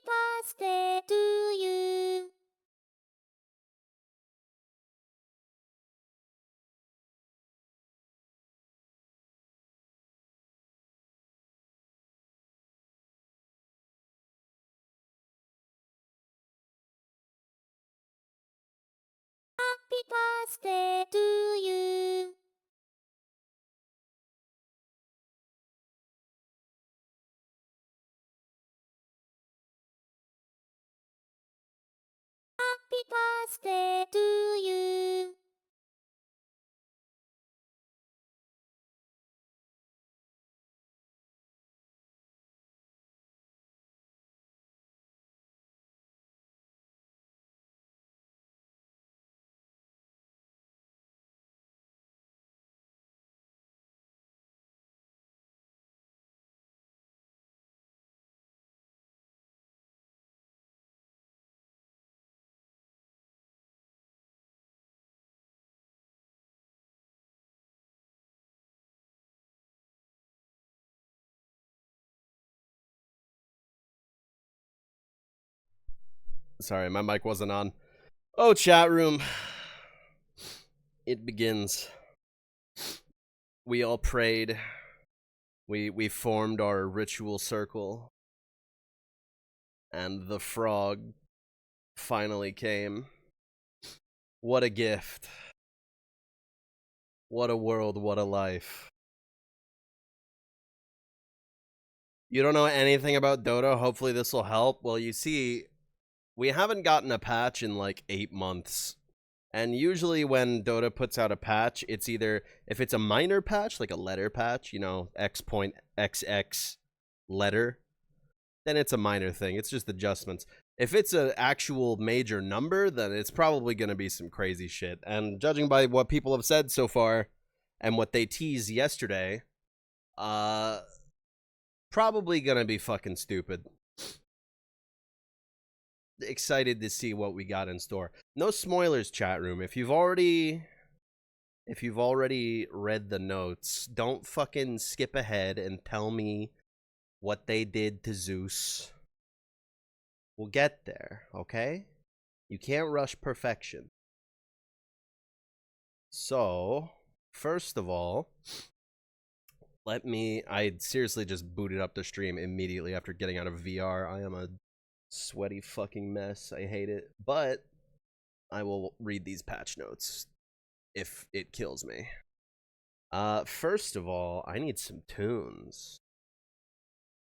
birthday to you. Happy birthday to you. Happy birthday to you. Sorry, my mic wasn't on. Oh, chat room. It begins. We all prayed. We formed our ritual circle. And the frog finally came. What a gift. What a world, what a life. You don't know anything about Dota? Hopefully this will help. Well, you see, we haven't gotten a patch in like 8 months. And usually when Dota puts out a patch, it's either, if it's a minor patch, like a letter patch, you know, X.XX letter, then it's a minor thing. It's just adjustments. If it's an actual major number, then it's probably going to be some crazy shit. And judging by what people have said so far and what they teased yesterday, probably going to be fucking stupid. Excited to see what we got in store. No spoilers, chat room. If you've already read the notes, don't fucking skip ahead and tell me what they did to Zeus. We'll get there, okay? You can't rush perfection. So, first of all, I seriously just booted up the stream immediately after getting out of VR. I am a sweaty fucking mess. I hate it. But I will read these patch notes if it kills me. First of all, I need some tunes.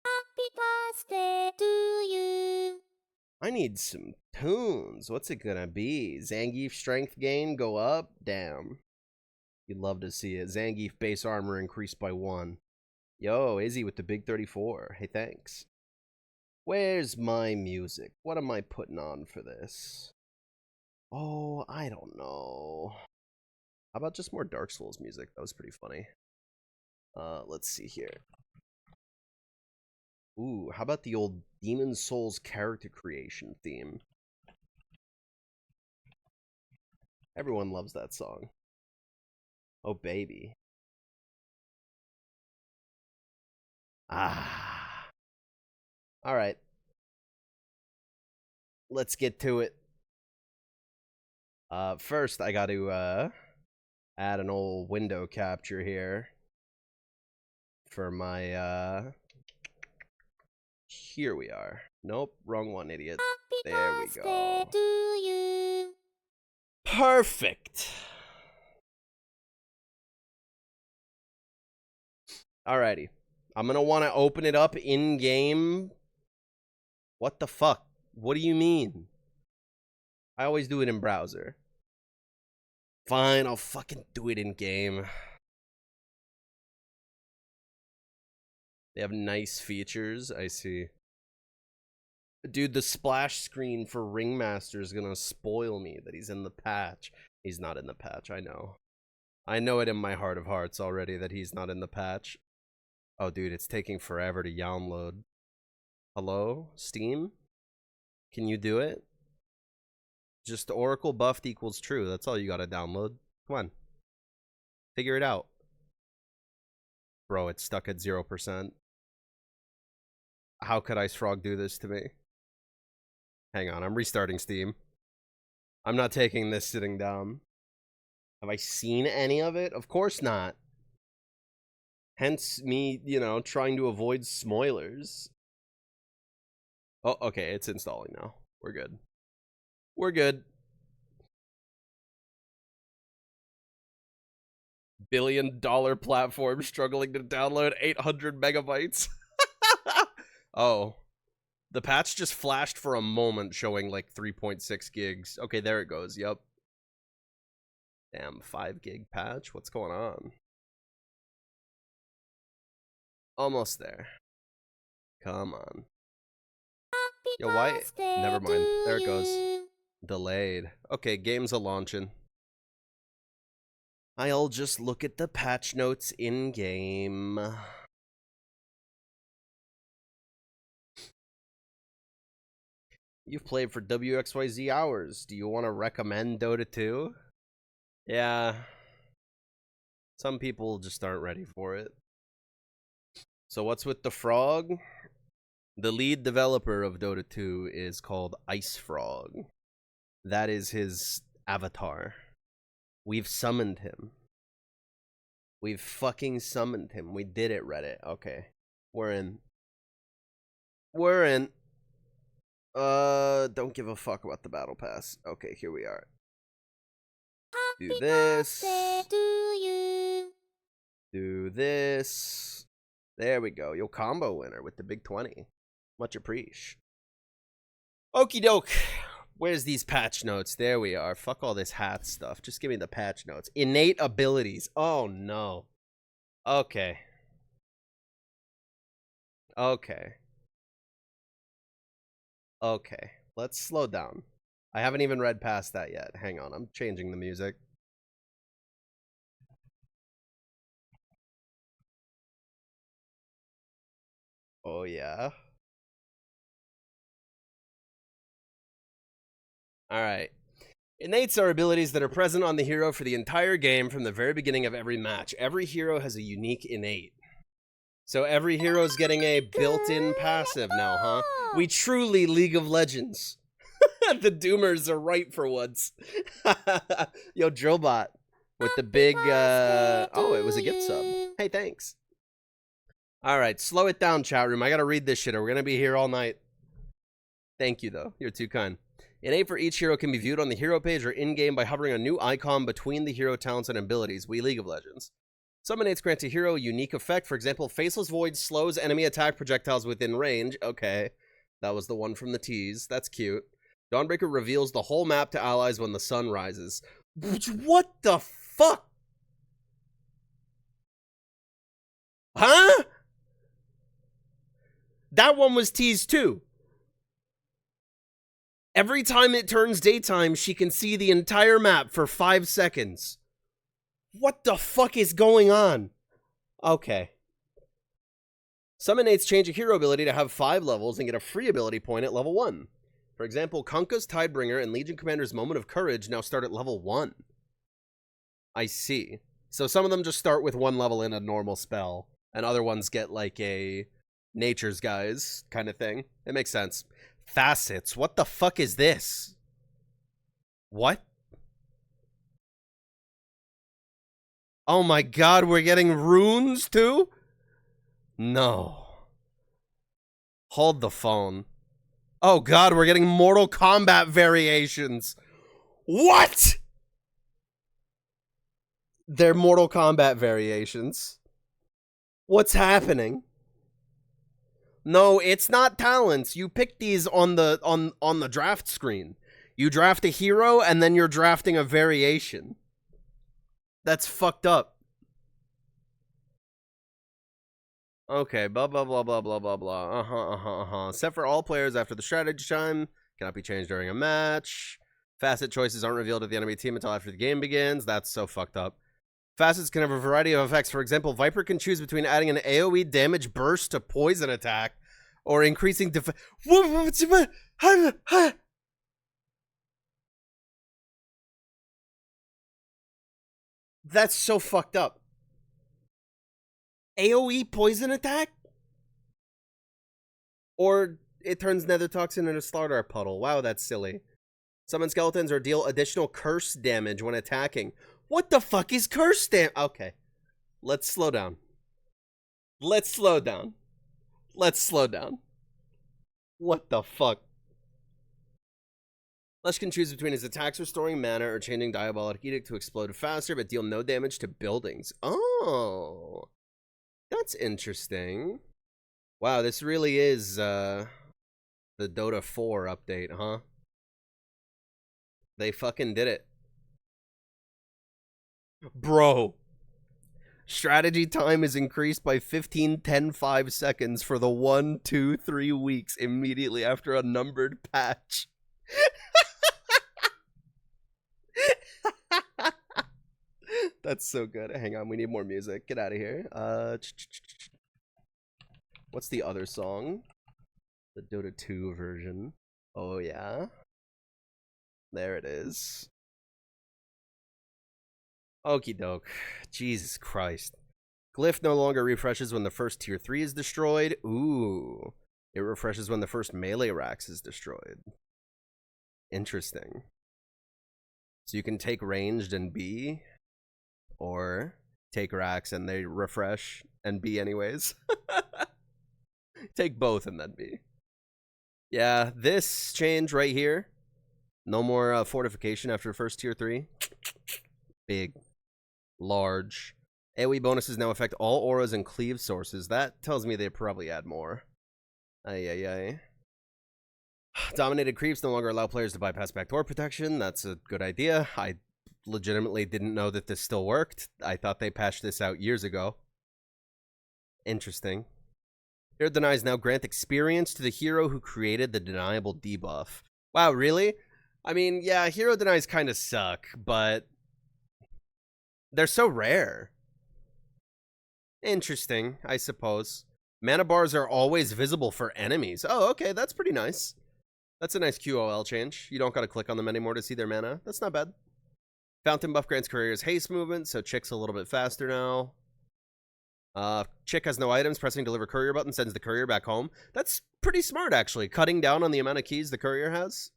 Happy birthday to you. I need some tunes. What's it gonna be? Zangief strength gain go up? Damn. You'd love to see it. Zangief base armor increased by 1. Yo, Izzy with the big 34. Hey, thanks. Where's my music? What am I putting on for this? Oh, I don't know. How about just more Dark Souls music? That was pretty funny. Let's see here. Ooh, how about the old Demon Souls character creation theme? Everyone loves that song. Oh, baby. Ah. All right. Let's get to it. First, I got to add an old window capture here for my here we are. Nope, wrong one, idiot. Happy There we birthday go. to you. Perfect. Alrighty. I'm gonna want to open it up in game. What the fuck? What do you mean? I always do it in browser. Fine, I'll fucking do it in game. They have nice features. I see. Dude, the splash screen for Ringmaster is gonna spoil me that he's in the patch. He's not in the patch, I know. I know it in my heart of hearts already that he's not in the patch. Oh, dude, it's taking forever to download. Hello? Steam? Can you do it? Just Oracle buffed equals true. That's all you gotta download. Come on. Figure it out. Bro, it's stuck at 0%. How could Ice Frog do this to me? Hang on, I'm restarting Steam. I'm not taking this sitting down. Have I seen any of it? Of course not. Hence me, you know, trying to avoid spoilers. Oh, okay, it's installing now. We're good. We're good. Billion-dollar platform struggling to download 800 megabytes. Oh. The patch just flashed for a moment showing like 3.6 gigs. Okay, there it goes. Yep. Damn, 5 gig patch. What's going on? Almost there. Come on. Yo, why? Never mind. There it goes. Delayed. Okay, game's a launching. I'll just look at the patch notes in game. You've played for WXYZ hours. Do you want to recommend Dota 2? Yeah. Some people just aren't ready for it. So what's with the frog? The lead developer of Dota 2 is called Ice Frog. That is his avatar. We've summoned him. We've fucking summoned him. We did it, Reddit. Okay. We're in. We're in. Don't give a fuck about the battle pass. Okay, here we are. Do this. Do this. There we go. Yo, combo winner with the big 20. Much appreciate. Okie doke. Where's these patch notes? There we are. Fuck all this hat stuff. Just give me the patch notes. Innate abilities. Oh, no. Okay. Okay. Okay. Let's slow down. I haven't even read past that yet. Hang on. I'm changing the music. Oh, yeah. Alright. Innates are abilities that are present on the hero for the entire game from the very beginning of every match. Every hero has a unique innate. So every hero's getting a built-in passive now, huh? We truly League of Legends. The Doomers are right for once. Yo, Drillbot with the big, oh, it was a gift sub. Hey, thanks. Alright, slow it down, chat room. I gotta read this shit or we're gonna be here all night. Thank you, though. You're too kind. Innate for each hero can be viewed on the hero page or in-game by hovering a new icon between the hero talents and abilities. We League of Legends. Some innates grant a hero a unique effect. For example, Faceless Void slows enemy attack projectiles within range. Okay. That was the one from the tease. That's cute. Dawnbreaker reveals the whole map to allies when the sun rises. What the fuck? Huh? That one was teased too. Every time it turns daytime, she can see the entire map for 5 seconds. What the fuck is going on? Okay. Some innates change a hero ability to have 5 levels and get a free ability point at level 1. For example, Kunkka's Tidebringer and Legion Commander's Moment of Courage now start at level 1. I see. So some of them just start with 1 level in a normal spell, and other ones get like a Nature's Guys kind of thing. It makes sense. Facets. What the fuck is this? What? Oh my god, we're getting runes too? No. Hold the phone. Oh god, we're getting Mortal Kombat variations. What? They're Mortal Kombat variations. What's happening? No, it's not talents. You pick these on the draft screen. You draft a hero and then you're drafting a variation. That's fucked up. Okay, blah blah blah blah blah blah blah. Set for all players after the strategy time. Cannot be changed during a match. Facet choices aren't revealed to the enemy team until after the game begins. That's so fucked up. Facets can have a variety of effects. For example, Viper can choose between adding an AoE damage burst to poison attack or increasing That's so fucked up. AoE poison attack? Or it turns nether toxin into starter puddle. Wow, that's silly. Summon skeletons or deal additional curse damage when attacking. What the fuck is curse damage? Okay. Let's slow down. Let's slow down. Let's slow down. What the fuck? Lush can choose between his attacks restoring mana or changing Diabolic Edict to explode faster but deal no damage to buildings. Oh. That's interesting. Wow, this really is the Dota 4 update, huh? They fucking did it. Bro. Strategy time is increased by 15, 10, 5 seconds for the 1, 2, 3 weeks immediately after a numbered patch. That's so good. Hang on, we need more music. Get out of here. What's the other song? The Dota 2 version. Oh, yeah. There it is. Okie doke. Jesus Christ. Glyph no longer refreshes when the first tier 3 is destroyed. Ooh. It refreshes when the first melee rax is destroyed. Interesting. So you can take ranged and B, or take rax and they refresh and B anyways. Take both and then B. Yeah, this change right here. No more fortification after first tier 3. Big. Large. AoE bonuses now affect all auras and cleave sources. That tells me they probably add more. Ay. Dominated creeps no longer allow players to bypass backdoor protection. That's a good idea. I legitimately didn't know that this still worked. I thought they patched this out years ago. Interesting. Hero denies now grant experience to the hero who created the deniable debuff. Wow, really? I mean, yeah, hero denies kind of suck, but they're so rare. Interesting, I suppose. Mana bars are always visible for enemies. Oh, okay, that's pretty nice. That's a nice QOL change. You don't gotta click on them anymore to see their mana. That's not bad. Fountain buff grants couriers haste movement, so Chick's a little bit faster now. Chick has no items. Pressing deliver courier button sends the courier back home. That's pretty smart, actually. Cutting down on the amount of keys the courier has.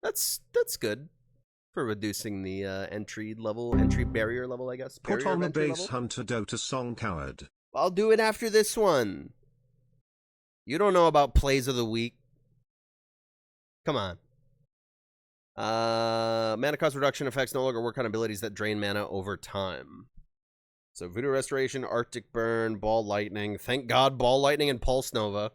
That's good for reducing the entry barrier level, I guess. Put on a base hunter Dota song, coward. I'll do it after this one. You don't know about plays of the week. Come on. Mana cost reduction effects no longer work on abilities that drain mana over time. So Voodoo Restoration, Arctic Burn, Ball Lightning. Thank God Ball Lightning and Pulse Nova.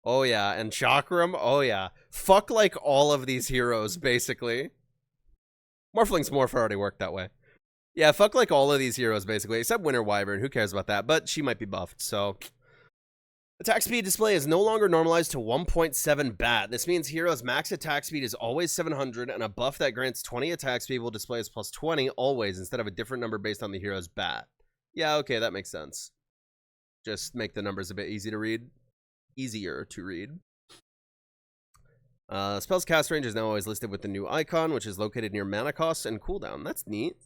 Oh yeah, and Chakram. Oh yeah. Fuck like all of these heroes, basically. Morphling's Morph already worked that way. Yeah, fuck like all of these heroes, basically. Except Winter Wyvern. Who cares about that? But she might be buffed, so... Attack speed display is no longer normalized to 1.7 bat. This means heroes' max attack speed is always 700, and a buff that grants 20 attack speed will display as plus 20 always, instead of a different number based on the hero's bat. Yeah, okay, that makes sense. Just make the numbers a bit easier to read. Spells cast range is now always listed with the new icon, which is located near mana costs and cooldown. That's neat.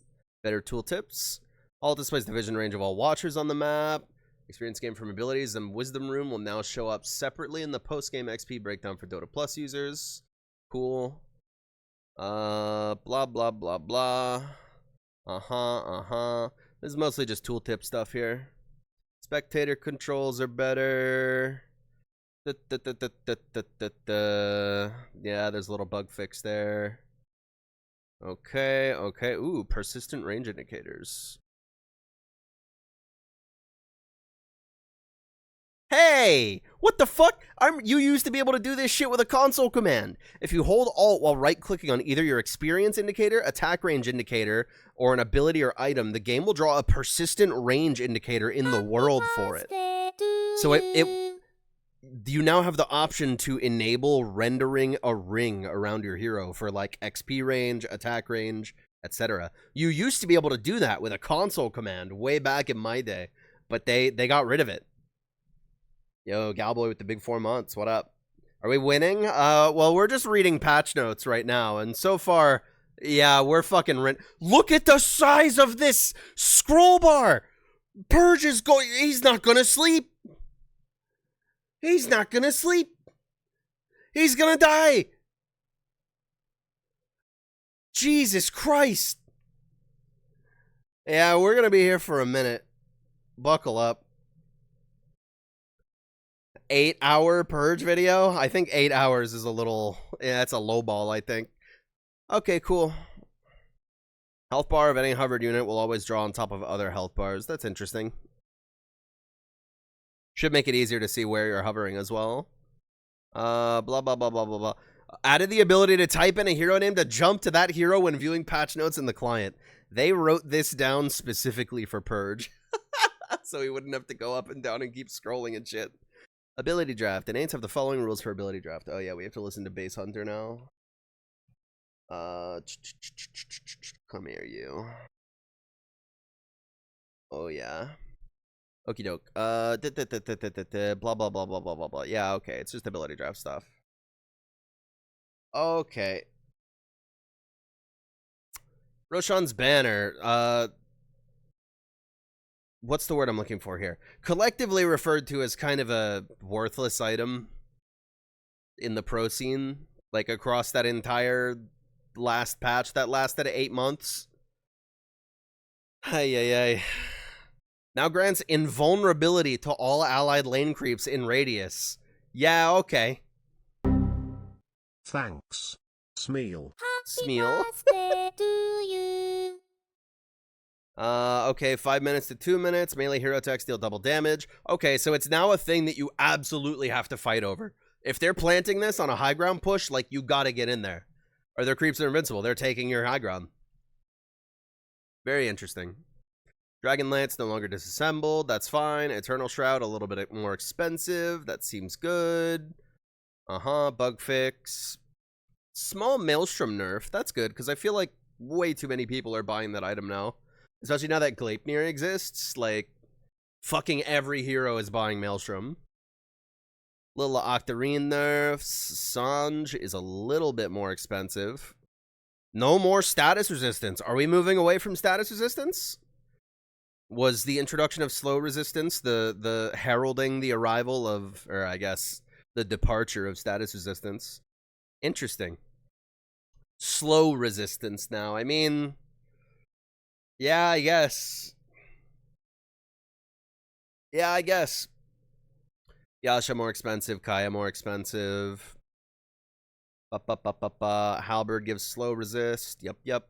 Better tooltips. All displays the vision range of all watchers on the map. Experience gained from abilities and Wisdom Room will now show up separately in the post-game XP breakdown for Dota Plus users. Cool. Blah, blah, blah, blah. This is mostly just tooltip stuff here. Spectator controls are better. Yeah, there's a little bug fix there. Okay. Ooh, persistent range indicators. Hey, what the fuck? You used to be able to do this shit with a console command. If you hold Alt while right-clicking on either your experience indicator, attack range indicator, or an ability or item, the game will draw a persistent range indicator in the world for it. So you now have the option to enable rendering a ring around your hero for like XP range, attack range, etc. You used to be able to do that with a console command way back in my day, but they got rid of it. Yo, Galboy with the big 4 months. What up? Are we winning? Well, we're just reading patch notes right now, and so far, yeah, we're fucking Look at the size of this scroll bar! Purge is going. He's not gonna sleep. He's not gonna sleep. He's gonna die! Jesus Christ! Yeah, we're gonna be here for a minute. Buckle up. 8-hour purge video? I think 8 hours is a little... Yeah, that's a low ball, I think. Okay, cool. Health bar of any hovered unit will always draw on top of other health bars. That's interesting. Should make it easier to see where you're hovering as well. Blah, blah, blah, blah, blah, blah. Added the ability to type in a hero name to jump to that hero when viewing patch notes in the client. They wrote this down specifically for Purge. So he wouldn't have to go up and down and keep scrolling and shit. Ability draft. Innates have the following rules for ability draft. Oh yeah, we have to listen to Base Hunter now. Come here, you. Oh yeah. Okie doke. Blah blah blah blah blah blah blah. Yeah, okay. It's just ability draft stuff. Okay. Roshan's banner. What's the word I'm looking for here? Collectively referred to as kind of a worthless item in the pro scene, like across that entire last patch that lasted 8 months. Ay. Now grants invulnerability to all allied lane creeps in radius. Yeah, okay. Thanks. Smeal. Smeal. Birthday to you. Okay, 5 minutes to 2 minutes. Melee hero attacks deal double damage. Okay, so it's now a thing that you absolutely have to fight over. If they're planting this on a high ground push, like, you gotta get in there. Or their creeps are invincible. They're taking your high ground. Very interesting. Dragon Lance no longer disassembled. That's fine. Eternal Shroud a little bit more expensive. That seems good. Bug fix. Small Maelstrom nerf. That's good, because I feel like way too many people are buying that item now. Especially now that Gleipnir exists. Like, fucking every hero is buying Maelstrom. Little Octarine nerfs. Sange is a little bit more expensive. No more status resistance. Are we moving away from status resistance? Was the introduction of slow resistance the heralding the arrival of, or I guess, the departure of status resistance? Interesting. Slow resistance now. I mean, yeah, I guess. Yeah, I guess. Yasha more expensive. Kaya more expensive. Halberd gives slow resist. Yep.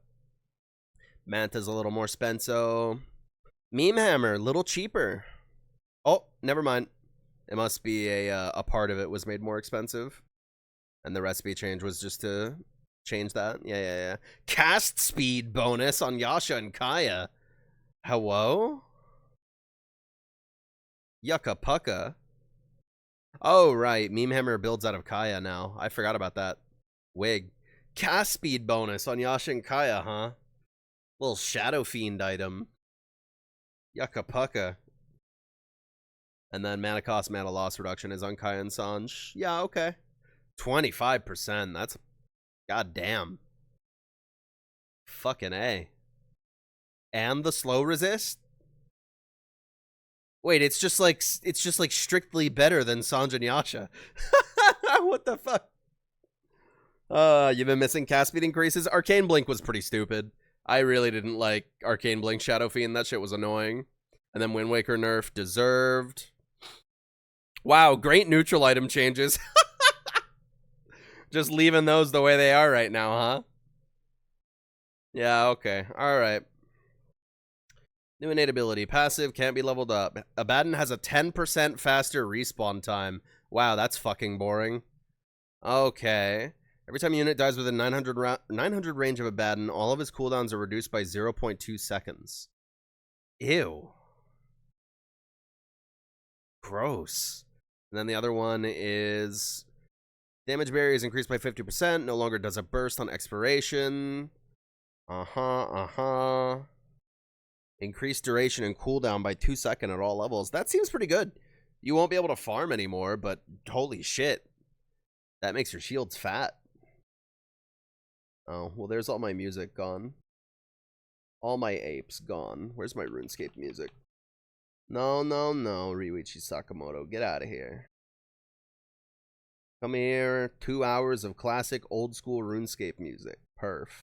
Manta's a little more spenso. Meme Hammer, little cheaper. Oh, never mind. It must be a part of it was made more expensive. And the recipe change was just to change that. Yeah. Cast speed bonus on Yasha and Kaya. Hello? Yucca Pucka. Oh, right. Meme Hammer builds out of Kaya now. I forgot about that. Wig. Cast speed bonus on Yasha and Kaya, huh? Little Shadow Fiend item. Yucca Pucka. And then mana cost, mana loss reduction is on Kaya and Sange. Yeah, okay. 25%. That's goddamn. Fucking A. And the slow resist? Wait, it's just like strictly better than Sange and Yasha. What the fuck? You've been missing cast speed increases. Arcane Blink was pretty stupid. I really didn't like Arcane Blink Shadow Fiend. That shit was annoying. And then Wind Waker nerf, deserved. Wow, great neutral item changes. Just leaving those the way they are right now, huh? Yeah, okay. Alright. New innate ability. Passive, can't be leveled up. Abaddon has a 10% faster respawn time. Wow, that's fucking boring. Okay. Every time a unit dies within 900 range of Abaddon, all of his cooldowns are reduced by 0.2 seconds. Ew. Gross. And then the other one is damage barrier is increased by 50%. No longer does a burst on expiration. Increased duration and cooldown by 2 seconds at all levels. That seems pretty good. You won't be able to farm anymore, but holy shit. That makes your shields fat. Oh, well, there's all my music gone. All my apes gone. Where's my RuneScape music? No, Ryuichi Sakamoto. Get out of here. Come here. 2 hours of classic old school RuneScape music. Perf.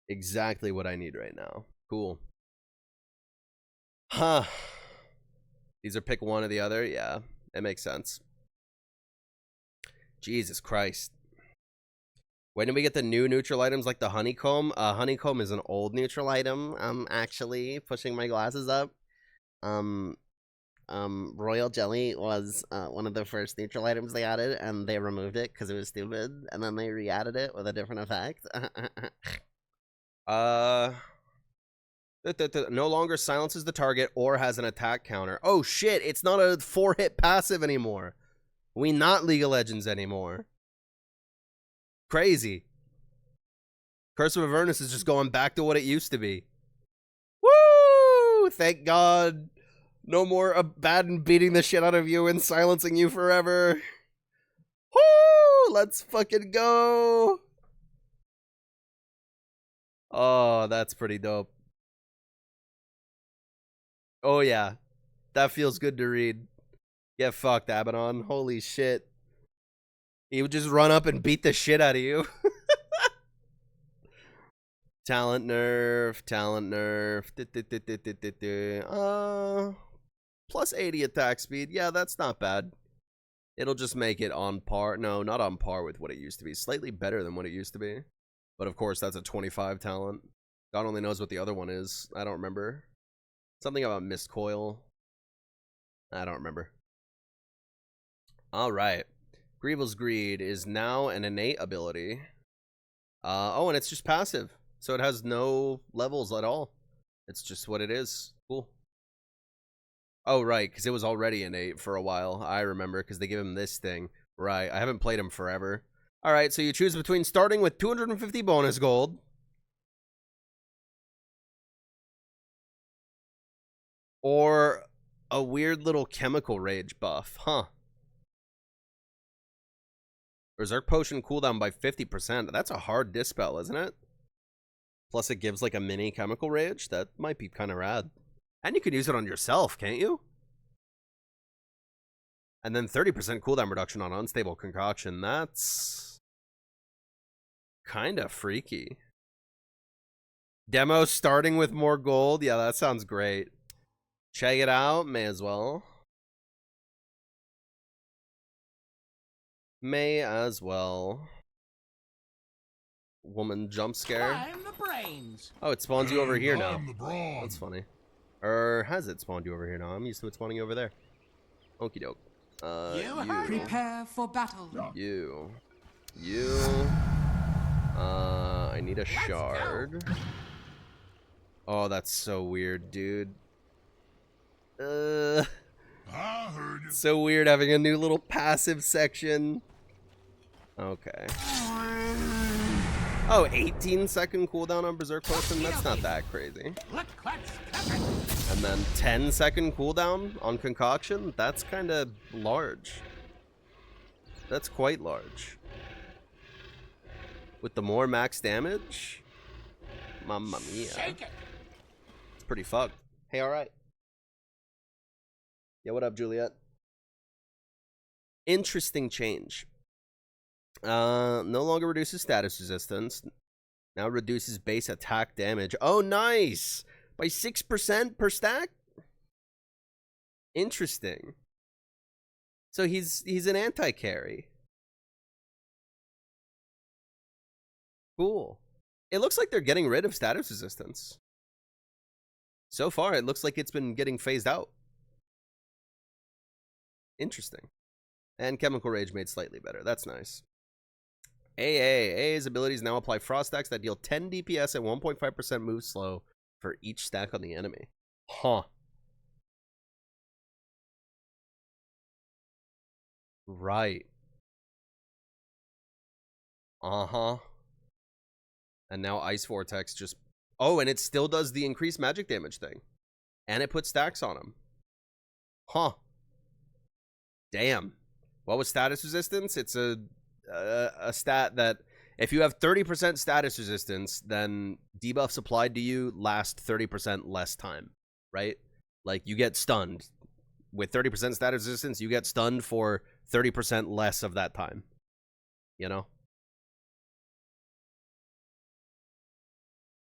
Exactly what I need right now. Cool. Huh. These are pick one or the other. Yeah, it makes sense. Jesus Christ. When do we get the new neutral items like the honeycomb? Honeycomb is an old neutral item. Actually, pushing my glasses up. Royal jelly was one of the first neutral items they added, and they removed it because it was stupid, and then they re-added it with a different effect. No longer silences the target or has an attack counter. Oh shit, it's not a 4-hit passive anymore. We not League of Legends anymore. Crazy. Curse of Avernus is just going back to what it used to be. Woo! Thank God. No more Abaddon beating the shit out of you and silencing you forever. Woo! Let's fucking go. Oh, that's pretty dope. Oh yeah. That feels good to read. Get fucked, Abaddon. Holy shit. He would just run up and beat the shit out of you. Talent nerf, talent nerf. Plus 80 attack speed. Yeah, that's not bad. It'll just make it on par. No, not on par with what it used to be. Slightly better than what it used to be. But of course, that's a 25 talent. God only knows what the other one is. I don't remember. Something about Mist Coil. I don't remember. Alright. Grievel's Greed is now an innate ability. Oh, and it's just passive. So it has no levels at all. It's just what it is. Cool. Oh, right, because it was already innate for a while. I remember, because they give him this thing. Right, I haven't played him forever. Alright, so you choose between starting with 250 bonus gold. Or a weird little chemical rage buff. Huh. Berserk Potion cooldown by 50%. That's a hard dispel, isn't it? Plus it gives like a mini chemical rage. That might be kind of rad. And you can use it on yourself, can't you? And then 30% cooldown reduction on Unstable Concoction. That's kind of freaky. Demo starting with more gold. Yeah, that sounds great. Check it out. May as well. May as well. Woman jump scare. I'm the brains. Oh, it spawns you over here now. That's funny. Or has it spawned you over here now? I'm used to it spawning over there. Okie doke. You. Prepare for battle. You. I need a shard. Oh, that's so weird, dude. So weird having a new little passive section. Okay. Oh, 18-second cooldown on Berserk Potion? That's not that crazy. And then 10-second cooldown on Concoction? That's kind of large. That's quite large. With the more max damage? Mamma mia. It's pretty fucked. Hey, alright. Yeah, what up, Juliet? Interesting change. No longer reduces status resistance. Now reduces base attack damage. Oh, nice! By 6% per stack? Interesting. So he's an anti-carry. Cool. It looks like they're getting rid of status resistance. So far, it looks like it's been getting phased out. Interesting. And Chemical Rage made slightly better. That's nice. AA's abilities now apply frost stacks that deal 10 DPS and 1.5% move slow for each stack on the enemy. Huh. Right. Uh-huh. And now Ice Vortex just... Oh, and it still does the increased magic damage thing. And it puts stacks on him. Huh. Damn. What was status resistance? It's a stat that if you have 30% status resistance, then debuffs applied to you last 30% less time, right? Like, you get stunned. with 30% status resistance, you get stunned for 30% less of that time. You know?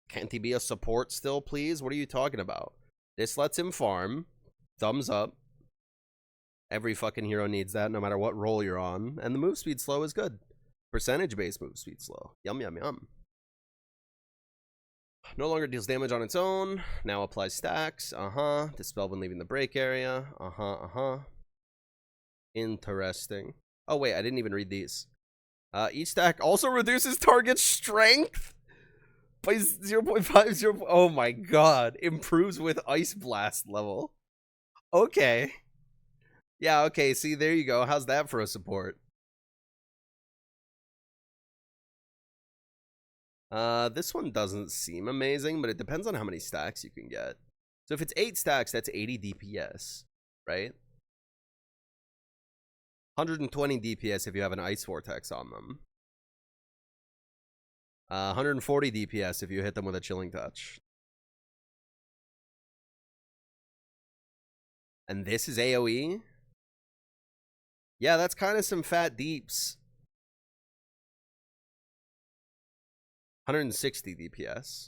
Can't he be a support still, please? What are you talking about? This lets him farm. Thumbs up. Every fucking hero needs that, no matter what role you're on. And the move speed slow is good. Percentage-based move speed slow. Yum, yum, yum. No longer deals damage on its own. Now applies stacks. Dispel when leaving the break area. Interesting. Oh, wait, I didn't even read these. Each stack also reduces target strength by 0.5. Oh my god. Improves with Ice Blast level. Okay. Yeah, okay, see, there you go. How's that for a support? This one doesn't seem amazing, but it depends on how many stacks you can get. So if it's 8 stacks, that's 80 DPS, right? 120 DPS if you have an Ice Vortex on them. 140 DPS if you hit them with a Chilling Touch. And this is AoE? Yeah, that's kind of some fat deeps. 160 DPS.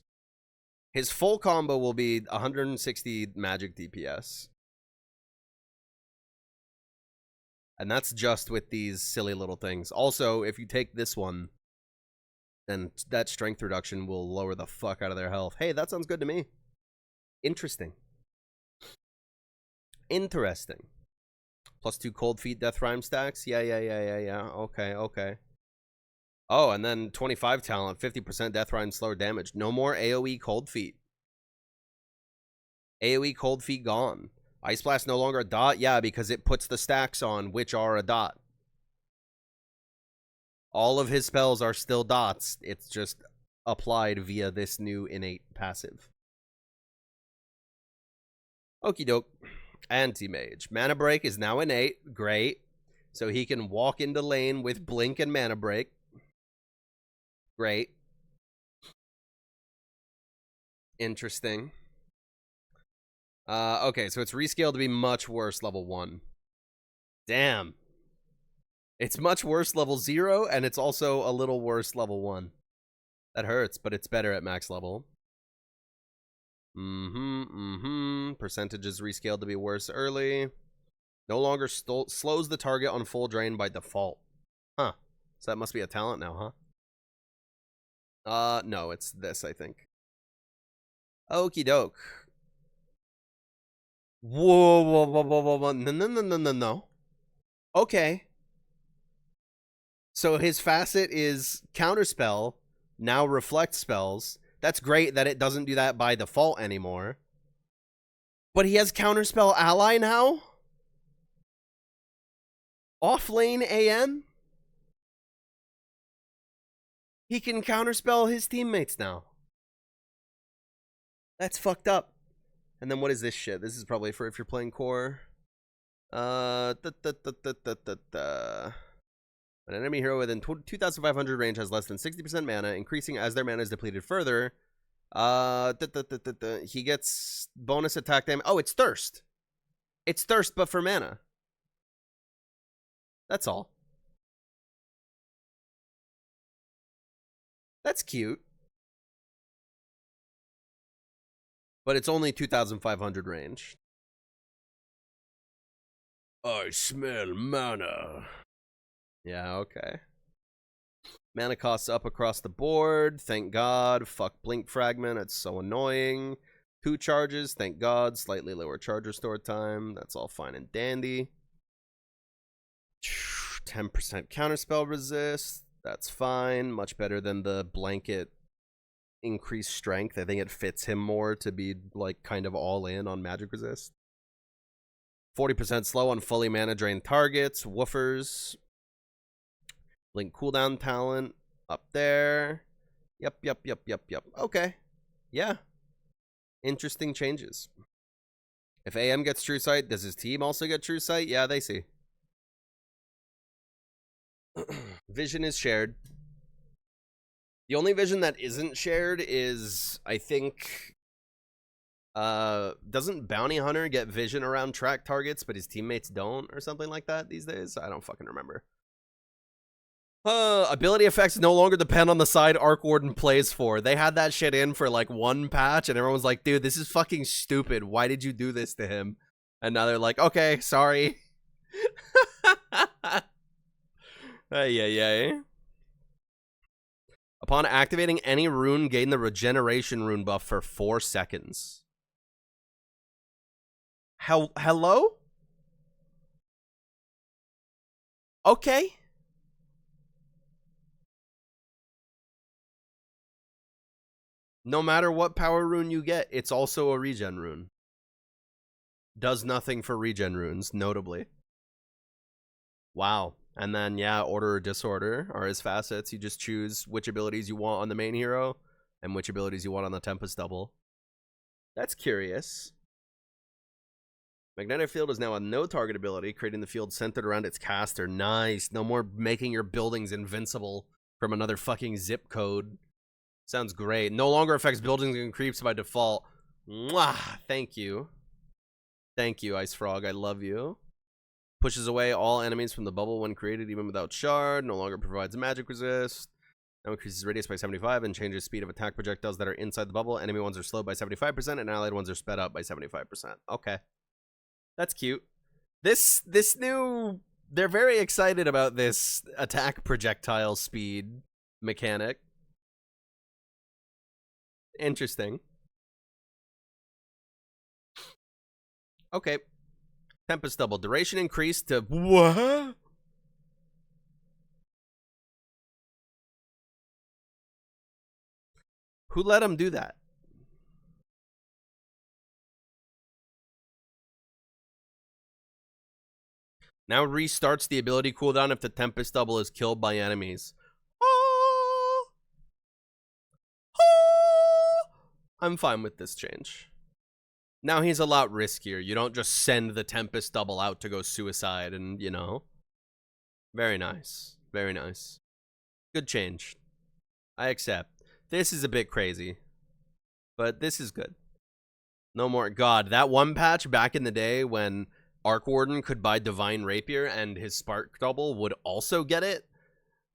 His full combo will be 160 magic DPS. And that's just with these silly little things. Also, if you take this one, then that strength reduction will lower the fuck out of their health. Hey, that sounds good to me. Interesting. Interesting. +2 cold feet death rhyme stacks. Yeah. Okay. Oh, and then 25 talent, 50% death rhyme slower damage. No more AoE cold feet. AoE cold feet gone. Ice Blast no longer a dot? Yeah, because it puts the stacks on, which are a dot. All of his spells are still dots. It's just applied via this new innate passive. Okie doke. Anti-Mage. Mana Break is now innate. Great. So he can walk into lane with Blink and Mana Break. Great. Interesting. Okay, so it's rescaled to be much worse level 1. Damn. It's much worse level 0, and it's also a little worse level 1. That hurts, but it's better at max level. Percentage is rescaled to be worse early. No longer slows the target on full drain by default. Huh. So that must be a talent now, huh? No, it's this, I think. Okie doke. Whoa. No. Okay. So his facet is counterspell, now reflect spells. That's great that it doesn't do that by default anymore. But he has counterspell ally now? Off lane AN? He can counterspell his teammates now. That's fucked up. And then what is this shit? This is probably for if you're playing core. An enemy hero within 2,500 range has less than 60% mana, increasing as their mana is depleted further. He gets bonus attack damage. Oh, it's Thirst. It's Thirst, but for mana. That's all. That's cute. But it's only 2,500 range. I smell mana. Yeah, okay. Mana costs up across the board. Thank God. Fuck Blink Fragment. It's so annoying. 2 charges. Thank God. Slightly lower charge restore time. That's all fine and dandy. 10% counterspell resist. That's fine. Much better than the blanket increased strength. I think it fits him more to be like kind of all in on magic resist. 40% slow on fully mana drained targets. Woofers. Blink cooldown talent up there. Yep. Okay. Yeah. Interesting changes. If AM gets True Sight, does his team also get True Sight? Yeah, they see. Vision is shared. The only vision that isn't shared is, I think, Doesn't Bounty Hunter get vision around track targets, but his teammates don't, or something like that these days? I don't fucking remember. Ability effects no longer depend on the side Arc Warden plays for. They had that shit in for like one patch, and everyone was like, dude, this is fucking stupid. Why did you do this to him? And now they're like, okay, sorry. Ay. Upon activating any rune, gain the regeneration rune buff for 4 seconds. Hello? Okay. No matter what power rune you get, it's also a regen rune. Does nothing for regen runes, notably. Wow. And then, yeah, Order or Disorder are his facets. You just choose which abilities you want on the main hero and which abilities you want on the Tempest Double. That's curious. Magnetic Field is now a no-target ability, creating the field centered around its caster. Nice. No more making your buildings invincible from another fucking zip code. Sounds great. No longer affects buildings and creeps by default. Mwah! Thank you. Thank you, Ice Frog. I love you. Pushes away all enemies from the bubble when created, even without shard. No longer provides magic resist. Now increases radius by 75 and changes speed of attack projectiles that are inside the bubble. Enemy ones are slowed by 75% and allied ones are sped up by 75%. Okay. That's cute. This new... They're very excited about this attack projectile speed mechanic. Interesting. Okay. Tempest Double. Duration increased to... What? Who let him do that? Now restarts the ability cooldown if the Tempest Double is killed by enemies. I'm fine with this change. Now he's a lot riskier. You don't just send the Tempest Double out to go suicide and, you know. Very nice. Very nice. Good change. I accept. This is a bit crazy. But this is good. No more. God, that one patch back in the day when Arc Warden could buy Divine Rapier and his Spark Double would also get it.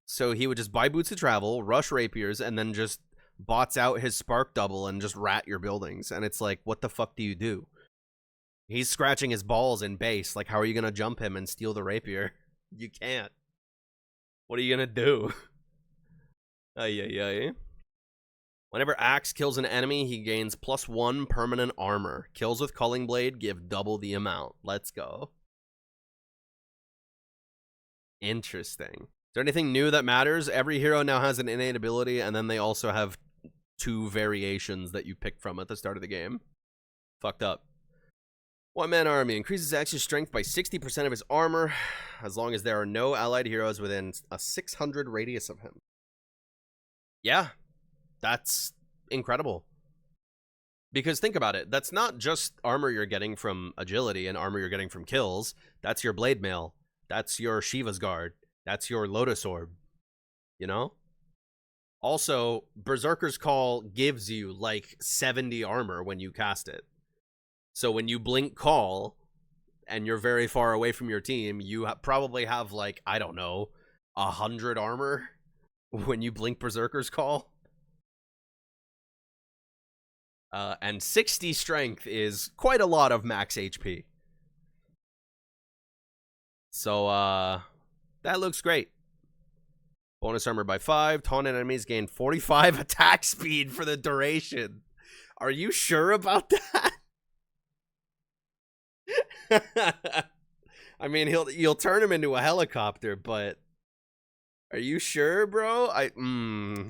So he would just buy Boots of Travel, rush Rapiers, and then just bots out his Spark Double and just rat your buildings. And it's like, what the fuck do you do? He's scratching his balls in base. Like, how are you going to jump him and steal the Rapier? You can't. What are you going to do? Ay. Whenever Axe kills an enemy, he gains +1 permanent armor. Kills with Culling Blade give double the amount. Let's go. Interesting. Is there anything new that matters? Every hero now has an innate ability, and then they also have 2 variations that you pick from at the start of the game. Fucked up. One-man army. Increases Axe's strength by 60% of his armor, as long as there are no allied heroes within a 600 radius of him. Yeah. That's incredible. Because think about it. That's not just armor you're getting from agility and armor you're getting from kills. That's your Blade Mail. That's your Shiva's Guard. That's your Lotus Orb. You know? Also, Berserker's Call gives you like 70 armor when you cast it. So when you blink Call and you're very far away from your team, you probably have like, I don't know, 100 armor when you blink Berserker's Call. And 60 strength is quite a lot of max HP. So, that looks great. Bonus armor by 5. Taunted enemies gain 45 attack speed for the duration. Are you sure about that? I mean, you'll turn him into a helicopter, but are you sure, bro?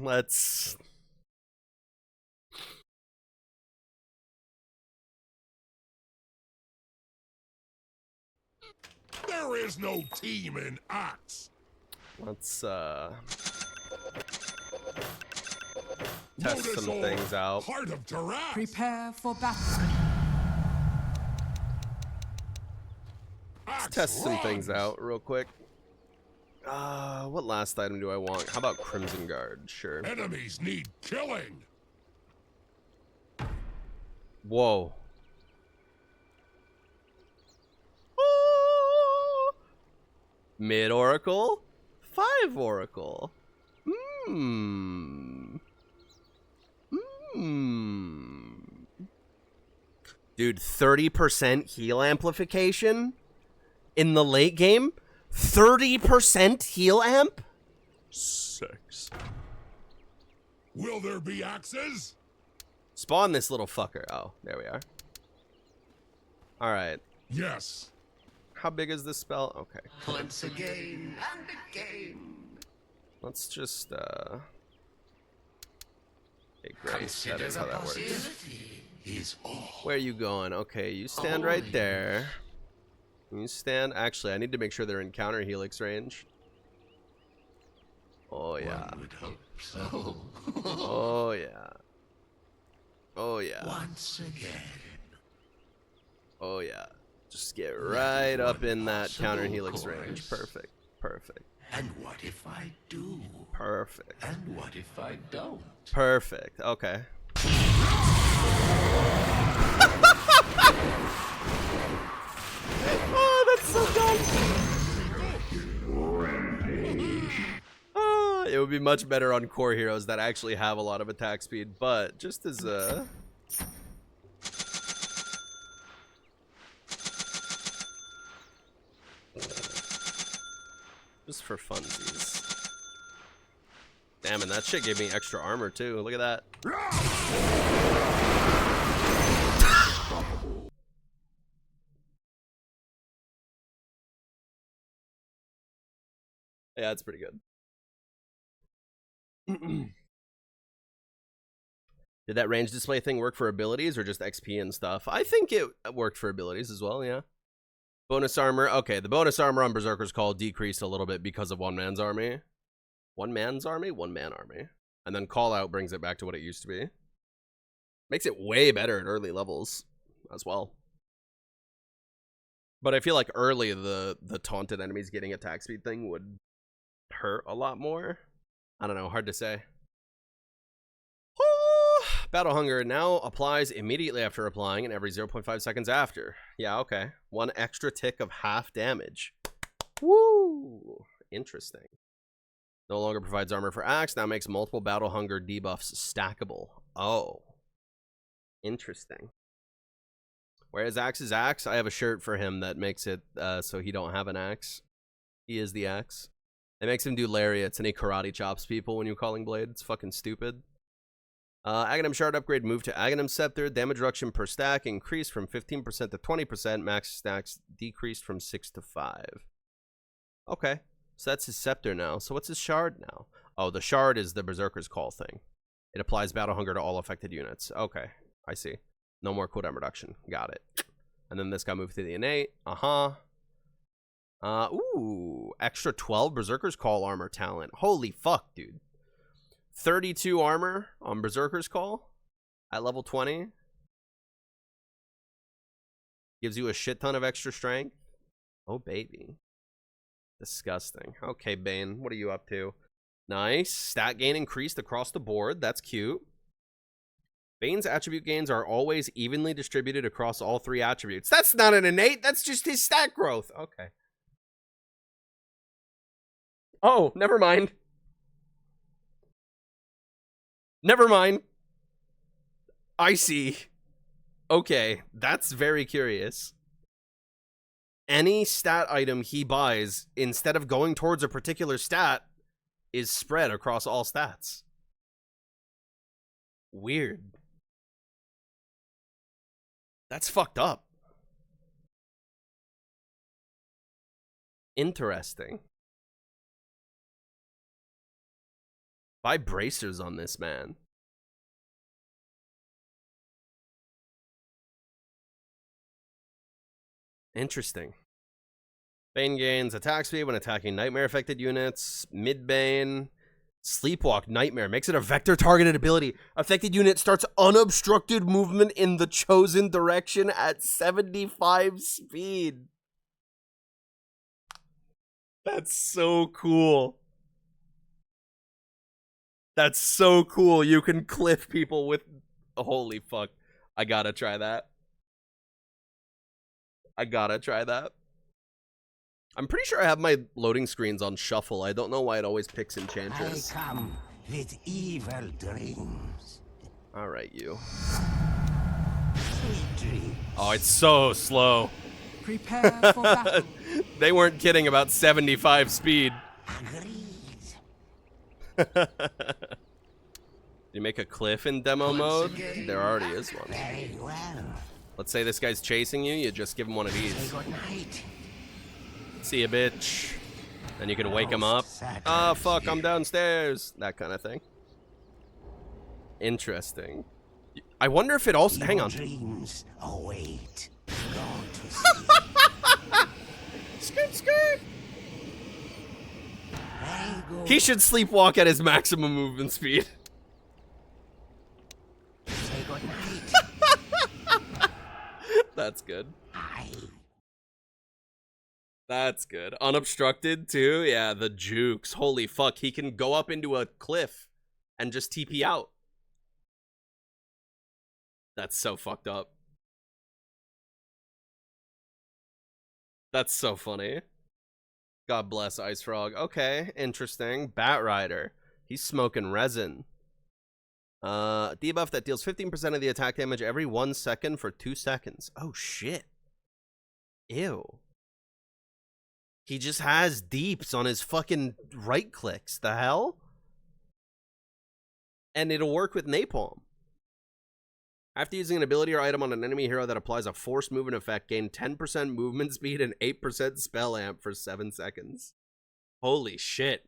Let's... There is no team in Axe. Let's test some things out. Heart of Taras. Prepare for battle. Let's test some things out real quick. What last item do I want? How about Crimson Guard? Sure. Enemies need killing. Whoa. Oh. Mid Oracle. 5 Oracle. Dude, 30% heal amplification in the late game? 30% heal amp? 6. Will there be axes? Spawn this little fucker. Oh, there we are. Alright. Yes. How big is this spell? Okay. Once again and again. Let's just, Okay, great. That is how that works. Where are you going? Okay, you stand right there. You stand... Actually, I need to make sure they're in counter helix range. Oh, yeah. One would hope so. Oh, yeah. Oh, yeah. Once again. Oh, yeah. Just get right up in that counter helix range. Perfect. Perfect. And what if I do? Perfect. And what if I don't? Perfect. Okay. Oh, that's so dumb. Oh, it would be much better on core heroes that actually have a lot of attack speed, but just as a... Just for funsies. Damn, and that shit gave me extra armor too. Look at that. Yeah, it's pretty good. Did that range display thing work for abilities or just XP and stuff? I think it worked for abilities as well, yeah. Bonus armor. Okay, the bonus armor on Berserker's Call decreased a little bit because of one man's army. One man's army? One man army. And then call out brings it back to what it used to be. Makes it way better at early levels as well. But I feel like early the taunted enemies getting attack speed thing would hurt a lot more. I don't know, hard to say. Battle Hunger now applies immediately after applying and every 0.5 seconds after. Yeah, okay. 1 extra tick of half damage. Woo! Interesting. No longer provides armor for axe. Now makes multiple Battle Hunger debuffs stackable. Oh. Interesting. Whereas axe is axe, I have a shirt for him that makes it so he don't have an axe. He is the axe. It makes him do lariats and he karate chops people when you calling blade. It's fucking stupid. Aghanim Shard upgrade move to Aghanim Scepter. Damage reduction per stack increased from 15% to 20%. Max stacks decreased from 6 to 5. Okay. So that's his Scepter now. So what's his Shard now? Oh, the Shard is the Berserker's Call thing. It applies Battle Hunger to all affected units. Okay. I see. No more cooldown reduction. Got it. And then this got moved to the innate. Ooh. Extra 12 Berserker's Call armor talent. Holy fuck, dude. 32 armor on Berserker's Call at level 20. Gives you a shit ton of extra strength. Oh, baby. Disgusting. Okay, Bane, what are you up to? Nice. Stat gain increased across the board. That's cute. Bane's attribute gains are always evenly distributed across all 3 attributes. That's not an innate. That's just his stat growth. Okay. Oh, never mind. Never mind. I see. Okay, that's very curious. Any stat item he buys, instead of going towards a particular stat, is spread across all stats. Weird. That's fucked up. Interesting. Buy bracers on this, man. Interesting. Bane gains attack speed when attacking nightmare affected units. Mid Bane. Sleepwalk Nightmare makes it a vector targeted ability. Affected unit starts unobstructed movement in the chosen direction at 75 speed. That's so cool. That's so cool. You can cliff people with... Holy fuck. I gotta try that. I gotta try that. I'm pretty sure I have my loading screens on shuffle. I don't know why it always picks Enchantress. I come with evil dreams. Alright, you. Sweet dreams. Oh, it's so slow. Prepare for battle. They weren't kidding about 75 speed. Agreed. You make a cliff in demo mode? There already is one. Very well. Let's say this guy's chasing you, you just give him one of Say these. good night. See ya, bitch. Then you can wake him up. Ah, fuck, I'm downstairs. That kind of thing. Interesting. I wonder if it also... Evil Hang on. dreams await. Go to sleep. Skirt, skirt. Very good. He should sleepwalk at his maximum movement speed. Say good night. That's good. Aye. That's good. Unobstructed, too? Yeah, the jukes. Holy fuck, he can go up into a cliff and just TP out. That's so fucked up. That's so funny. God bless Ice Frog. Okay, interesting. Bat Rider. He's smoking resin. Debuff that deals 15% of the attack damage every 1 second for 2 seconds. Oh, shit. Ew. He just has deeps on his fucking right clicks. The hell? And it'll work with Napalm. After using an ability or item on an enemy hero that applies a forced movement effect, gain 10% movement speed and 8% spell amp for 7 seconds. Holy shit.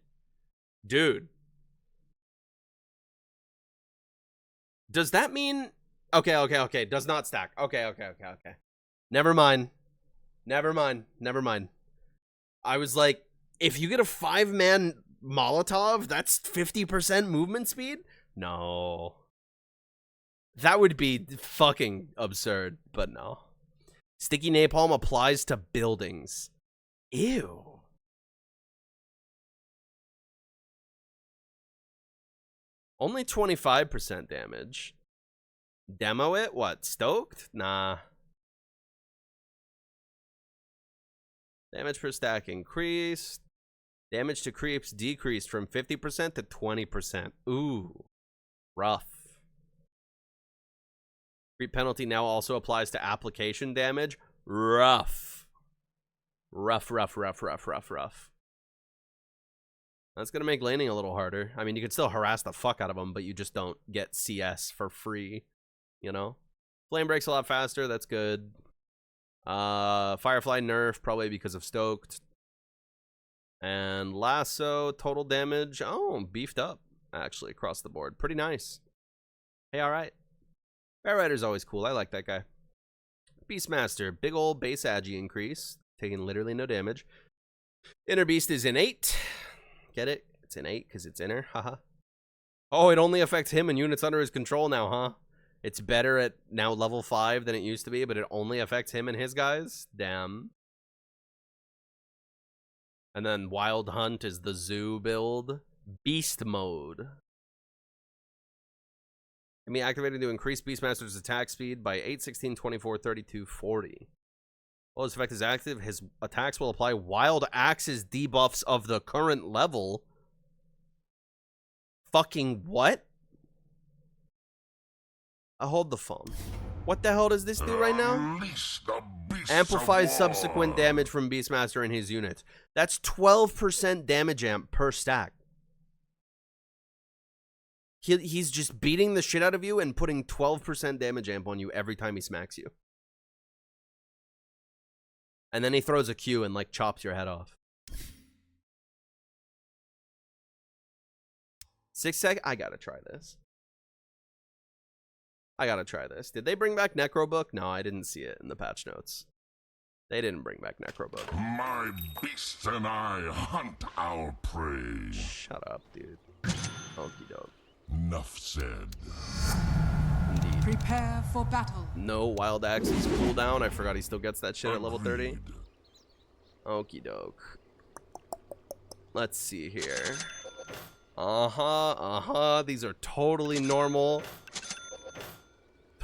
Dude. Does that mean... Okay. Does not stack. Okay. Never mind. I was like, if you get a 5-man Molotov, that's 50% movement speed? No. That would be fucking absurd, but no. Sticky napalm applies to buildings. Ew. Only 25% damage. Demo it? What? Stoked? Nah. Damage per stack increased. Damage to creeps decreased from 50% to 20%. Ooh. Rough. Creep penalty now also applies to application damage. Rough. Rough. That's going to make laning a little harder. I mean, you can still harass the fuck out of them, but you just don't get CS for free, you know? Flame breaks a lot faster. That's good. Firefly nerf, probably because of Stoked. And Lasso, total damage. Oh, beefed up, actually, across the board. Pretty nice. Hey, all right. Bear Rider's always cool. I like that guy. Beastmaster, big old base agi increase, taking literally no damage. Inner Beast is innate. Get it? It's innate because it's inner. Haha. Oh, it only affects him and units under his control now, huh? It's better at now level 5 than it used to be, but it only affects him and his guys? Damn. And then Wild Hunt is the zoo build. Beast mode. Can be activated to increase Beastmaster's attack speed by 8, 16, 24, 32, 40. While his effect is active, his attacks will apply Wild Axe's debuffs of the current level. Fucking what? I hold the phone. What the hell does this do right now? Unleash the beasts Amplifies of war. subsequent damage from Beastmaster and his units. That's 12% damage amp per stack. He's just beating the shit out of you and putting 12% damage amp on you every time he smacks you. And then he throws a Q and, like, chops your head off. 6 sec? I gotta try this. Did they bring back Necrobook? No, I didn't see it in the patch notes. They didn't bring back Necrobook. My beasts and I hunt our prey. Shut up, dude. Okie doke. Enough said. Indeed. Prepare for battle. No Wild Axe's cooldown. I forgot he still gets that shit at level 30. Agreed. Okie doke. Let's see here. These are totally normal.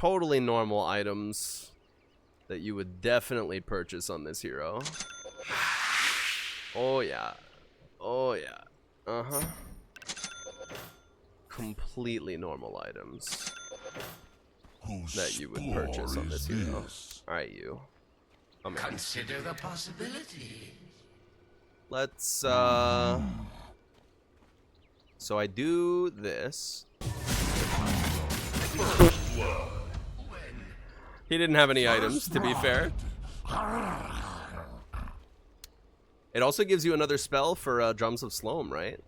totally normal items that you would definitely purchase on this hero. Oh yeah. Oh yeah. Uh-huh. Completely normal items that you would purchase on this hero. Alright, you. Come here. Consider the possibility. Let's, so I do this. He didn't have any items, to be fair. It also gives you another spell for Drums of Sloam, right?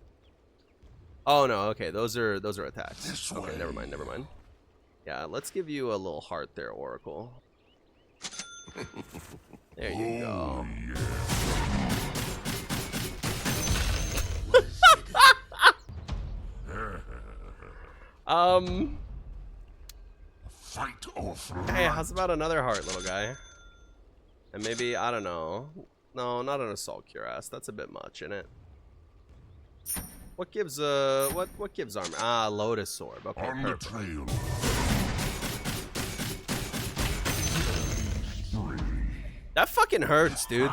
Oh no, okay, those are attacks. Okay, never mind, never mind. Yeah, let's give you a little heart there, Oracle. There you go. Fight or flight. Hey, how's about another heart, little guy? And maybe, I don't know. No, not an assault cuirass. That's a bit much, isn't it? What gives what gives armor? Ah, Lotus Orb. Okay, On the perfect. trail. That fucking hurts, dude.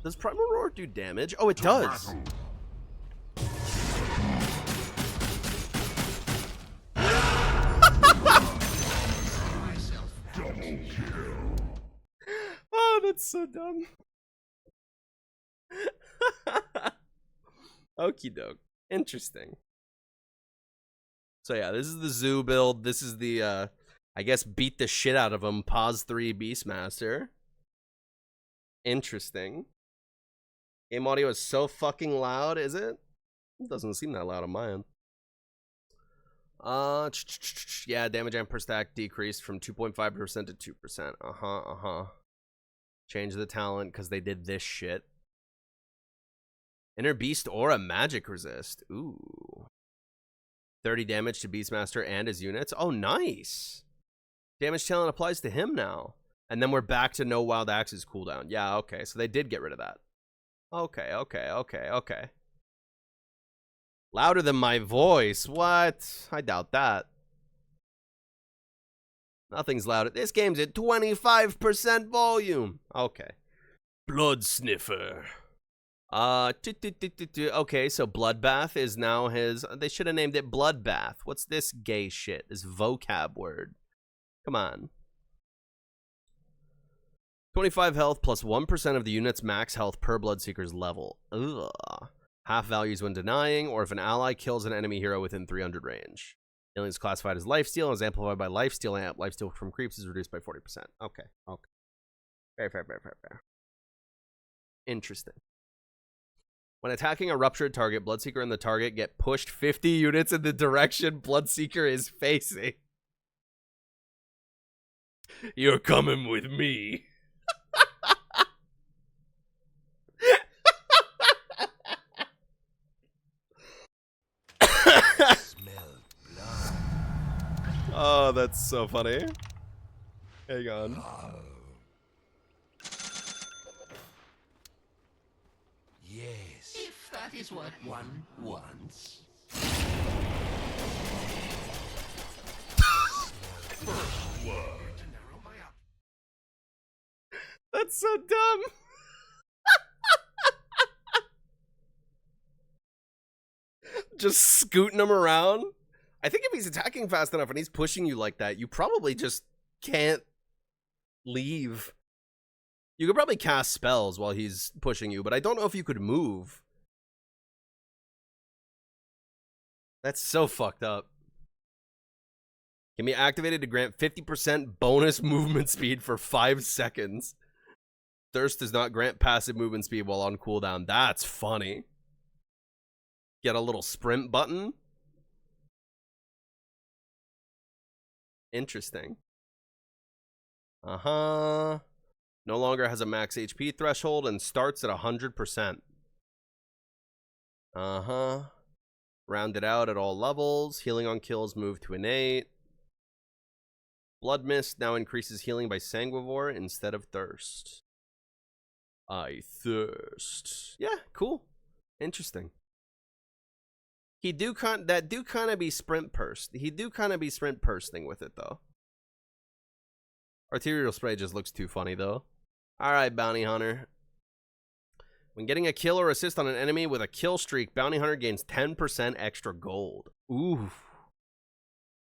Does Primal Roar do damage? Oh, it does. Battle. Oh, that's so dumb. Okie doke. Interesting. So yeah, this is the zoo build. This is the I guess beat the shit out of him. Pause 3 Beastmaster. Interesting. Game audio is so fucking loud, is it? It doesn't seem that loud on my end. Yeah, damage amp per stack decreased from 2.5% to 2%. Change the talent because they did this shit. Inner Beast Aura Magic Resist. Ooh. 30 damage to Beastmaster and his units. Oh, nice. Damage talent applies to him now. And then we're back to no Wild Axes cooldown. Yeah, okay. So they did get rid of that. Okay. Louder than my voice. What? I doubt that. Nothing's louder. This game's at 25% volume. Okay. Blood Sniffer. Okay, so Bloodbath is now his... They should have named it Bloodbath. What's this gay shit? This vocab word. Come on. 25 health plus 1% of the unit's max health per Bloodseeker's level. Ugh. Half values when denying, or if an ally kills an enemy hero within 300 range. Healing is classified as lifesteal and is amplified by lifesteal amp. Lifesteal from creeps is reduced by 40%. Okay. Fair. Interesting. When attacking a ruptured target, Bloodseeker and the target get pushed 50 units in the direction Bloodseeker is facing. You're coming with me. Oh, that's so funny. Hang on. Yes. If that is what one wants. That's so dumb. Just scooting him around. I think if he's attacking fast enough and he's pushing you like that, you probably just can't leave. You could probably cast spells while he's pushing you, but I don't know if you could move. That's so fucked up. Can be activated to grant 50% bonus movement speed for 5 seconds. Thirst does not grant passive movement speed while on cooldown. That's funny. Get a little sprint button. Interesting. No longer has a max HP threshold and starts at 100%. Rounded out at all levels. Healing on kills move to innate. Blood Mist now increases healing by Sanguivore instead of Thirst. I thirst. Yeah, cool. Interesting. That do kind of be sprint purse. He do kind of be sprint bursting with it though. Arterial spray just looks too funny though. All right, bounty hunter. When getting a kill or assist on an enemy with a kill streak, bounty hunter gains 10% extra gold. Ooh.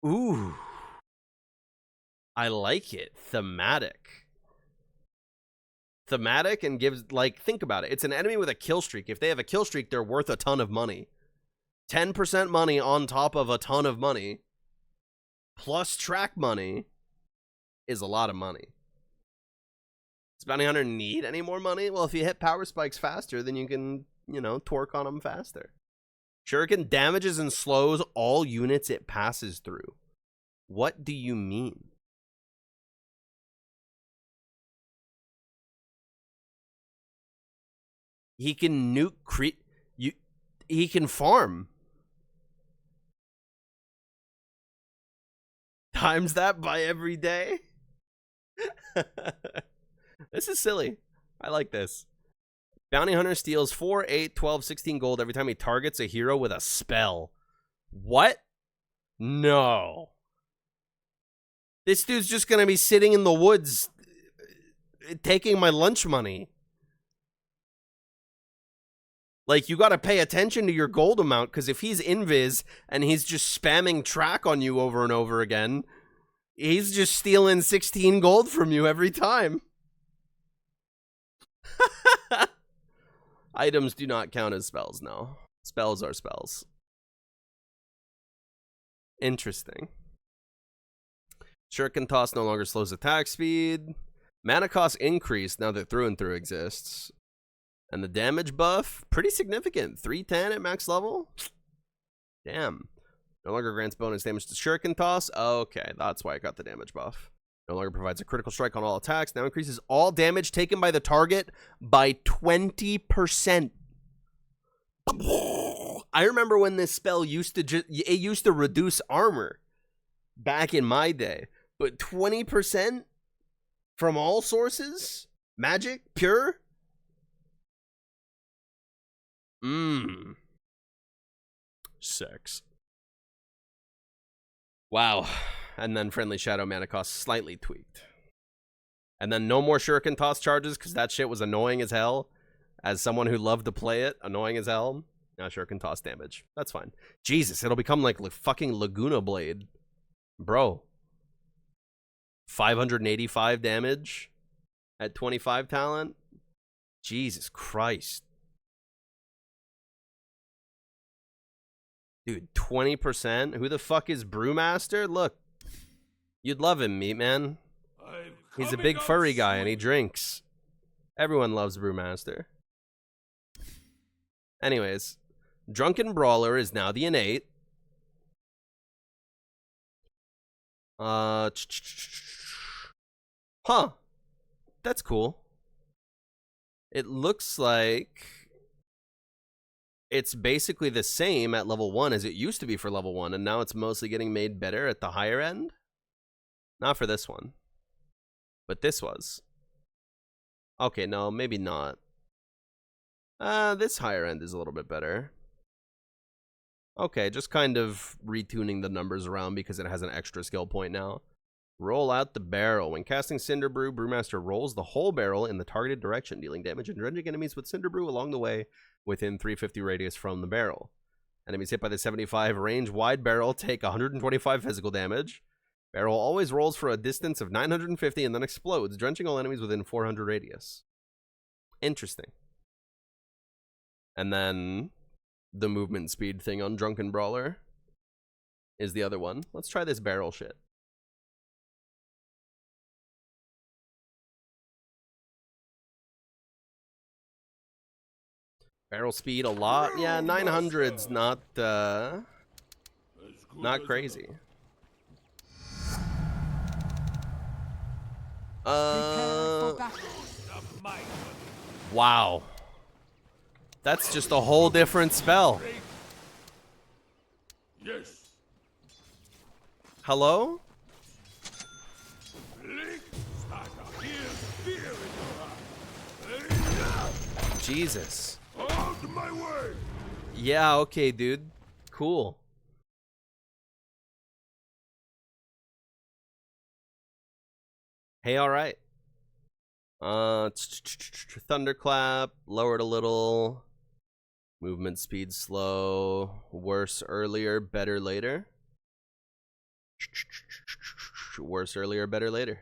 Ooh. I like it. Thematic. Thematic and gives, like, think about it. It's an enemy with a kill streak. If they have a kill streak, they're worth a ton of money. 10% money on top of a ton of money, plus track money, is a lot of money. Does Bounty Hunter need any more money? Well, if you hit power spikes faster, then you can, you know, torque on them faster. Shuriken damages and slows all units it passes through. What do you mean? He can nuke he can farm. Times that by every day. This is silly. I like this. Bounty Hunter steals 4, 8, 12, 16 gold every time he targets a hero with a spell. What? No. This dude's just gonna be sitting in the woods taking my lunch money. Like, you gotta pay attention to your gold amount, because if he's invis and he's just spamming track on you over and over again, he's just stealing 16 gold from you every time. Items do not count as spells, no. Spells are spells. Interesting. Shuriken Toss no longer slows attack speed. Mana cost increased now that Through and Through exists. And the damage buff, pretty significant. 310 at max level? Damn. No longer grants bonus damage to Shuriken Toss. Okay, that's why I got the damage buff. No longer provides a critical strike on all attacks. Now increases all damage taken by the target by 20%. I remember when this spell used to reduce armor back in my day. But 20% from all sources? Magic? Pure? Sex. Wow. And then Friendly Shadow mana cost slightly tweaked. And then no more Shuriken Toss charges, because that shit was annoying as hell. As someone who loved to play it, annoying as hell. Now Shuriken Toss damage. That's fine. Jesus, it'll become like fucking Laguna Blade. Bro. 585 damage at 25 talent? Jesus Christ. Dude, 20%? Who the fuck is Brewmaster? Look. You'd love him, Meat Man. He's a big furry guy and he drinks. Everyone loves Brewmaster. Anyways, Drunken Brawler is now the innate. Huh. That's cool. It looks like it's basically the same at level 1 as it used to be for level 1, and now it's mostly getting made better at the higher end. Not for this one. But this was. Okay, no, maybe not. This higher end is a little bit better. Okay, just kind of retuning the numbers around because it has an extra skill point now. Roll out the barrel. When casting Cinder Brew, Brewmaster rolls the whole barrel in the targeted direction, dealing damage and drenching enemies with Cinder Brew along the way within 350 radius from the barrel. Enemies hit by the 75 range wide barrel take 125 physical damage. Barrel always rolls for a distance of 950 and then explodes, drenching all enemies within 400 radius. Interesting. And then the movement speed thing on Drunken Brawler is the other one. Let's try this barrel shit. Barrel speed a lot. Yeah, 900's not crazy. Wow. That's just a whole different spell. Yes. Hello? Jesus. Out my way. Yeah, okay, dude. cool. Hey, all right. Thunderclap, lowered a little. Movement speed slow. Worse earlier, better later. Worse earlier, better later.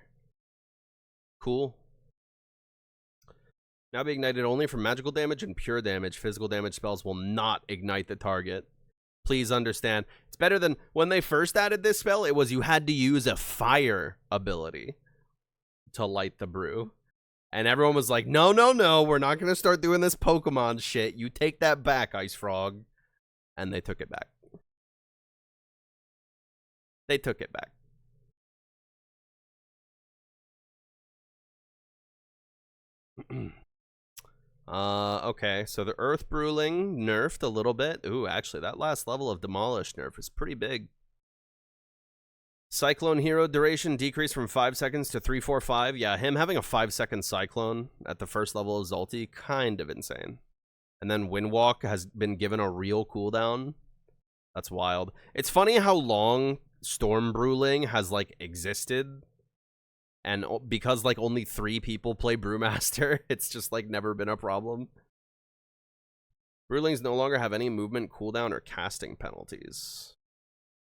Cool. Now be ignited only for magical damage and pure damage. Physical damage spells will not ignite the target. Please understand. It's better than when they first added this spell, it was you had to use a fire ability to light the brew. And everyone was like, no, no, no, we're not going to start doing this Pokemon shit. You take that back, Ice Frog. And they took it back. They took it back. Okay, so the Earth Bruling nerfed a little bit. Ooh, actually, that last level of Demolish nerf is pretty big. Cyclone Hero duration decreased from 5 seconds to 345. Yeah, him having a 5-second Cyclone at the first level of Zulti, kind of insane. And then Windwalk has been given a real cooldown. That's wild. It's funny how long Storm Bruling has, like, existed. And because, like, only 3 people play Brewmaster, it's just, like, never been a problem. Brewlings no longer have any movement, cooldown, or casting penalties.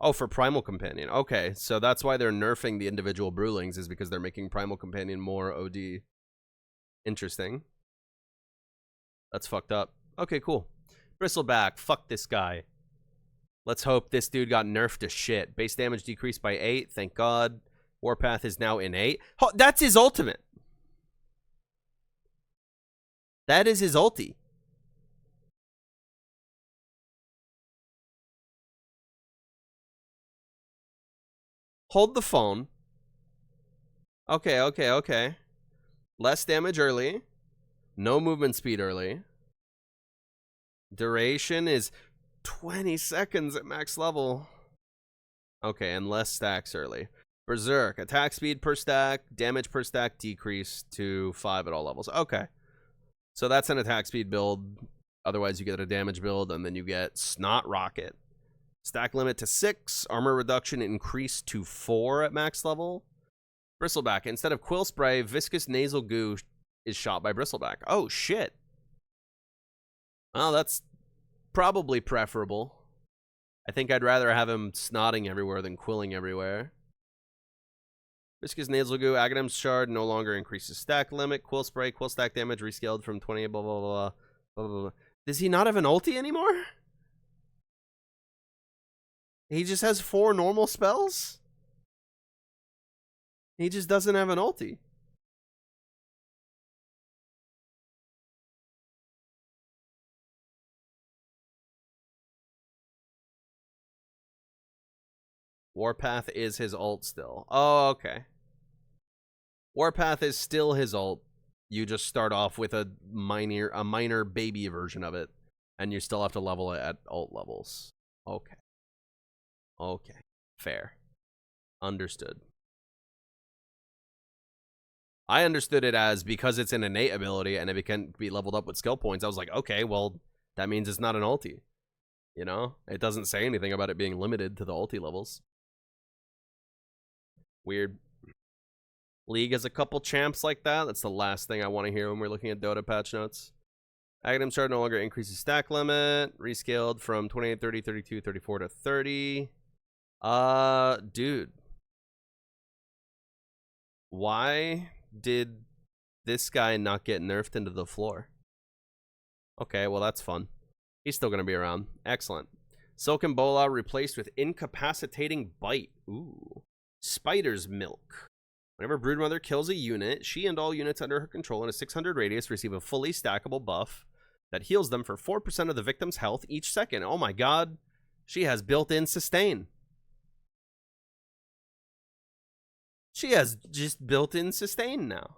Oh, for Primal Companion. Okay, so that's why they're nerfing the individual Brewlings, is because they're making Primal Companion more OD. Interesting. That's fucked up. Okay, cool. Bristleback, fuck this guy. Let's hope this dude got nerfed to shit. Base damage decreased by 8, thank God. Warpath is now innate. Oh, that's his ultimate. That is his ulti. Hold the phone. Okay, okay, okay. Less damage early. No movement speed early. Duration is 20 seconds at max level. Okay, and less stacks early. Berserk, attack speed per stack, damage per stack decreased to 5 at all levels. Okay. So that's an attack speed build. Otherwise, you get a damage build, and then you get Snot Rocket. Stack limit to 6. Armor reduction increased to 4 at max level. Bristleback. Instead of Quill Spray, Viscous Nasal Goo is shot by Bristleback. Oh, shit. Well, that's probably preferable. I think I'd rather have him snotting everywhere than quilling everywhere. Viscous Nasal Goo, Aghanim's Shard no longer increases stack limit. Quill Spray, Quill Stack damage rescaled from 20, blah, blah, blah, blah, blah, blah. Does he not have an ulti anymore? He just has 4 normal spells? He just doesn't have an ulti. Warpath is his ult still. Oh, okay. Warpath is still his ult. You just start off with a minor baby version of it, and you still have to level it at ult levels. Okay. Okay. Fair. Understood. I understood it as because it's an innate ability and it can be leveled up with skill points. I was like, okay, well, that means it's not an ulti. You know? It doesn't say anything about it being limited to the ulti levels. Weird. League has a couple champs like that. That's the last thing I want to hear when we're looking at Dota patch notes. Aghanim Shard no longer increases stack limit. Rescaled from 28, 30, 32, 34 to 30. Dude. Why did this guy not get nerfed into the floor? Okay, well, that's fun. He's still going to be around. Excellent. Silken Bola replaced with Incapacitating Bite. Ooh. Spider's Milk. Whenever Broodmother kills a unit, she and all units under her control in a 600 radius receive a fully stackable buff that heals them for 4% of the victim's health each second. Oh my god. She has built-in sustain. She has just built-in sustain now.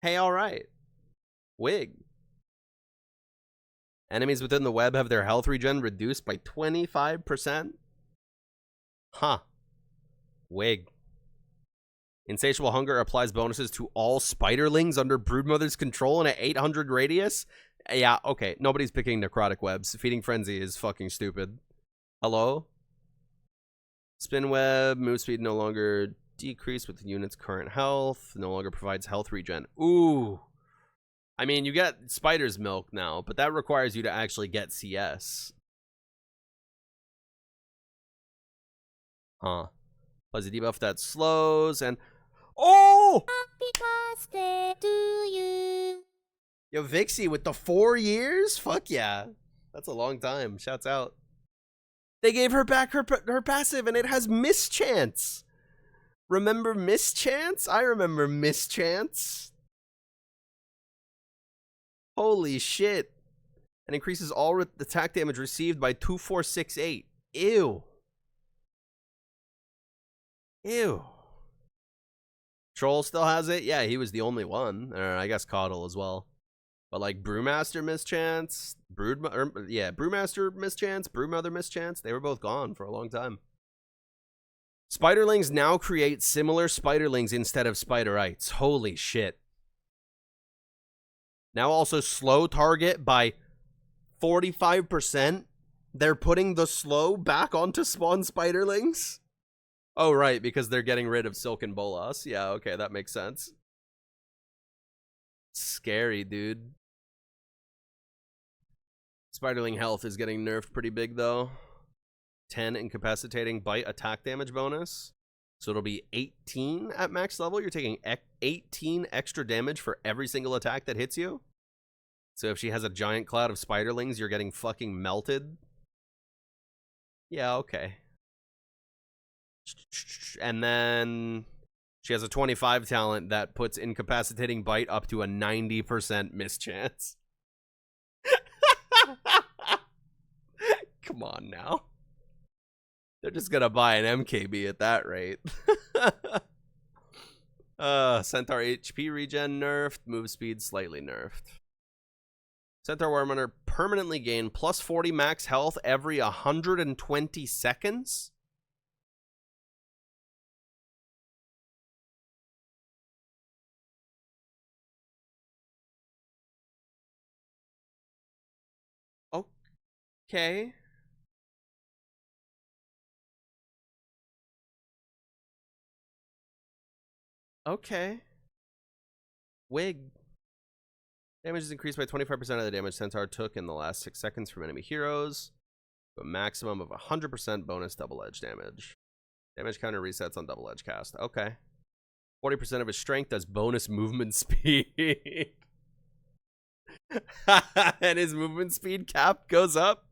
Hey, alright. Wig. Enemies within the web have their health regen reduced by 25%. Huh. Wig. Insatiable Hunger applies bonuses to all spiderlings under Broodmother's control in an 800 radius. Yeah, okay. Nobody's picking Necrotic Webs. Feeding Frenzy is fucking stupid. Hello? Spin Web, move speed no longer decrease with the unit's current health. No longer provides health regen. Ooh. I mean, you get Spider's Milk now, but that requires you to actually get CS. Huh. Plus a debuff that slows and... Oh! Happy birthday to you. Yo, Vixie with the 4 years? Fuck yeah. That's a long time. Shouts out. They gave her back her passive and it has Mischance. Remember Mischance? I remember Mischance. Holy shit. And increases all attack damage received by 2468. Ew. Ew. Troll still has it? Yeah, he was the only one. I guess Coddle as well. But like Brewmaster Mischance, Brewmaster Mischance, Brewmother Mischance, they were both gone for a long time. Spiderlings now create similar Spiderlings instead of Spiderites. Holy shit. Now also slow target by 45%. They're putting the slow back onto spawn Spiderlings. Oh, right, because they're getting rid of Silken Bolas. Yeah, okay, that makes sense. Scary, dude. Spiderling health is getting nerfed pretty big, though. 10 incapacitating bite attack damage bonus. So it'll be 18 at max level. You're taking 18 extra damage for every single attack that hits you. So if she has a giant cloud of Spiderlings, you're getting fucking melted. Yeah, okay. And then she has a 25 talent that puts incapacitating bite up to a 90% mischance. Come on now. They're just gonna buy an MKB at that rate. Centaur HP regen nerfed, move speed slightly nerfed. Centaur Warrunner permanently gain plus 40 max health every 120 seconds. Okay. Okay. Wig. Damage is increased by 25% of the damage Centaur took in the last 6 seconds from enemy heroes. To a maximum of 100% bonus double edge damage. Damage counter resets on double edge cast. Okay. 40% of his strength does bonus movement speed. And his movement speed cap goes up.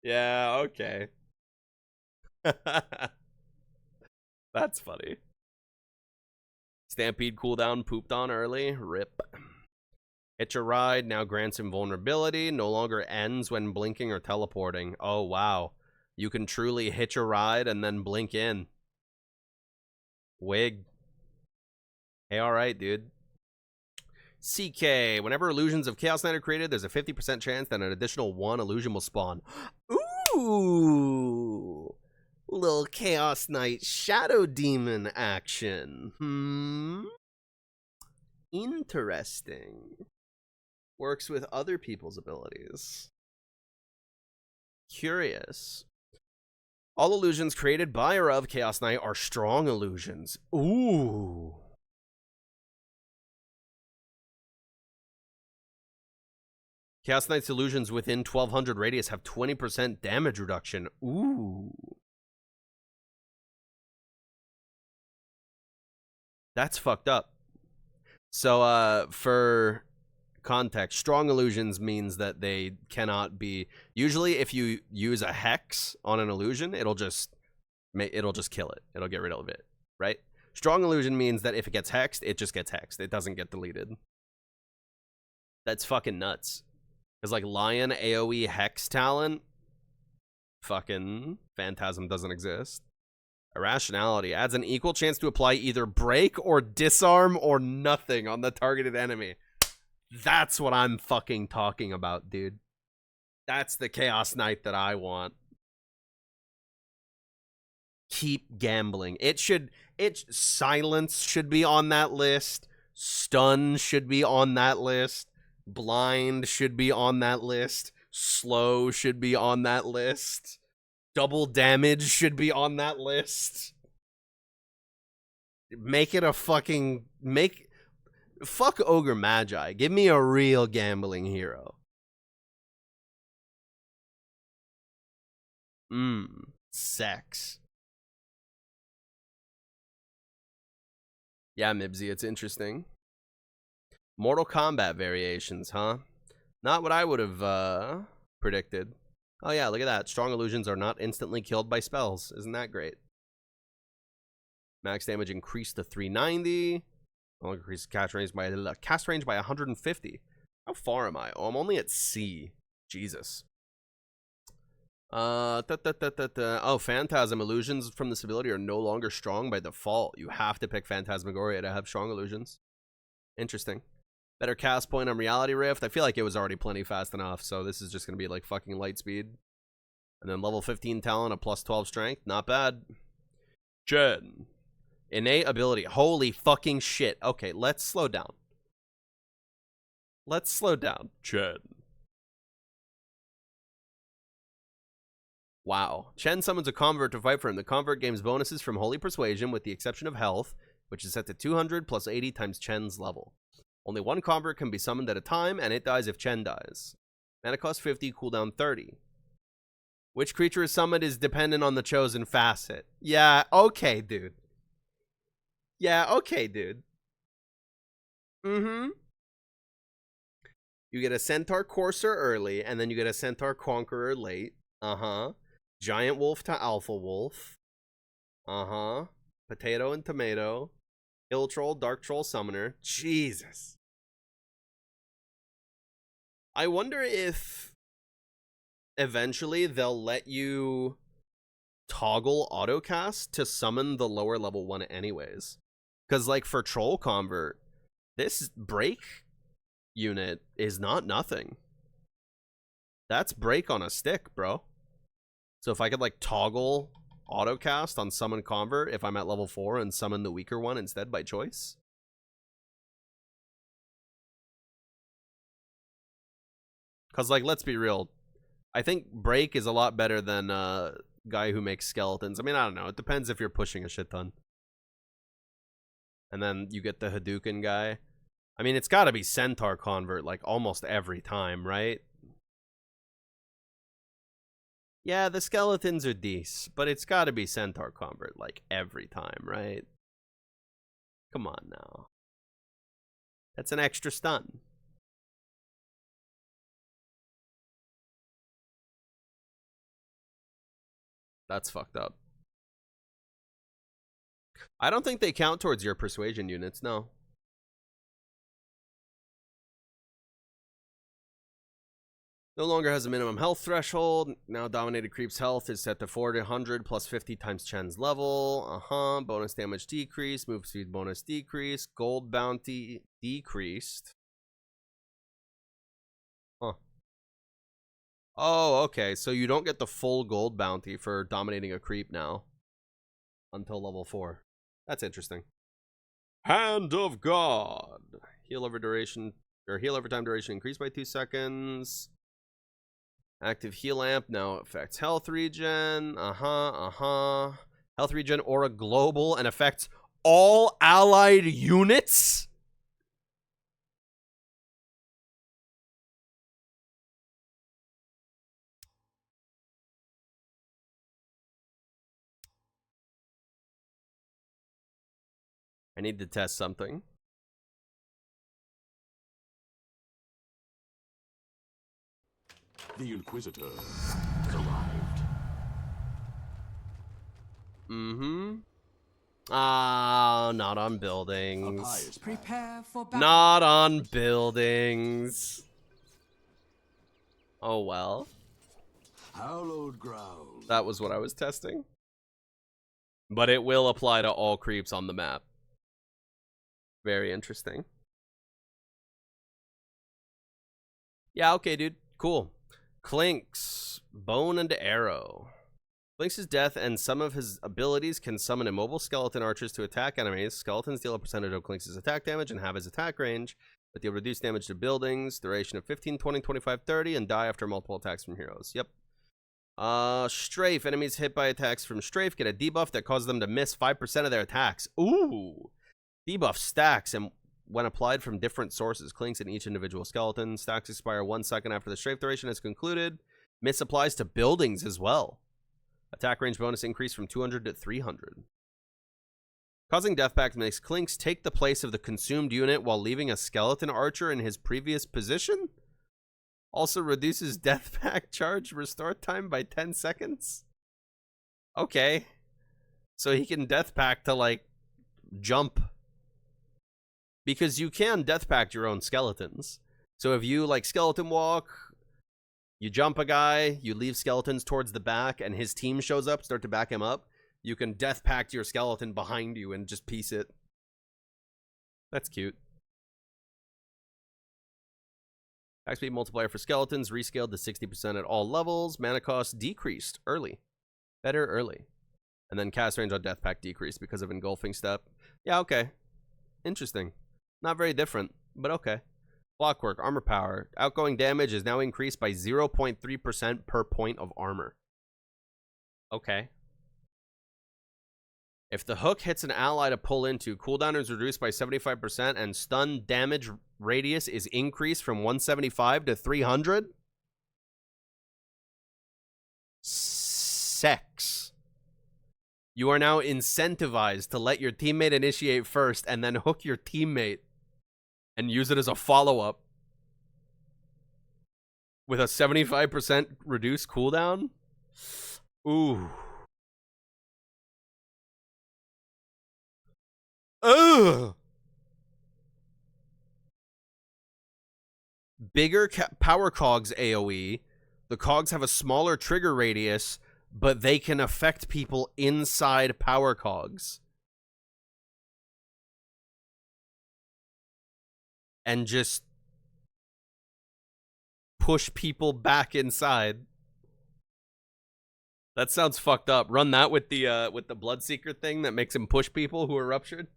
Yeah, okay. That's funny. Stampede cooldown pooped on early. Rip. Hitch a Ride now grants invulnerability. No longer ends when blinking or teleporting. Oh, wow. You can truly hitch a ride and then blink in. Wig. Hey, alright, dude. CK. Whenever illusions of Chaos Knight are created, there's a 50% chance that an additional 1 illusion will spawn. Ooh. Little Chaos Knight Shadow Demon action. Interesting. Works with other people's abilities. Curious. All illusions created by or of Chaos Knight are strong illusions. Ooh. Chaos Knight's illusions within 1200 radius have 20% damage reduction. Ooh. That's fucked up. So, for context, strong illusions means that they cannot be... Usually, if you use a hex on an illusion, it'll just kill it. It'll get rid of it, right? Strong illusion means that if it gets hexed, it just gets hexed. It doesn't get deleted. That's fucking nuts. Because, like, Lion AoE Hex talent, fucking Phantasm doesn't exist. Irrationality adds an equal chance to apply either break or disarm or nothing on the targeted enemy. That's what I'm fucking talking about, dude. That's the Chaos Knight that I want. Keep gambling. Silence should be on that list. Stun should be on that list. Blind should be on that list. Slow should be on that list. Double damage should be on that list. Make it a fucking... Fuck Ogre Magi. Give me a real gambling hero. Sex. Yeah, Mibsy, it's interesting. Mortal Kombat variations, huh? Not what I would have predicted. Oh yeah, look at that. Strong illusions are not instantly killed by spells. Isn't that great? Max damage increased to 390. I'll increase cast range by 150. How far am I? Oh, I'm only at C. Jesus. Oh, Phantasm illusions from this ability are no longer strong by default. You have to pick Phantasmagoria to have strong illusions. Interesting. Better cast point on Reality Rift. I feel like it was already plenty fast enough, so this is just going to be like fucking light speed. And then level 15 talent, a plus 12 strength. Not bad. Jen. Innate ability. Holy fucking shit. Okay, let's slow down. Let's slow down. Jen. Wow. Chen summons a convert to fight for him. The convert gains bonuses from Holy Persuasion with the exception of health, which is set to 200 plus 80 times Chen's level. Only one convert can be summoned at a time, and it dies if Chen dies. Mana cost 50, cooldown 30. Which creature is summoned is dependent on the chosen facet. Yeah, okay, dude. Yeah, okay, dude. You get a Centaur Courser early, and then you get a Centaur Conqueror late. Giant Wolf to Alpha Wolf. Potato and Tomato. Hill Troll, Dark Troll Summoner. Jesus. I wonder if eventually they'll let you toggle autocast to summon the lower level one anyways. Because like for Troll Convert, this break unit is not nothing. That's break on a stick, bro. So if I could like toggle autocast on summon convert if I'm at level 4 and summon the weaker one instead by choice. Because like, let's be real. I think break is a lot better than guy who makes skeletons. I mean, I don't know. It depends if you're pushing a shit ton. And then you get the Hadouken guy. I mean, it's got to be Centaur Convert like almost every time, right? Yeah, the skeletons are decent, but it's got to be Centaur Convert like every time, right? Come on now. That's an extra stun. That's fucked up. I don't think they count towards your persuasion units, no. No longer has a minimum health threshold. Now dominated creep's health is set to 400 plus 50 times Chen's level. Bonus damage decreased. Move speed bonus decreased. Gold bounty decreased. Huh. Oh, okay. So you don't get the full gold bounty for dominating a creep now. Until level 4. That's interesting. Hand of God. Heal over duration, or heal over time duration increased by 2 seconds. Active heal amp now affects health regen. Health regen aura global and affects all allied units. I need to test something. The Inquisitor has arrived. Not on buildings. Prepare for battle. Not on buildings. Oh well. Hallowed ground. That was what I was testing. But it will apply to all creeps on the map. Very interesting. Yeah, okay, dude. Cool. Clinks. Bone and Arrow. Clinks' death and some of his abilities can summon immobile skeleton archers to attack enemies. Skeletons deal a percentage of Clinks' attack damage and have his attack range. but deal reduced damage to buildings, duration of 15, 20, 25, 30, and die after multiple attacks from heroes. Yep. Strafe. Enemies hit by attacks from Strafe get a debuff that causes them to miss 5% of their attacks. Ooh! Debuff stacks, and when applied from different sources, clinks in each individual skeleton. Stacks expire 1 second after the Strafe duration is concluded. Miss applies to buildings as well. Attack range bonus increase from 200 to 300. Causing death pact makes clinks take the place of the consumed unit while leaving a skeleton archer in his previous position. Also reduces death pact charge restore time by 10 seconds. Okay. So he can death pact to, like, jump. Because you can death pact your own skeletons. So if you, like, skeleton walk, you jump a guy, you leave skeletons towards the back, and his team shows up, start to back him up, you can death pact your skeleton behind you and just piece it. That's cute. Attack speed multiplier for skeletons rescaled to 60% at all levels. Mana cost decreased early. Better early. And then cast range on death pact decreased because of engulfing step. Yeah, okay. Interesting. Not very different, but okay. Clockwork, armor power. Outgoing damage is now increased by 0.3% per point of armor. Okay. If the hook hits an ally to pull into, cooldown is reduced by 75% and stun damage radius is increased from 175 to 300. Sex. You are now incentivized to let your teammate initiate first and then hook your teammate and use it as a follow-up with a 75% reduced cooldown. Ooh. Ugh. Bigger power cogs AoE. The cogs have a smaller trigger radius, but they can affect people inside power cogs. And just push people back inside. That sounds fucked up. Run that with the Bloodseeker thing that makes him push people who are ruptured.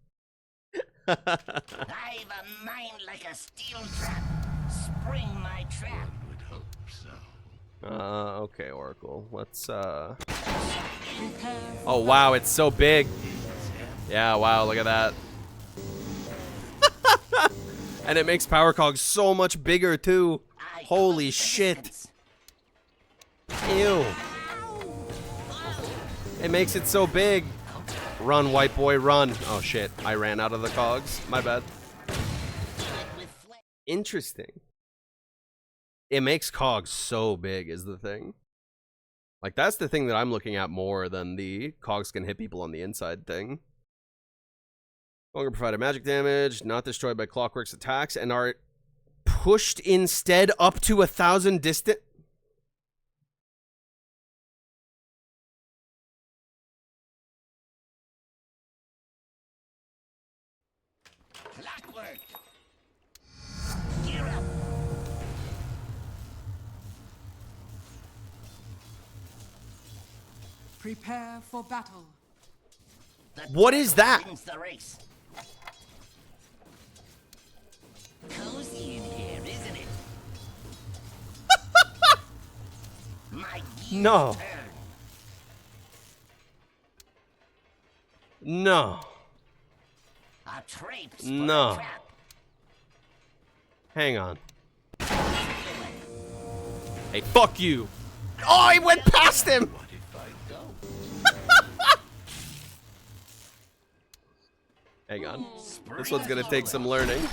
I've a mind like a steel trap. Spring my trap. One would hope so. Okay, Oracle. Let's Prepare Oh wow, it's so big. Yeah, wow, look at that. And it makes power cogs so much bigger too. Holy shit. Ew. It makes it so big. Run, white boy, run. Oh shit, I ran out of the cogs. My bad. Interesting. It makes cogs so big is the thing. Like, that's the thing that I'm looking at more than the cogs can hit people on the inside thing. Longer provided magic damage, not destroyed by Clockwork's attacks, and are pushed instead up to 1,000 distant. Clockwork. Gear up. Prepare for battle. What is that? Wins the race. Cozy in here, isn't it? My No. turn. No. A traipse for No. a trap. Hang on. Hey, fuck you. Oh, he went past him. What if I go? Hang on. This one's gonna take some learning.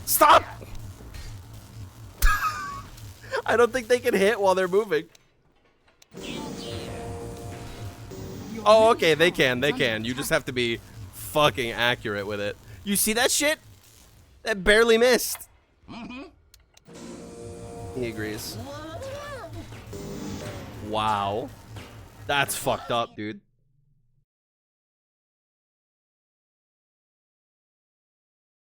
Stop! I don't think they can hit while they're moving. Oh, okay, they can, they can. You just have to be fucking accurate with it. You see that shit? That barely missed. He agrees. Wow. That's fucked up, dude.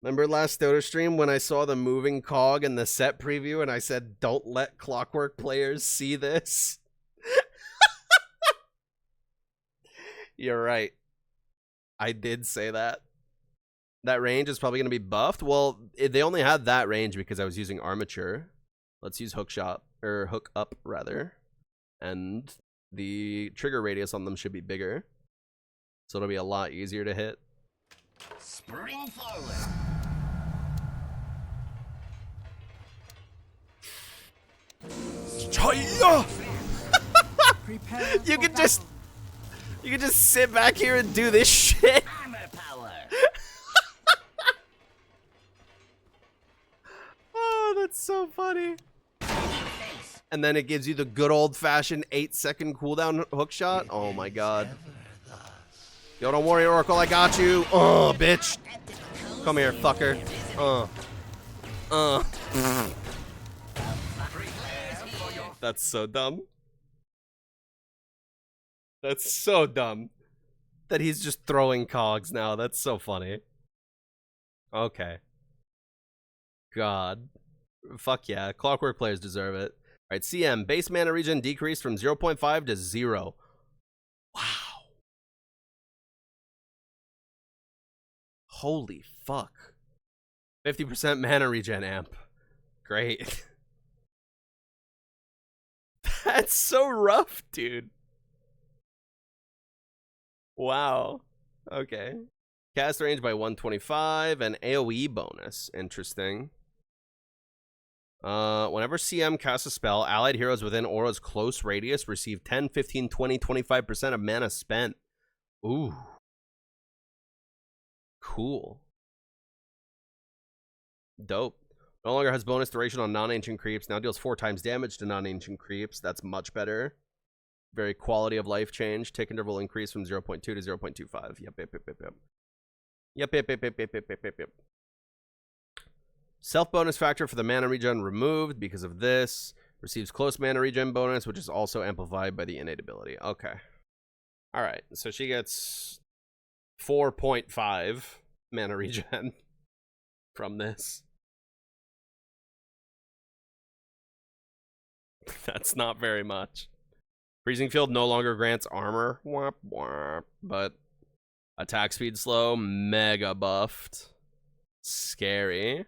Remember last Dota stream when I saw the moving cog in the set preview and I said, don't let Clockwork players see this? You're right. I did say that. That range is probably going to be buffed. Well, they only had that range because I was using armature. Let's use hook up rather. And the trigger radius on them should be bigger. So it'll be a lot easier to hit. Spring forward. Prepare You for can just battle. you can just sit back here and do this shit. Armor power. Oh, that's so funny. And then it gives you the good old-fashioned 8-second cooldown hook shot. Oh my god. Yo, don't worry, Oracle, I got you. Oh, bitch. Come here, fucker. That's so dumb. That's so dumb. That he's just throwing cogs now. That's so funny. Okay. God. Fuck yeah. Clockwork players deserve it. Alright, CM. Base mana regen decreased from 0.5 to 0. Wow. Holy fuck. 50% mana regen amp. Great. That's so rough, dude. Wow. Okay. Cast range by 125 and AoE bonus. Interesting. Whenever CM casts a spell, allied heroes within Aura's close radius receive 10, 15, 20, 25% of mana spent. Ooh. Cool. Dope. No longer has bonus duration on non-ancient creeps. Now deals 4 times damage to non-ancient creeps. That's much better. Very quality of life change. Tick interval increase from 0.2 to 0.25. Yep. Self bonus factor for the mana regen removed because of this. Receives close mana regen bonus, which is also amplified by the innate ability. Okay. Alright, so she gets 4.5 mana regen from this. That's not very much. Freezing Field no longer grants armor, but attack speed slow, mega buffed. Scary.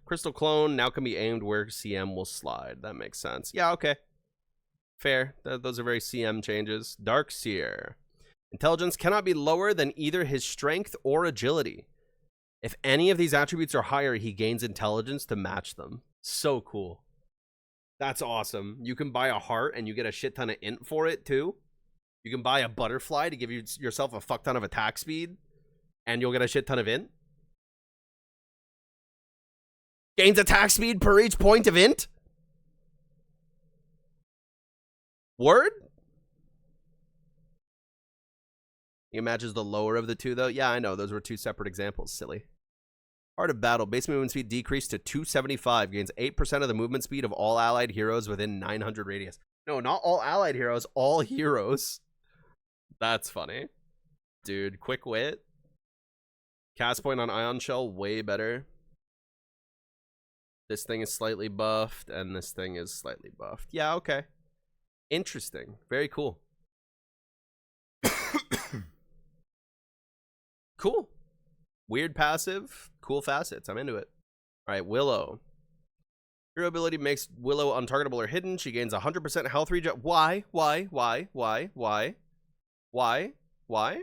Crystal Clone now can be aimed where CM will slide. That makes sense. Yeah, okay. Fair. Those are very CM changes. Dark Seer. Intelligence cannot be lower than either his strength or agility. If any of these attributes are higher, he gains intelligence to match them. So cool. That's awesome. You can buy a heart and you get a shit ton of int for it too. You can buy a butterfly to give yourself a fuck ton of attack speed and you'll get a shit ton of int. Gains attack speed per each point of int. Word? He matches the lower of the two though. Yeah, I know. Those were two separate examples. Silly. Art of Battle. Base movement speed decreased to 275. Gains 8% of the movement speed of all allied heroes within 900 radius. No, not all allied heroes. All heroes. That's funny. Dude, quick wit. Cast point on Ion Shell, way better. This thing is slightly buffed, and this thing is slightly buffed. Yeah, okay. Interesting. Very cool. Cool. Weird passive, cool facets. I'm into it. All right, Willow. Hero ability makes Willow untargetable or hidden. She gains 100% health regen. Why? Why? Why? Why? Why? Why? Why?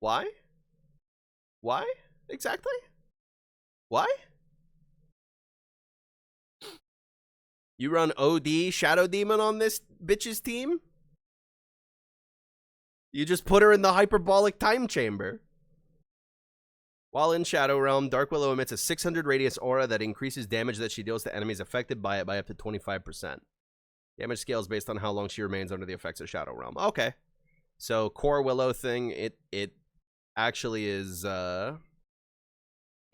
Why? Why? Exactly? Why? You run OD Shadow Demon on this bitch's team? You just put her in the hyperbolic time chamber. While in Shadow Realm, Dark Willow emits a 600 radius aura that increases damage that she deals to enemies affected by it by up to 25%. Damage scales based on how long she remains under the effects of Shadow Realm. Okay. So, core Willow thing, it actually is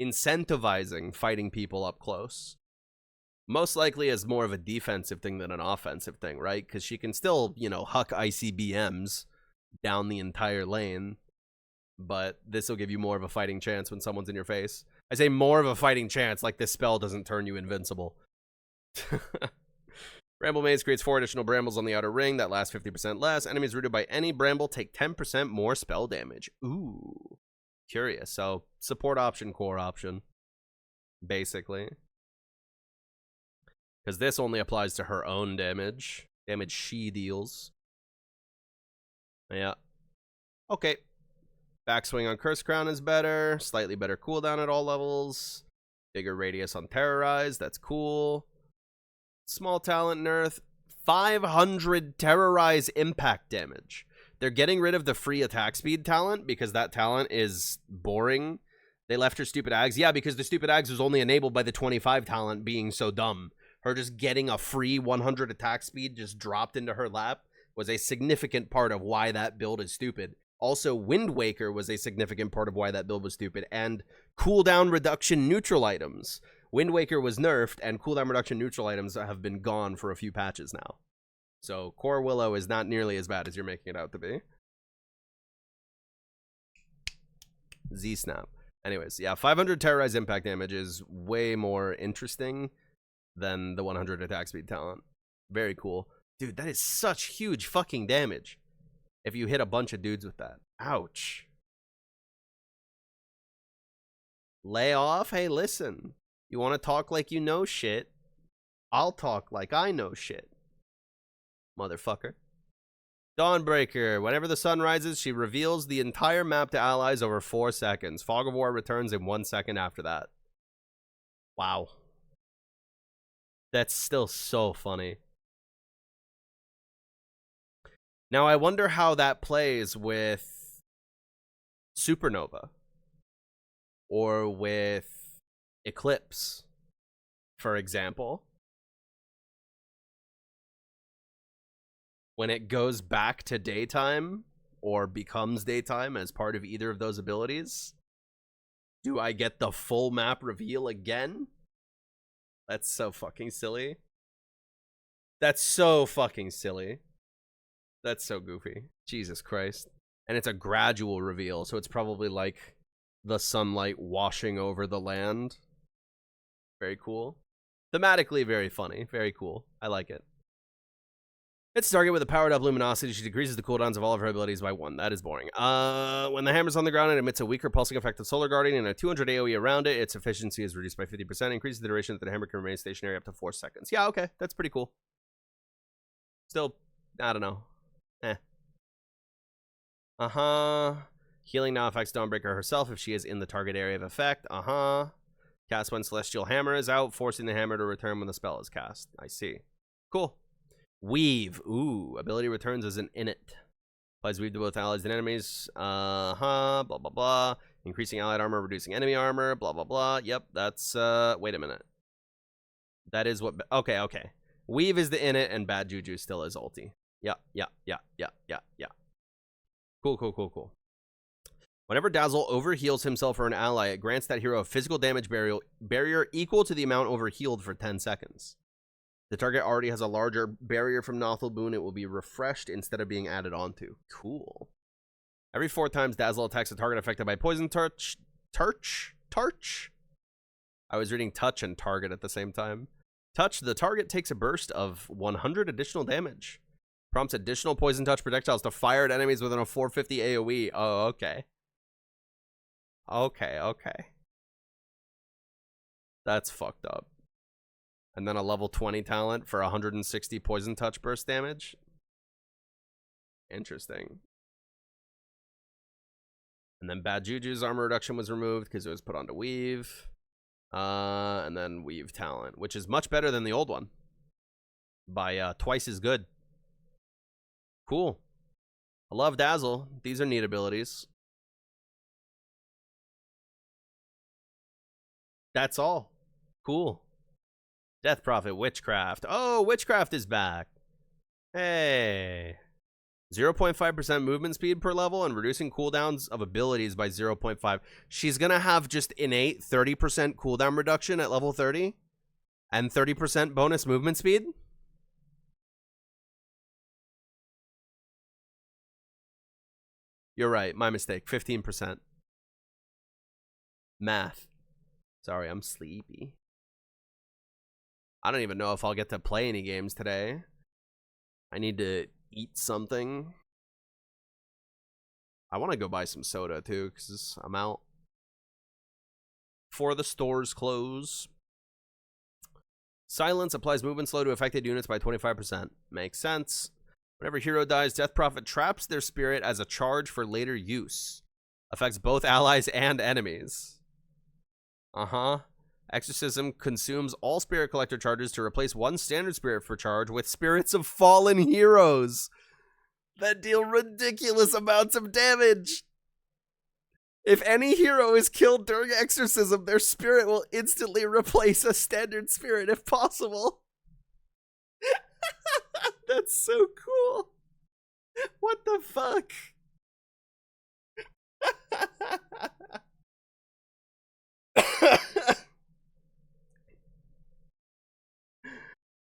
incentivizing fighting people up close. Most likely as more of a defensive thing than an offensive thing, right? Because she can still, you know, huck ICBMs down the entire lane. But this will give you more of a fighting chance when someone's in your face. I say more of a fighting chance, like this spell doesn't turn you invincible. Bramble Maze creates 4 additional brambles on the outer ring that last 50% less. Enemies rooted by any bramble take 10% more spell damage. Ooh. Curious. So, support option, core option. Basically. Because this only applies to her own damage. Damage she deals. Yeah. Okay. Backswing on Curse Crown is better. Slightly better cooldown at all levels. Bigger radius on Terrorize. That's cool. Small talent nerf. 500 Terrorize impact damage. They're getting rid of the free attack speed talent because that talent is boring. They left her stupid Ags. Yeah, because the stupid Ags was only enabled by the 25 talent being so dumb. Her just getting a free 100 attack speed just dropped into her lap was a significant part of why that build is stupid. Also, Wind Waker was a significant part of why that build was stupid. And cooldown reduction neutral items. Wind Waker was nerfed, and cooldown reduction neutral items have been gone for a few patches now. So, Core Willow is not nearly as bad as you're making it out to be. Z-Snap. Anyways, yeah, 500 Terrorize impact damage is way more interesting than the 100 attack speed talent. Very cool. Dude, that is such huge fucking damage. If you hit a bunch of dudes with that. Ouch. Lay off? Hey, listen. You want to talk like you know shit? I'll talk like I know shit. Motherfucker. Dawnbreaker. Whenever the sun rises, she reveals the entire map to allies over 4 seconds. Fog of War returns in 1 second after that. Wow. That's still so funny. Now, I wonder how that plays with Supernova or with Eclipse, for example. When it goes back to daytime or becomes daytime as part of either of those abilities, do I get the full map reveal again? That's so fucking silly. That's so fucking silly. That's so goofy. Jesus Christ. And it's a gradual reveal, so it's probably like the sunlight washing over the land. Very cool. Thematically very funny. Very cool. I like it. It's a target with a powered up luminosity. She decreases the cooldowns of all of her abilities by 1. That is boring. When the hammer's on the ground, it emits a weaker pulsing effect of Solar Guardian and a 200 AoE around it. Its efficiency is reduced by 50%. Increases the duration that the hammer can remain stationary up to 4 seconds. Yeah, okay. That's pretty cool. Still, I don't know. Healing now affects Dawnbreaker herself if she is in the target area of effect. Cast when Celestial Hammer is out, forcing the hammer to return when the spell is cast. I see. Cool. Weave. Ooh, ability returns as an init. Applies weave to both allies and enemies. Blah, blah, blah. Increasing allied armor, reducing enemy armor. Blah, blah, blah. Yep, that's, wait a minute. That is what, okay. Weave is the init, and Bad Juju still is ulti. Yeah. Cool. Whenever Dazzle overheals himself or an ally, it grants that hero a physical damage barrier equal to the amount overhealed for 10 seconds. The target already has a larger barrier from Nothel Boon. It will be refreshed instead of being added onto. Cool. Every 4 times Dazzle attacks a target affected by Poison Touch. I was reading Touch and Target at the same time. Touch, the target takes a burst of 100 additional damage. Prompts additional Poison Touch projectiles to fire at enemies within a 450 AoE. Oh, okay. Okay. That's fucked up. And then a level 20 talent for 160 Poison Touch burst damage. Interesting. And then Bad Juju's armor reduction was removed because it was put onto Weave. And then Weave talent, which is much better than the old one. By twice as good. Cool. I love Dazzle. These are neat abilities. That's all. Cool. Death Prophet, Witchcraft. Oh, Witchcraft is back. Hey. 0.5% movement speed per level and reducing cooldowns of abilities by 0.5. She's going to have just innate 30% cooldown reduction at level 30 and 30% bonus movement speed. You're right. My mistake. 15%. Math. Sorry, I'm sleepy. I don't even know if I'll get to play any games today. I need to eat something. I want to go buy some soda too, because I'm out. Before the stores close. Silence applies movement slow to affected units by 25%. Makes sense. Whenever hero dies, Death Prophet traps their spirit as a charge for later use. Affects both allies and enemies. Exorcism consumes all spirit collector charges to replace one standard spirit for charge with spirits of fallen heroes that deal ridiculous amounts of damage. If any hero is killed during exorcism, their spirit will instantly replace a standard spirit if possible. That's so cool. What the fuck?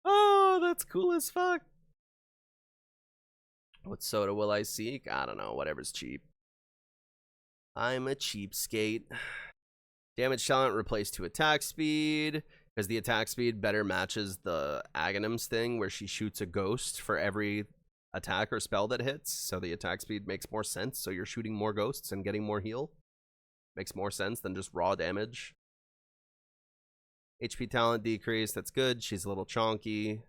Oh, that's cool as fuck. What soda will I seek? I don't know. Whatever's cheap. I'm a cheapskate. Damage talent replaced to attack speed, because the attack speed better matches the Aghanim's thing where she shoots a ghost for every attack or spell that hits. So the attack speed makes more sense. So you're shooting more ghosts and getting more heal. Makes more sense than just raw damage. HP talent decreased. That's good. She's a little chonky.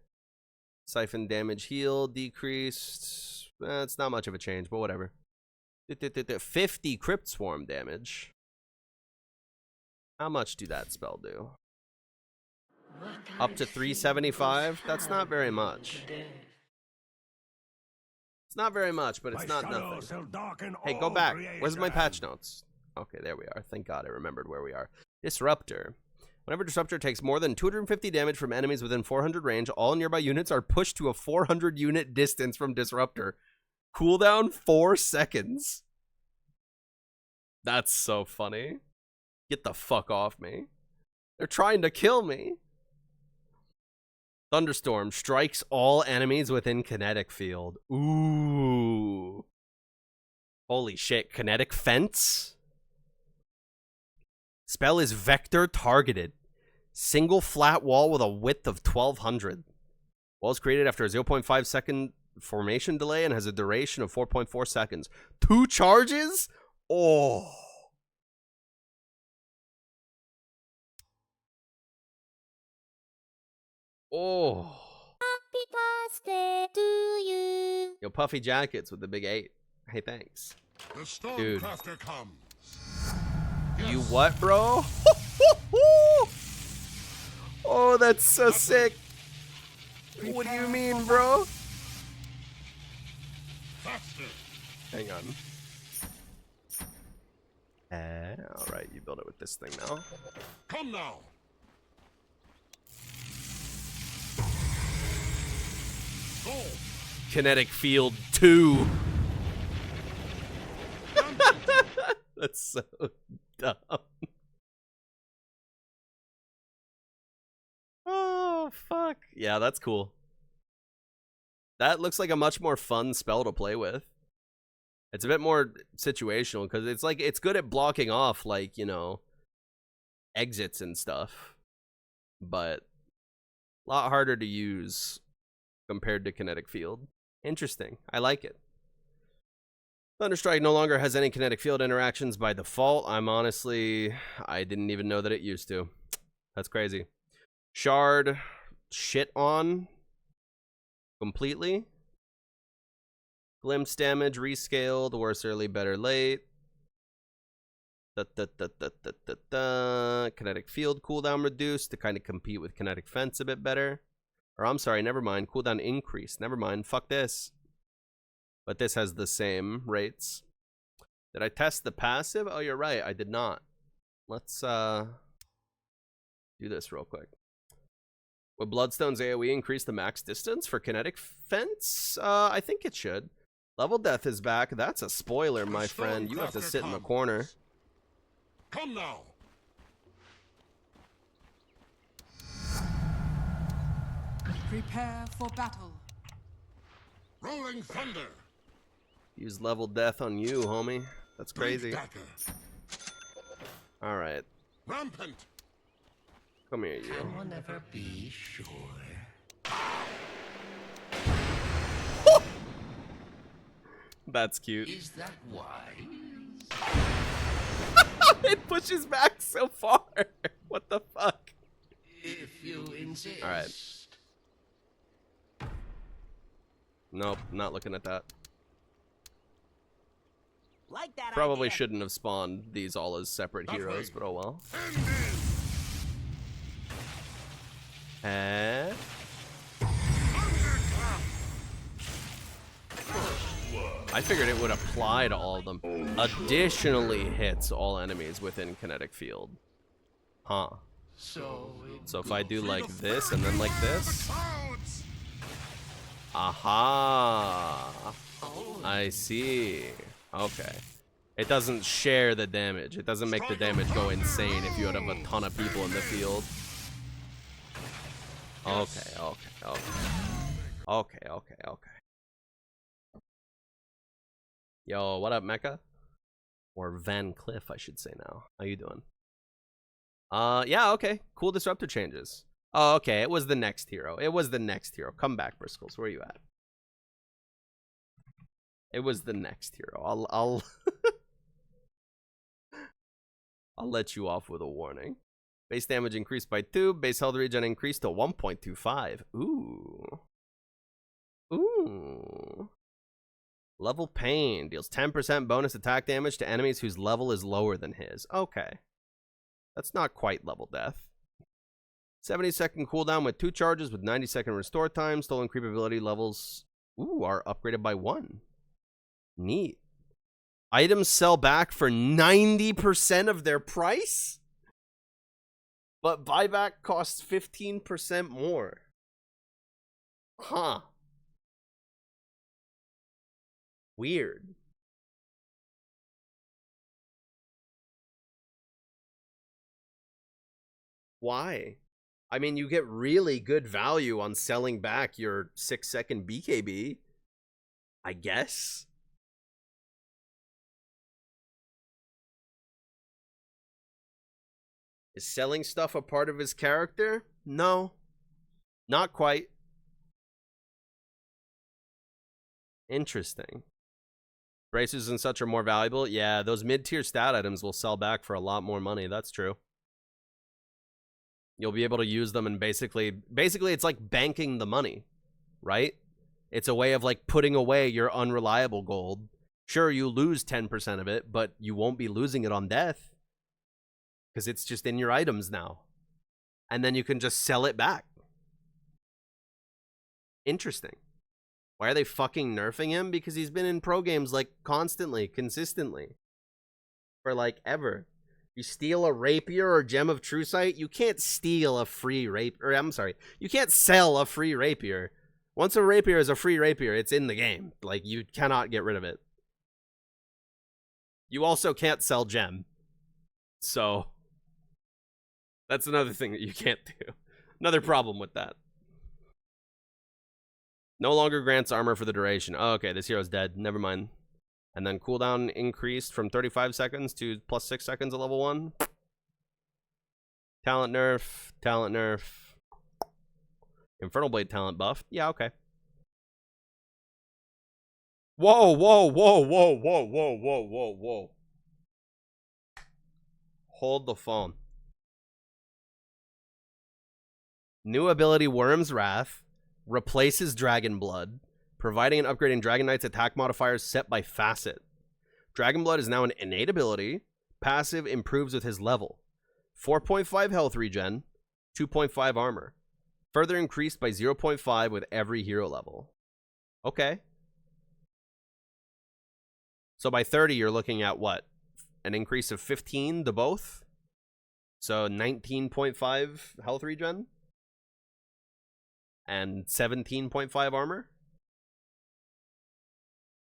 Siphon damage heal decreased. It's not much of a change, but whatever. 50 Crypt Swarm damage. How much do that spell do? Up to 375? That's not very much. It's not very much, but it's not nothing. Hey, go back. Where's my patch notes? Okay, there we are. Thank God I remembered where we are. Disruptor. Whenever Disruptor takes more than 250 damage from enemies within 400 range, all nearby units are pushed to a 400 unit distance from Disruptor. Cooldown 4 seconds. That's so funny. Get the fuck off me. They're trying to kill me. Thunderstorm strikes all enemies within kinetic field. Ooh. Holy shit. Kinetic fence? Spell is vector targeted. Single flat wall with a width of 1200. Wall is created after a 0.5 second formation delay and has a duration of 4.4 seconds. 2 charges? Oh. Oh. Happy birthday to you. Yo, Puffy Jackets with the big 8. Hey, thanks. The Dude. Stormcrafter comes. You what, bro? Oh, that's so sick. What do you mean, bro? Faster. Hang on. Alright, you build it with this thing now. Come now. Go. Kinetic Field 2. That's so dumb. Oh, fuck. Yeah, that's cool. That looks like a much more fun spell to play with. It's a bit more situational because it's like it's good at blocking off, like, you know, exits and stuff, but a lot harder to use compared to Kinetic Field. Interesting. I like it. Thunderstrike no longer has any kinetic field interactions by default. I didn't even know that it used to. That's crazy. Shard, shit on completely. Glimpse damage rescaled, worse early, better late. Kinetic field cooldown reduced to kind of compete with kinetic fence a bit better. Or I'm sorry, never mind. Cooldown increased. Never mind. Fuck this. But this has the same rates. Did I test the passive? Oh, you're right. I did not. Let's do this real quick. Would Bloodstone's AoE increase the max distance for kinetic fence? I think it should. Level Death is back. That's a spoiler, my friend. You have to sit in the corner. Come now. Prepare for battle. Rolling thunder. Use Level Death on you, homie. That's crazy. Dagger. All right. Rampant. Come here, you. Can one ever be sure? That's cute. Is that wise? It pushes back so far. What the fuck? If you insist. All right. Nope, not looking at that. Like that Probably idea. shouldn't have spawned these all as separate heroes, but oh well. Eh? I figured it would apply to all of them. Additionally hits all enemies within kinetic field. Huh. So So if I do like this and then like this. Aha. I see. Okay. It doesn't share the damage. It doesn't make the damage go insane if you have a ton of people in the field. Okay. Yo, what up, Mecha? Or Van Cliff, I should say now. How you doing? Yeah, okay. Cool disruptor changes. Oh, okay. It was the next hero. Come back, Briskles. Where are you at? It was the next hero. I'll I'll let you off with a warning. Base damage increased by 2. Base health regen increased to 1.25. Ooh. Level Pain deals 10% bonus attack damage to enemies whose level is lower than his. Okay. That's not quite level death. 70-second cooldown with 2 charges with 90-second restore time. Stolen creep ability levels are upgraded by 1. Neat. Items sell back for 90% of their price? But buyback costs 15% more. Huh. Weird. Why? I mean, you get really good value on selling back your 6-second BKB, I guess. Is selling stuff a part of his character? No. Not quite. Interesting. Braces and such are more valuable. Yeah, those mid-tier stat items will sell back for a lot more money. That's true. You'll be able to use them and basically it's like banking the money, right? It's a way of like putting away your unreliable gold. Sure, you lose 10% of it, but you won't be losing it on death because it's just in your items now. And then you can just sell it back. Interesting. Why are they fucking nerfing him? Because he's been in pro games like constantly, consistently. For like ever. You steal a rapier or gem of true sight, you can't steal a free rapier. I'm sorry. You can't sell a free rapier. Once a rapier is a free rapier, it's in the game. Like, you cannot get rid of it. You also can't sell gem. So, that's another thing that you can't do. Another problem with that. No longer grants armor for the duration. Oh, okay, this hero's dead. Never mind. And then cooldown increased from 35 seconds to plus 6 seconds at level 1. Talent nerf. Talent nerf. Infernal Blade talent buff. Yeah, okay. Whoa. Hold the phone. New ability Worm's Wrath replaces Dragon Blood, providing and upgrading Dragon Knight's attack modifiers set by facet. Dragon Blood is now an innate ability. Passive improves with his level. 4.5 health regen, 2.5 armor. Further increased by 0.5 with every hero level. Okay. So by 30, you're looking at what? An increase of 15 to both? So 19.5 health regen? And 17.5 armor?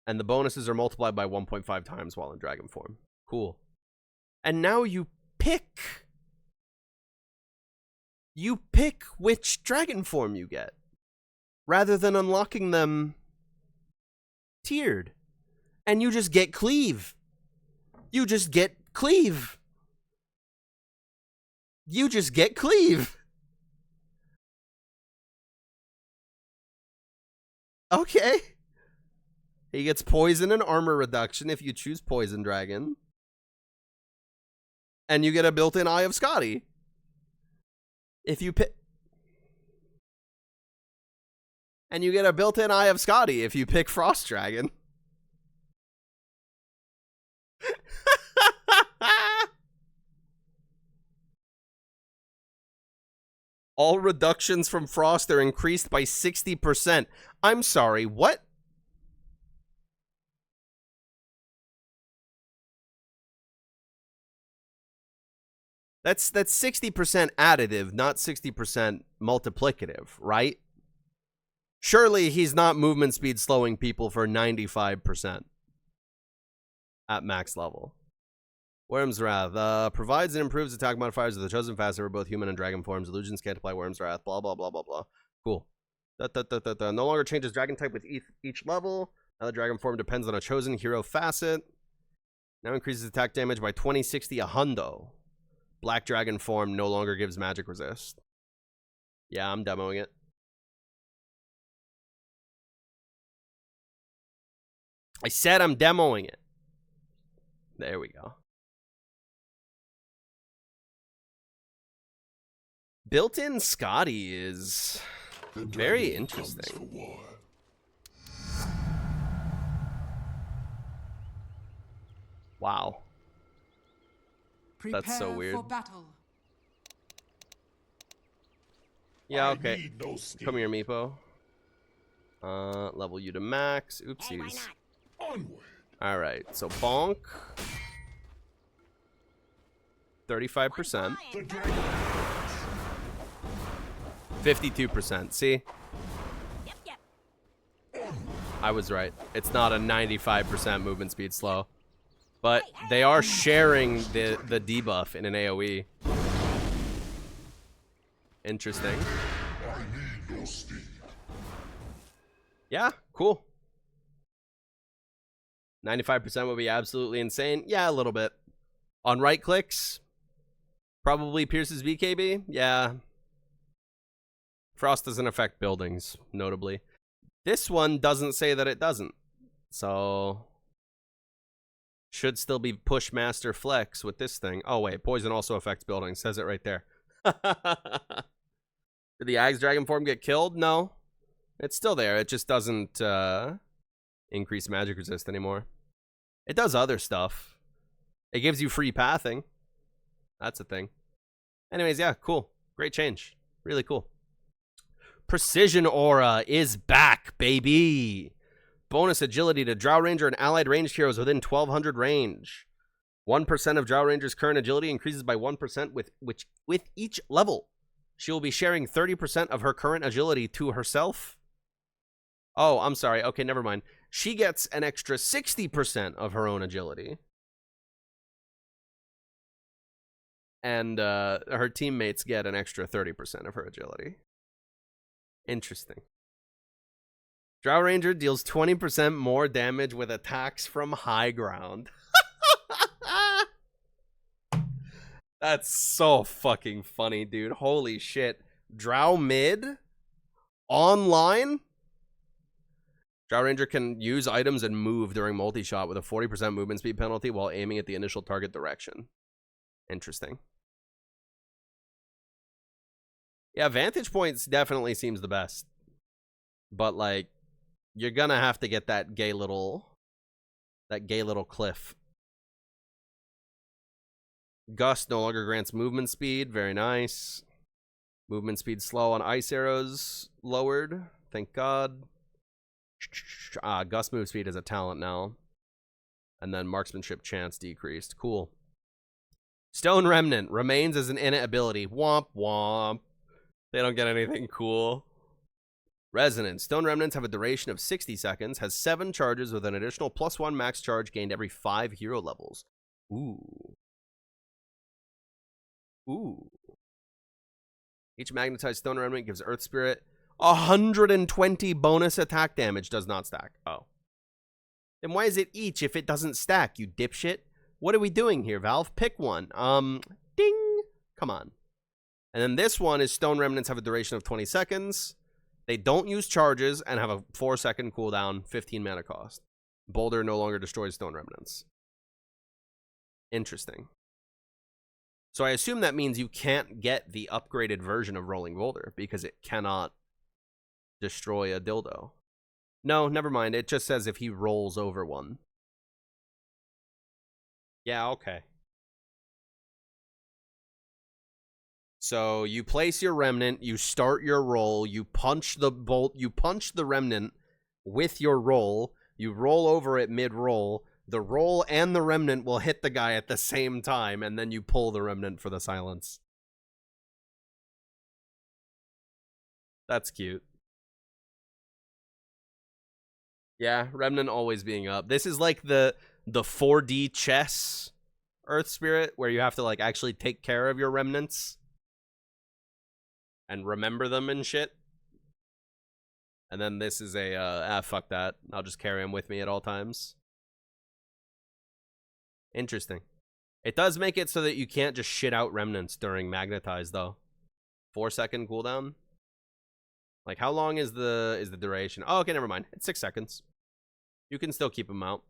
And the bonuses are multiplied by 1.5 times while in dragon form. Cool. And now you pick which dragon form you get, rather than unlocking them tiered. And you just get cleave. You just get cleave. You just get cleave. Okay. He gets poison and armor reduction if you choose Poison Dragon. And you get a built-in Eye of Scotty. If you pick... And you get a built-in Eye of Scotty if you pick Frost Dragon. All reductions from Frost are increased by 60%. I'm sorry, what? That's 60% additive, not 60% multiplicative, right? Surely he's not movement speed slowing people for 95% at max level. Worm's Wrath provides and improves attack modifiers of the chosen faster for both human and dragon forms. Illusions can't apply Worm's Wrath. Blah blah blah blah blah. Cool. No longer changes dragon type with each level. Now the dragon form depends on a chosen hero facet. Now increases attack damage by 2060 a hundo. Black dragon form no longer gives magic resist. Yeah, I'm demoing it. I said I'm demoing it. There we go. Built-in Scotty is very interesting. Wow. That's so weird. For battle. Yeah, okay. Come here, Meepo. Level you to max. Oopsies. Alright, so bonk. 35%. 52%. See? I was right. It's not a 95% movement speed slow. But they are sharing the debuff in an AoE. Interesting. Yeah, cool. 95% would be absolutely insane. Yeah, a little bit. On right clicks, probably pierces BKB. Yeah. Frost doesn't affect buildings, notably. This one doesn't say that it doesn't. So... should still be push master flex with this thing. Oh wait, poison also affects buildings. Says it right there. Did the Axe Dragon form get killed? No. It's still there. It just doesn't increase magic resist anymore. It does other stuff. It gives you free pathing. That's a thing. Anyways, yeah, cool. Great change. Really cool. Precision Aura is back, baby. Bonus agility to Drow Ranger and allied ranged heroes within 1200 range. 1% of Drow Ranger's current agility increases by 1% with each level. She will be sharing 30% of her current agility to herself. Oh, I'm sorry. Okay, never mind. She gets an extra 60% of her own agility. And her teammates get an extra 30% of her agility. Interesting. Drow Ranger deals 20% more damage with attacks from high ground. That's so fucking funny, dude. Holy shit. Drow mid? Online? Drow Ranger can use items and move during multi-shot with a 40% movement speed penalty while aiming at the initial target direction. Interesting. Yeah, Vantage Points definitely seems the best. But, like, you're gonna have to get that gay little cliff. Gust no longer grants movement speed. Very nice. Movement speed slow on ice arrows lowered. Thank God. Gust move speed is a talent now. And then marksmanship chance decreased. Cool. Stone Remnant remains as an innate ability. Womp womp. They don't get anything cool. Resonance. Stone Remnants have a duration of 60 seconds, has 7 charges with an additional +1 max charge gained every 5 hero levels. Ooh. Ooh. Each magnetized Stone Remnant gives Earth Spirit 120 bonus attack damage. Does not stack. Oh. Then why is it each if it doesn't stack, you dipshit? What are we doing here, Valve? Pick one. Ding. Come on. And then this one is Stone Remnants have a duration of 20 seconds. They don't use charges and have a 4-second cooldown, 15 mana cost. Boulder no longer destroys Stone Remnants. Interesting. So I assume that means you can't get the upgraded version of Rolling Boulder because it cannot destroy a dildo. No, never mind. It just says if he rolls over one. Yeah, okay. So you place your remnant, you start your roll, you punch the bolt, you punch the remnant with your roll, you roll over it mid-roll, the roll and the remnant will hit the guy at the same time, and then you pull the remnant for the silence. That's cute. Yeah, remnant always being up. This is like the 4D chess Earth Spirit, where you have to like actually take care of your remnants and remember them and shit. And then this is a, fuck that. I'll just carry them with me at all times. Interesting. It does make it so that you can't just shit out remnants during Magnetize, though. 4-second cooldown. Like, how long is the duration? Oh, okay, never mind. It's 6 seconds. You can still keep them out.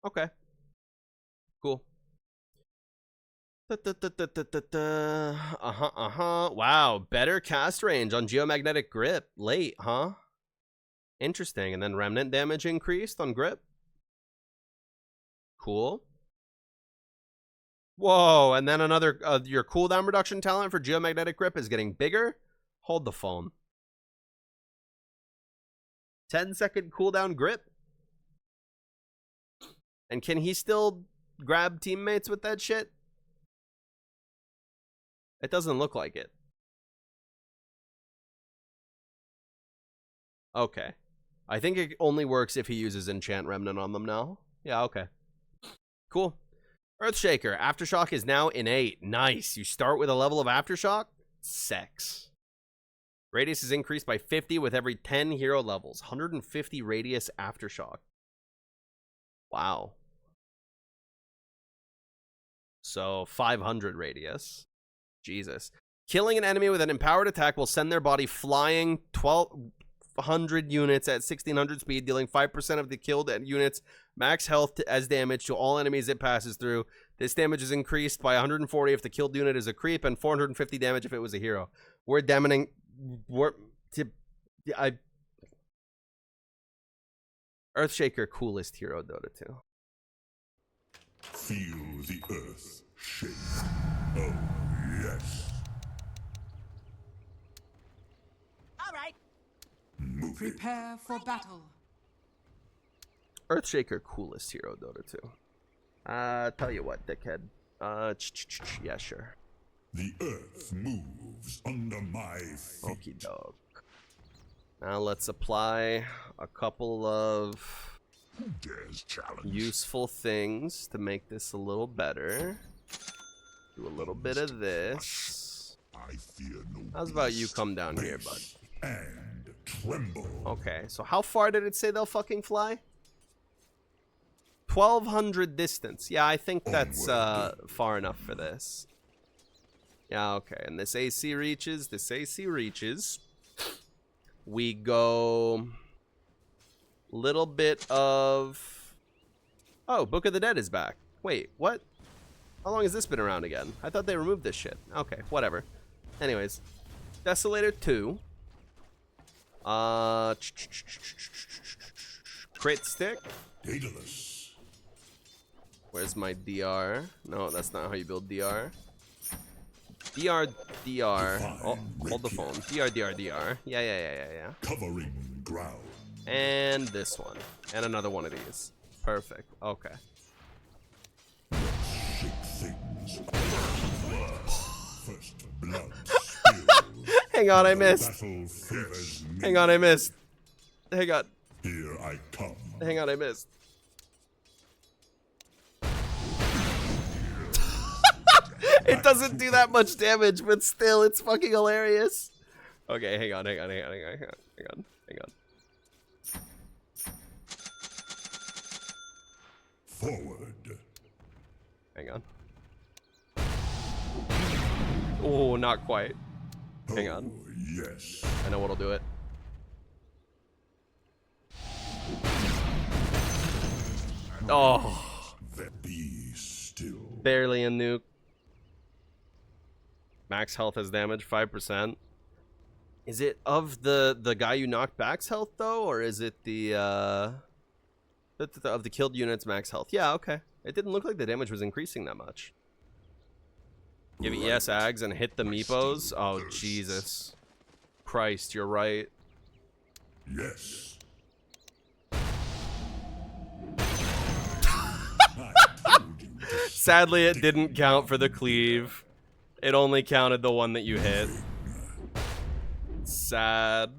Okay. Cool. Wow, better cast range on Geomagnetic Grip. Late, huh? Interesting. And then remnant damage increased on Grip. Cool. Whoa, and then another, your cooldown reduction talent for Geomagnetic Grip is getting bigger. Hold the phone. 10-second cooldown Grip. And can he still grab teammates with that shit? It doesn't look like it. Okay. I think it only works if he uses Enchant Remnant on them now. Yeah, okay. Cool. Earthshaker. Aftershock is now innate. Nice. You start with a level of Aftershock. Sex. Radius is increased by 50 with every 10 hero levels. 150 radius Aftershock. Wow. So 500 radius. Jesus. Killing an enemy with an empowered attack will send their body flying 1,200 units at 1,600 speed, dealing 5% of the killed units max health as damage to all enemies it passes through. This damage is increased by 140 if the killed unit is a creep, and 450 damage if it was a hero. Earthshaker, coolest hero, Dota 2. Feel the earth shake. Oh, yes. All right. Move it. Prepare for battle. Earthshaker, coolest hero, Dota 2. Tell you what, dickhead. Yeah, sure. The earth moves under my feet. Okie doke. Now let's apply a couple of Who dares challenge? useful things to make this a little better. Do a little bit of this. I fear no How's about you beast. come down here, bud? Face and tremble. Okay, so how far did it say they'll fucking fly? 1,200 distance. Yeah, I think that's far enough for this. Yeah, okay. And this AC reaches. This AC reaches. We go little bit of... Oh, Book of the Dead is back. Wait, what? How long has this been around again? I thought they removed this shit. Okay, whatever. Anyways, Desolator 2. Crit Stick. Daedalus. Where's my DR? No, that's not how you build DR. DR. Oh, hold the phone. DR. Yeah. Covering ground. And this one. And another one of these. Perfect. Okay. Shake things. First blood spills. Hang on, I missed. Battle favors me. Hang on, I missed. Hang on. Here I come. Hang on, I missed. It doesn't do that much damage, but still, it's fucking hilarious. Okay, hang on. Forward. Hang on. Oh, not quite. Hang on. Yes. I know what'll do it. Oh, Be still. barely a nuke. Max health has damage, 5%. Is it of the guy you knocked back's health though, or is it the of the killed unit's max health? Yeah, okay. It didn't look like the damage was increasing that much. Give it yes, Ags, and hit the meepos. Oh, Jesus. Christ, you're right. Yes. Sadly, it didn't count for the cleave. It only counted the one that you hit. Sad.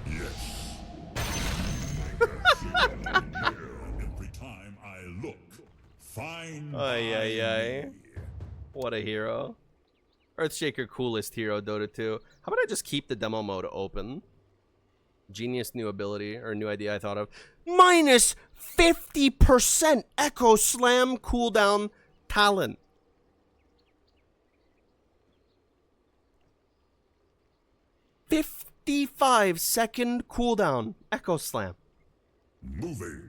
Yes. Every time I look, find Ay, ay, ay. What a hero. Earthshaker, coolest hero, Dota 2. How about I just keep the demo mode open? Genius new ability, or new idea I thought of. Minus 50% Echo Slam cooldown talent. "55-second cooldown Echo Slam." moving.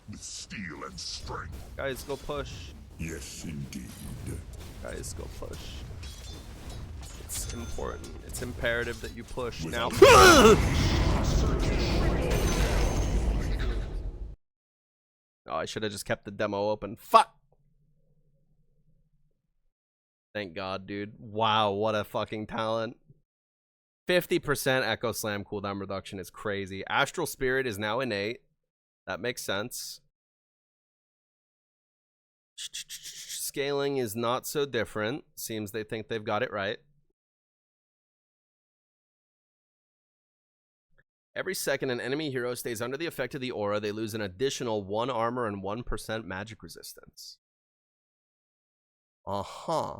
With steel and strength. Guys, go push. Yes, indeed. Guys, go push. It's important. It's imperative that you push now. Oh, I should have just kept the demo open. Fuck! Thank God, dude. Wow, what a fucking talent. 50% Echo Slam cooldown reduction is crazy. Astral Spirit is now innate. That makes sense. Scaling is not so different. Seems they think they've got it right. Every second an enemy hero stays under the effect of the aura, they lose an additional 1 armor and 1% magic resistance. Uh-huh.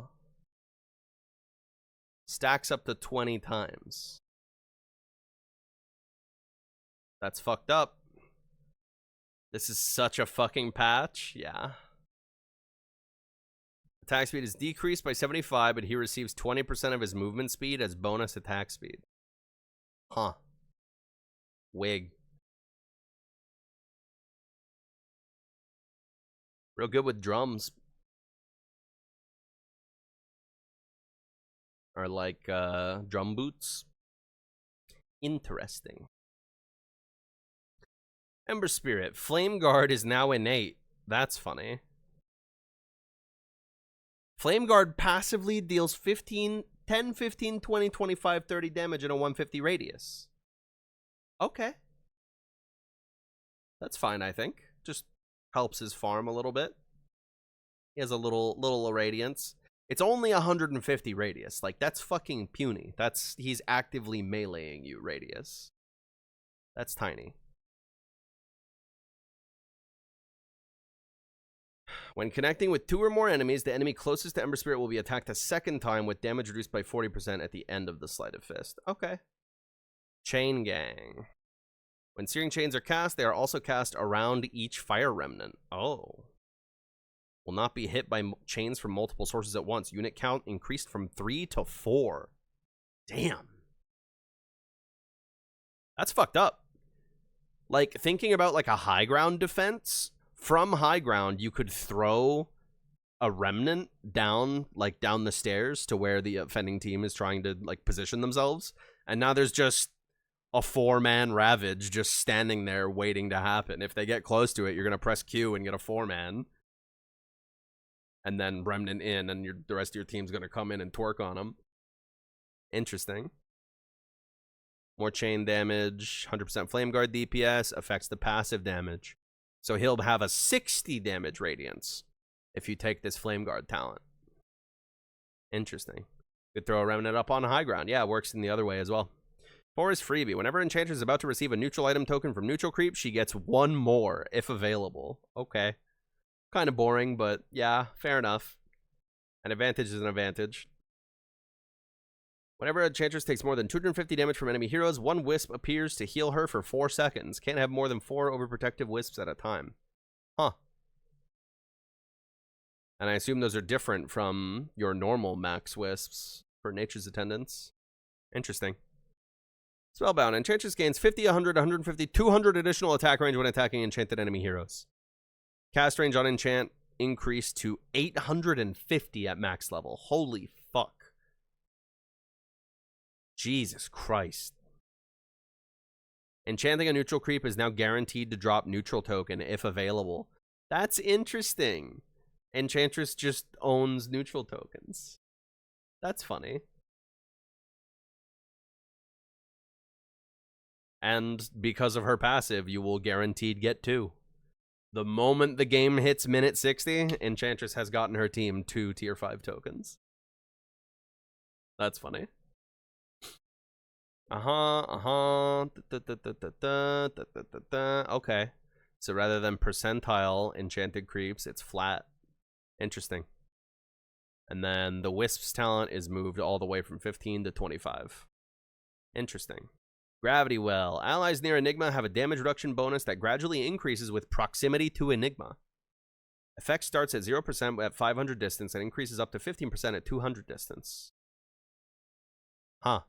Stacks up to 20 times. That's fucked up. This is such a fucking patch. Yeah. Attack speed is decreased by 75, but he receives 20% of his movement speed as bonus attack speed. Huh. Wig. Real good with drums. Or like drum boots. Interesting. Ember Spirit. Flame Guard is now innate. That's funny. Flame Guard passively deals 10, 15, 20, 25, 30 damage in a 150 radius. Okay. That's fine, I think. Just helps his farm a little bit. He has a little radiance. It's only 150 radius. Like, that's fucking puny. He's actively meleeing you radius. That's tiny. When connecting with 2 or more enemies, the enemy closest to Ember Spirit will be attacked a second time with damage reduced by 40% at the end of the Sleight of Fist. Okay. Chain Gang. When Searing Chains are cast, they are also cast around each Fire Remnant. Oh. Will not be hit by chains from multiple sources at once. Unit count increased from 3 to 4. Damn. That's fucked up. Like, thinking about like a high ground defense, from high ground, you could throw a remnant down the stairs to where the offending team is trying to like position themselves. And now there's just a 4-man Ravage just standing there waiting to happen. If they get close to it, you're going to press Q and get a 4-man. And then remnant in, and the rest of your team's going to come in and twerk on them. Interesting. More chain damage, 100% Flame Guard DPS, affects the passive damage. So he'll have a 60 damage radiance if you take this Flame Guard talent. Interesting. Could throw a remnant up on high ground. Yeah, it works in the other way as well. For his freebie, whenever Enchantress is about to receive a neutral item token from neutral creep, she gets 1 more if available. Okay. Kind of boring, but yeah, fair enough. An advantage is an advantage. Whenever Enchantress takes more than 250 damage from enemy heroes, 1 wisp appears to heal her for 4 seconds. Can't have more than 4 overprotective wisps at a time. Huh. And I assume those are different from your normal max wisps for Nature's Attendants. Interesting. Spellbound. Enchantress gains 50, 100, 150, 200 additional attack range when attacking enchanted enemy heroes. Cast range on enchant increased to 850 at max level. Holy fuck. Jesus Christ. Enchanting a neutral creep is now guaranteed to drop neutral token if available. That's interesting. Enchantress just owns neutral tokens. That's funny. And because of her passive, you will guaranteed get 2. The moment the game hits minute 60, Enchantress has gotten her team 2 tier 5 tokens. That's funny. Okay. So rather than percentile enchanted creeps, it's flat. Interesting. And then the Wisp's talent is moved all the way from 15 to 25. Interesting. Gravity Well. Allies near Enigma have a damage reduction bonus that gradually increases with proximity to Enigma. Effect starts at 0% at 500 distance and increases up to 15% at 200 distance. Huh.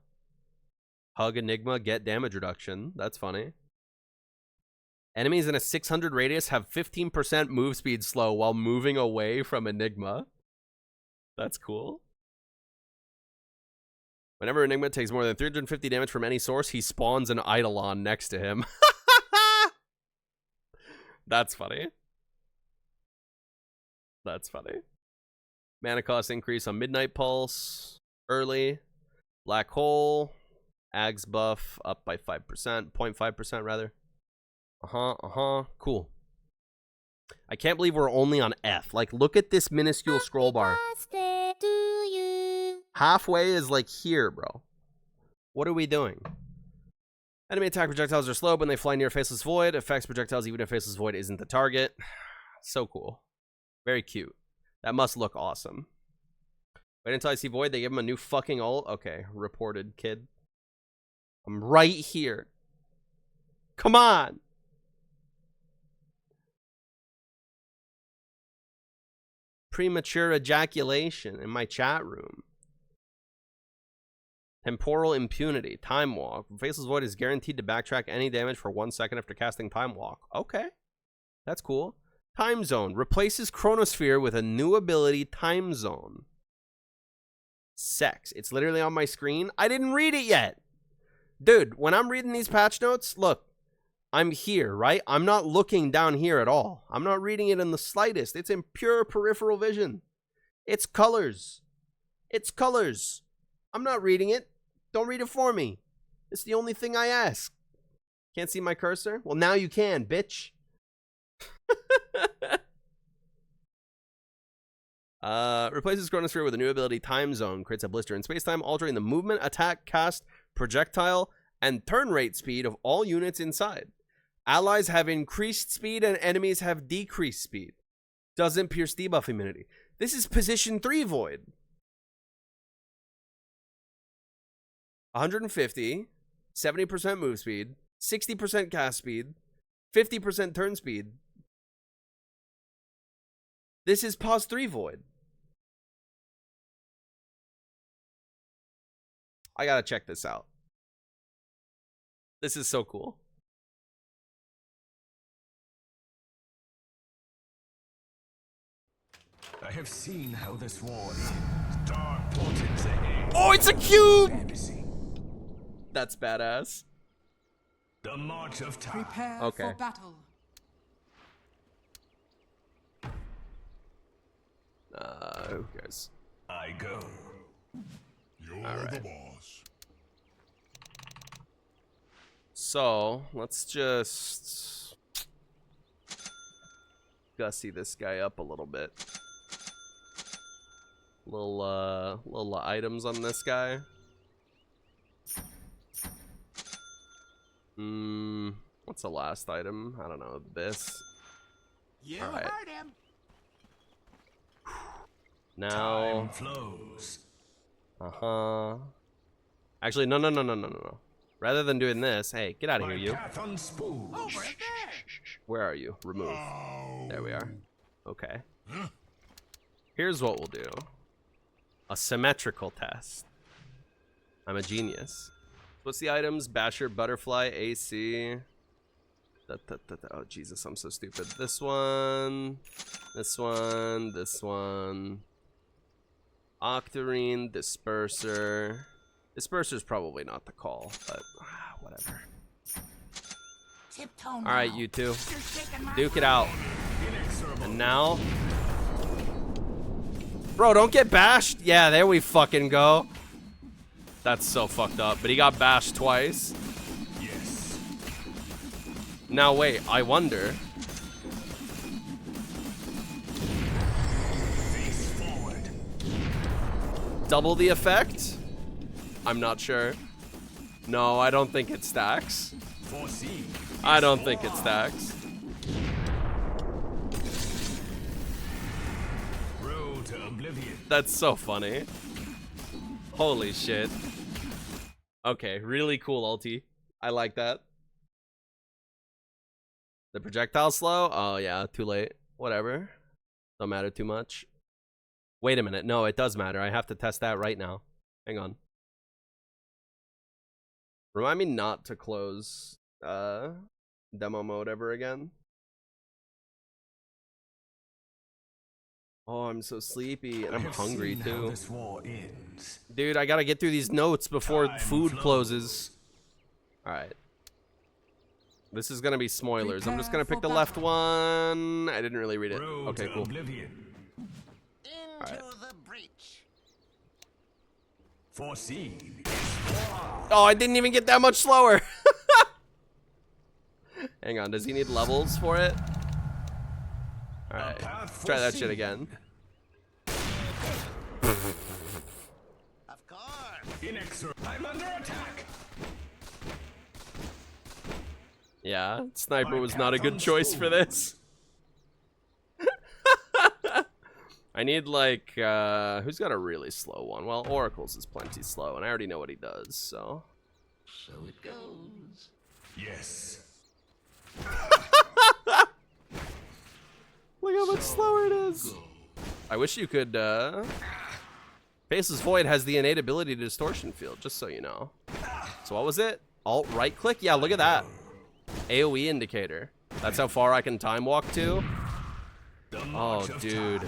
Hug Enigma, get damage reduction. That's funny. Enemies in a 600 radius have 15% move speed slow while moving away from Enigma. That's cool. Whenever Enigma takes more than 350 damage from any source, he spawns an Eidolon next to him. That's funny. That's funny. Mana cost increase on Midnight Pulse. Early. Black Hole. Ags buff up by 5%. 0.5% rather. Cool. I can't believe we're only on F. Like, look at this minuscule scroll bar. Birthday to you. Halfway is like here, bro. What are we doing? Enemy attack projectiles are slow when they fly near Faceless Void. Affects projectiles even if Faceless Void isn't the target. So cool. Very cute. That must look awesome. Wait until I see Void. They give him a new fucking ult. Okay, reported, kid. I'm right here. Come on. Premature ejaculation in my chat room. Temporal impunity. Time walk. Faceless Void is guaranteed to backtrack any damage for 1 second after casting Time walk. Okay. That's cool. Time zone. Replaces Chronosphere with a new ability, Time zone. Sex. It's literally on my screen. I didn't read it yet. Dude, when I'm reading these patch notes, look. I'm here, right? I'm not looking down here at all. I'm not reading it in the slightest. It's in pure peripheral vision. It's colors. It's colors. I'm not reading it. Don't read it for me. It's the only thing I ask. Can't see my cursor? Well, now you can, bitch. Replaces Chronosphere with a new ability, Time Zone. Creates a blister in space-time, altering the movement, attack, cast, projectile, and turn rate speed of all units inside. Allies have increased speed and enemies have decreased speed. Doesn't pierce debuff immunity. This is position 3 Void. 150, 70% move speed, 60% cast speed, 50% turn speed. This is pos 3 Void. I gotta check this out. This is so cool. I have seen how this war ends. Dark portents ahead. Oh, it's a cube! Fantasy. That's badass. The march of time. Prepare Okay. for battle. Who cares? I go. You're Alright. the boss. So, let's just gussy this guy up a little bit. Little items on this guy. What's the last item? I don't know. This. You All right. heard him. Now. Time flows. Actually, no. Rather than doing this, hey, get out of My here, you. path unspooled. Over there. Where are you? Remove. There we are. Okay. Here's what we'll do. A symmetrical test. I'm a genius. What's the items? Basher, Butterfly, AC. Oh, Jesus, I'm so stupid. This one. This one. This one. Octarine, Disperser. Disperser's probably not the call, but whatever. Alright, you two. Duke it out. And now... Bro, don't get bashed. Yeah, there we fucking go. That's so fucked up. But he got bashed twice. Yes. Now wait, I wonder. Face forward. Double the effect? I'm not sure. No, I don't think it stacks. Foresee. I don't think it stacks. Road to oblivion. That's so funny. Holy shit. Okay, really cool ulti. I like that. The projectile slow? Oh yeah, too late. Whatever. Don't matter too much. Wait a minute. No, it does matter. I have to test that right now. Hang on. Remind me not to close demo mode ever again. Oh, I'm so sleepy and I'm hungry too. This war ends. Dude, I gotta get through these notes before food closes. Alright. This is gonna be spoilers. I'm just gonna pick the left one. I didn't really read it. Road Okay, to cool. oblivion. Into Alright. the breach. Foreseen. Oh, I didn't even get that much slower. Hang on, does he need levels for it? Alright, try that shit again. Of course. Inexorable. I'm under attack. Yeah, Sniper was not a good choice for this. I need like, who's got a really slow one? Well, Oracle's is plenty slow, and I already know what he does, so. So it goes. Yes. Look how much slower it is. I wish you could, Faceless Void has the innate ability to distortion field, just so you know. So what was it? Alt right click? Yeah, look at that. AoE indicator. That's how far I can time walk to. Oh, dude.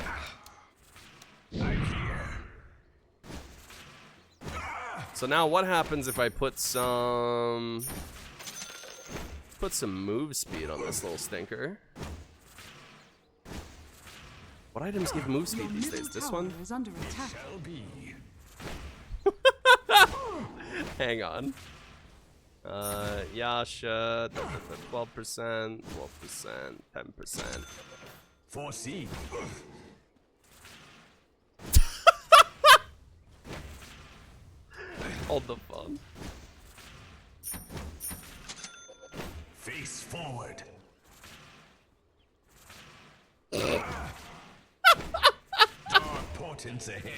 I'm here. So now what happens if I put some move speed on this little stinker? What items give move speed these days? This one? Is under attack. Shall be. Hang on. Yasha, 12%, 12%, 10%. Foreseen. Hold the phone. Face forward. Dark portents ahead.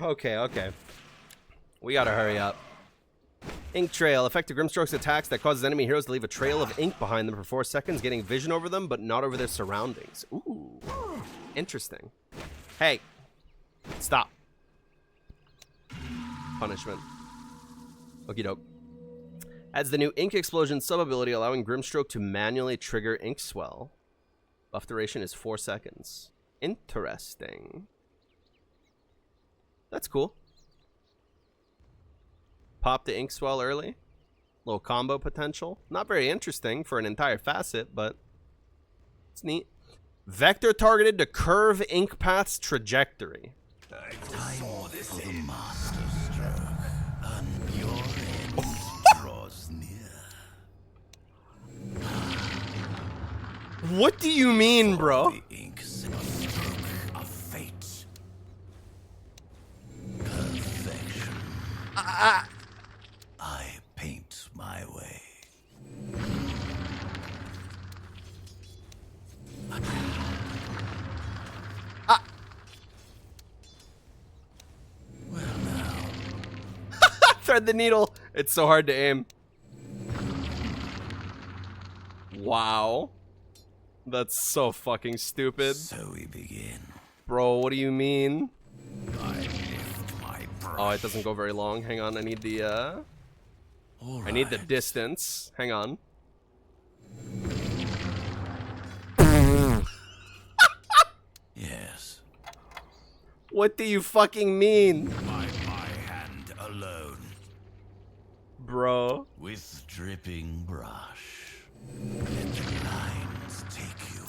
Okay. We gotta hurry up. Ink trail. Effective Grimstroke's attacks that causes enemy heroes to leave a trail of ink behind them for 4 seconds, getting vision over them, but not over their surroundings. Ooh. Interesting. Hey. Stop. Punishment. Okie doke. Adds the new Ink Explosion sub-ability, allowing Grimstroke to manually trigger Ink Swell. Buff duration is 4 seconds. Interesting. That's cool. Pop the Ink Swell early. Little combo potential. Not very interesting for an entire facet, but it's neat. Vector targeted to curve ink path's trajectory. I foresaw this end. Master stroke. And your end draws near. What do you mean, bro? The ink's a stroke of fate. Perfection. I paint my way. Well now. Thread the needle. It's so hard to aim. Wow. That's so fucking stupid. So we begin. Bro, what do you mean? I lift my brush. Oh, it doesn't go very long. Hang on, I need the All I need the right. distance. Hang on. Yes. What do you fucking mean? By my hand alone. Bro. With dripping brush. Let the lines take you.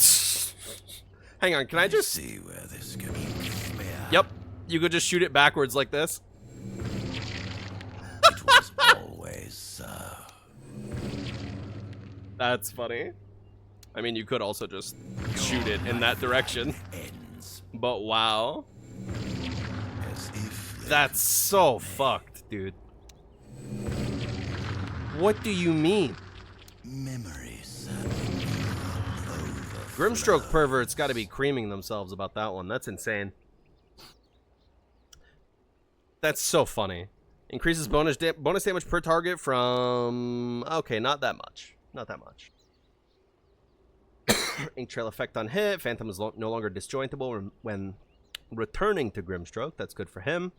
Hang on, can I just... See where this can be. Yep. You could just shoot it backwards like this. It was always so. That's funny. I mean, you could also just shoot it in that direction. Ends But wow. as if they That's so fucked, dude. What do you mean? memories. Grimstroke perverts gotta be creaming themselves about that one. That's insane. That's so funny. Increases bonus damage per target from... Okay, not that much. Not that much. Ink trail effect on hit. Phantom is no longer disjointable when returning to Grimstroke. That's good for him.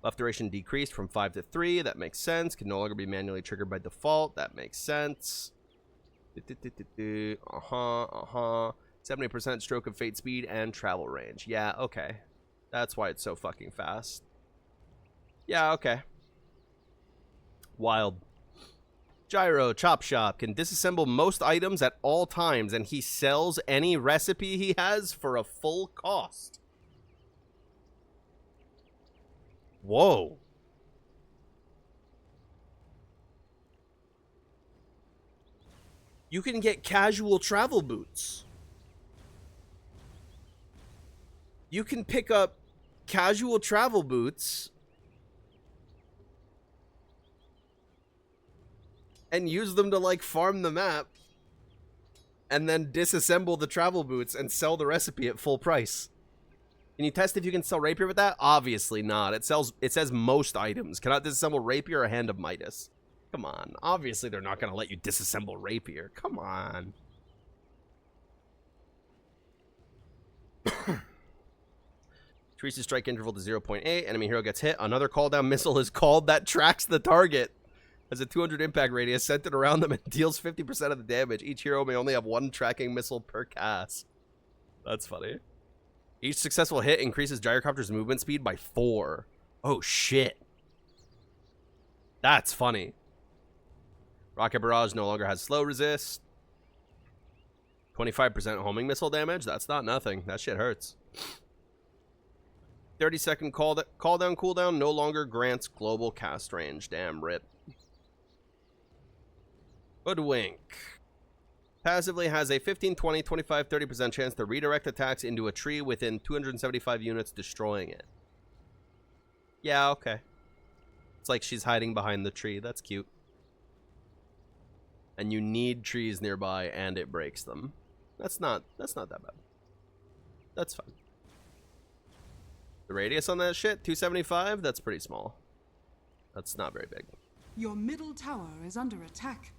Buff duration decreased from 5 to 3. That makes sense. Can no longer be manually triggered by default. That makes sense. 70% stroke of fate speed and travel range. Yeah, okay. That's why it's so fucking fast. Yeah, okay. Wild. Gyro Chop Shop can disassemble most items at all times, and he sells any recipe he has for a full cost. Whoa. You can get casual travel boots. You can pick up casual travel boots and use them to, like, farm the map and then disassemble the travel boots and sell the recipe at full price. Can you test if you can sell rapier with that? Obviously not. It says most items. Cannot disassemble rapier or hand of Midas. Come on. Obviously they're not going to let you disassemble rapier. Come on. Increases strike interval to 0.8. Enemy hero gets hit. Another call down missile is called that tracks the target. Has a 200 impact radius centered around them and deals 50% of the damage. Each hero may only have one tracking missile per cast. That's funny. Each successful hit increases Gyrocopter's movement speed by 4. Oh, shit. That's funny. Rocket Barrage no longer has slow resist. 25% homing missile damage. That's not nothing. That shit hurts. 30-second cooldown no longer grants global cast range. Damn, rip. Hoodwink. Passively has a 15, 20, 25, 30% chance to redirect attacks into a tree within 275 units, destroying it. Yeah, okay. It's like she's hiding behind the tree. That's cute. And you need trees nearby, and it breaks them. That's not that bad. That's fine. The radius on that shit, 275? That's pretty small. That's not very big. Your middle tower is under attack.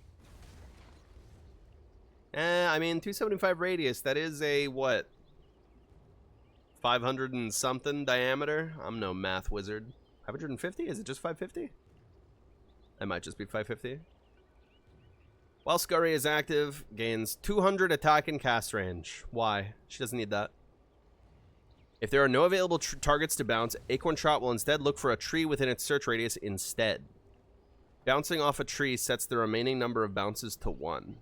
I mean, 275 radius, that is a, what? 500 and something diameter? I'm no math wizard. 550? Is it just 550? It might just be 550. While Scurry is active, gains 200 attack and cast range. Why? She doesn't need that. If there are no available targets to bounce, Acorn Shot will instead look for a tree within its search radius instead. Bouncing off a tree sets the remaining number of bounces to 1.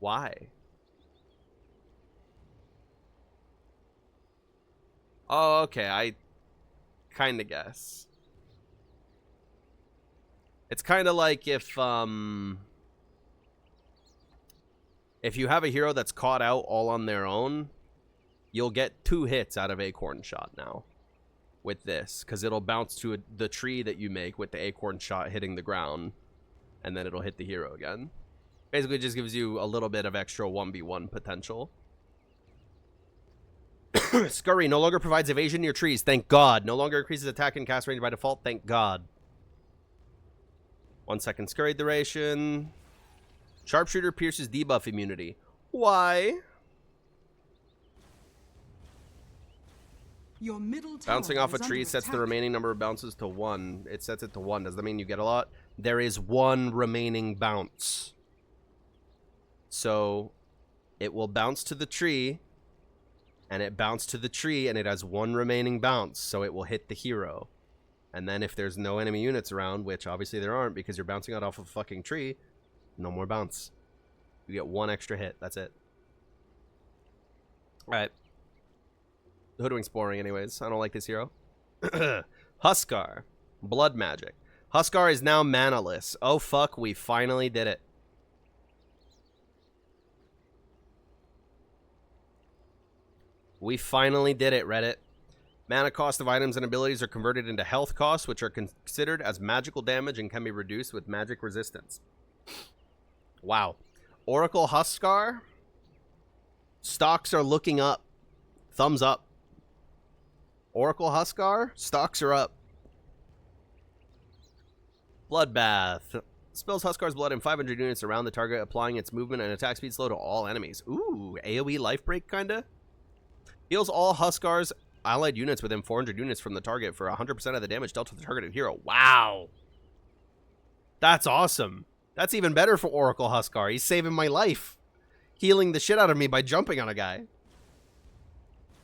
Why? Oh, okay. I kind of guess. It's kind of like if you have a hero that's caught out all on their own, you'll get 2 hits out of Acorn Shot now with this, because it'll bounce to the tree that you make with the Acorn Shot hitting the ground, and then it'll hit the hero again. Basically, it just gives you a little bit of extra 1v1 potential. Scurry no longer provides evasion near trees. Thank God. No longer increases attack and cast range by default. Thank God. 1 second Scurry duration. Sharpshooter pierces debuff immunity. Why? Your middle tower Bouncing off a is tree under sets the attack. remaining number of bounces to 1. It sets it to 1. Does that mean you get a lot? There is 1 remaining bounce. So it will bounce to the tree, and it bounced to the tree, and it has 1 remaining bounce, so it will hit the hero. And then if there's no enemy units around, which obviously there aren't because you're bouncing out off a fucking tree, no more bounce. You get 1 extra hit. That's it. Alright. Hoodwink's boring anyways. I don't like this hero. Huskar. Blood magic. Huskar is now manaless. Oh fuck, we finally did it. We finally did it, Reddit. Mana cost of items and abilities are converted into health costs, which are considered as magical damage and can be reduced with magic resistance. Wow. Oracle Huskar. Stocks are looking up. Thumbs up. Oracle Huskar. Stocks are up. Bloodbath. Spills Huskar's blood in 500 units around the target, applying its movement and attack speed slow to all enemies. Ooh, AoE life break, kinda? Heals all Huskar's allied units within 400 units from the target for 100% of the damage dealt to the targeted hero. Wow. That's awesome. That's even better for Oracle Huskar. He's saving my life. Healing the shit out of me by jumping on a guy.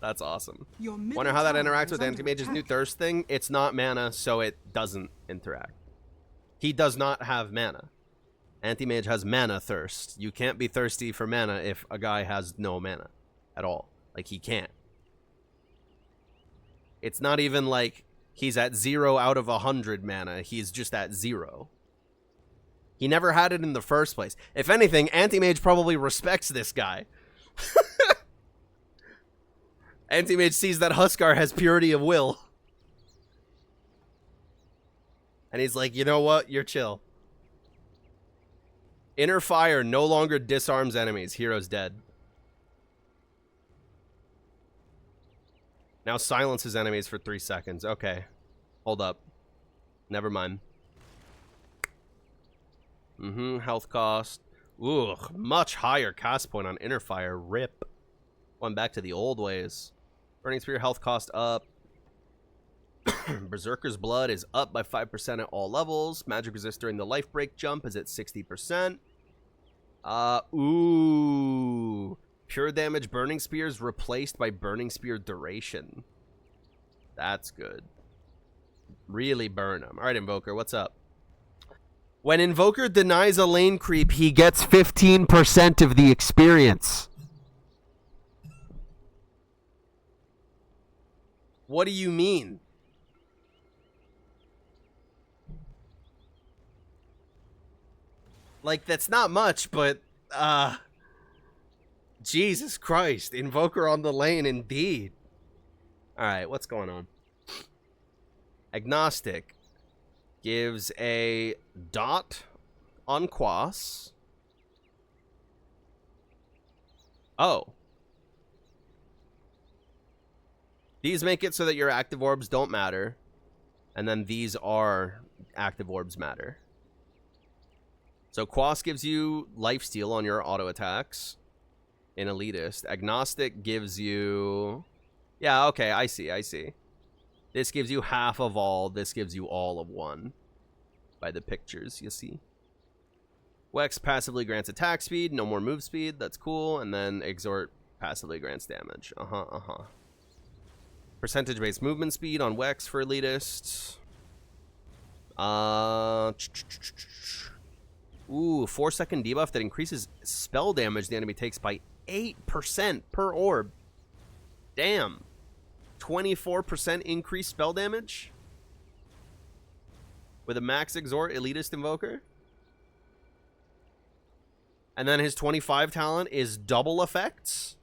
That's awesome. Wonder how that interacts with Anti-Mage's new thirst thing? It's not mana, so it doesn't interact. He does not have mana. Anti-Mage has mana thirst. You can't be thirsty for mana if a guy has no mana at all. Like, he can't. It's not even like he's at 0 out of 100 mana. He's just at 0. He never had it in the first place. If anything, Anti-Mage probably respects this guy. Anti-Mage sees that Huskar has purity of will. And he's like, you know what? You're chill. Inner Fire no longer disarms enemies. Hero's dead. Now silences enemies for 3 seconds. Okay. Hold up. Never mind. Health cost. Ooh, much higher cast point on Inner Fire. Rip. Going back to the old ways. Burning Spear health cost up. Berserker's Blood is up by 5% at all levels. Magic resist during the life break jump is at 60%. Ooh. Pure damage Burning Spears replaced by Burning Spear duration. That's good. Really burn him. Alright, Invoker, what's up? When Invoker denies a lane creep, he gets 15% of the experience. What do you mean? Like, that's not much, but, Jesus Christ. Invoker on the lane, indeed. Alright, what's going on? Agnostic gives a dot on Quas. Oh. These make it so that your active orbs don't matter. And then these are active orbs matter. So Quas gives you lifesteal on your auto attacks in Elitist. Agnostic gives you... Yeah, okay, I see. This gives you half of all. This gives you all of one. By the pictures, you see. Wex passively grants attack speed. No more move speed. That's cool. And then Exhort passively grants damage. Percentage-based movement speed on Wex for Elitist. Ooh, 4-second debuff that increases spell damage the enemy takes by 8% per orb. Damn. 24% increased spell damage? With a max Exhort Elitist Invoker? And then his 25 talent is double effects?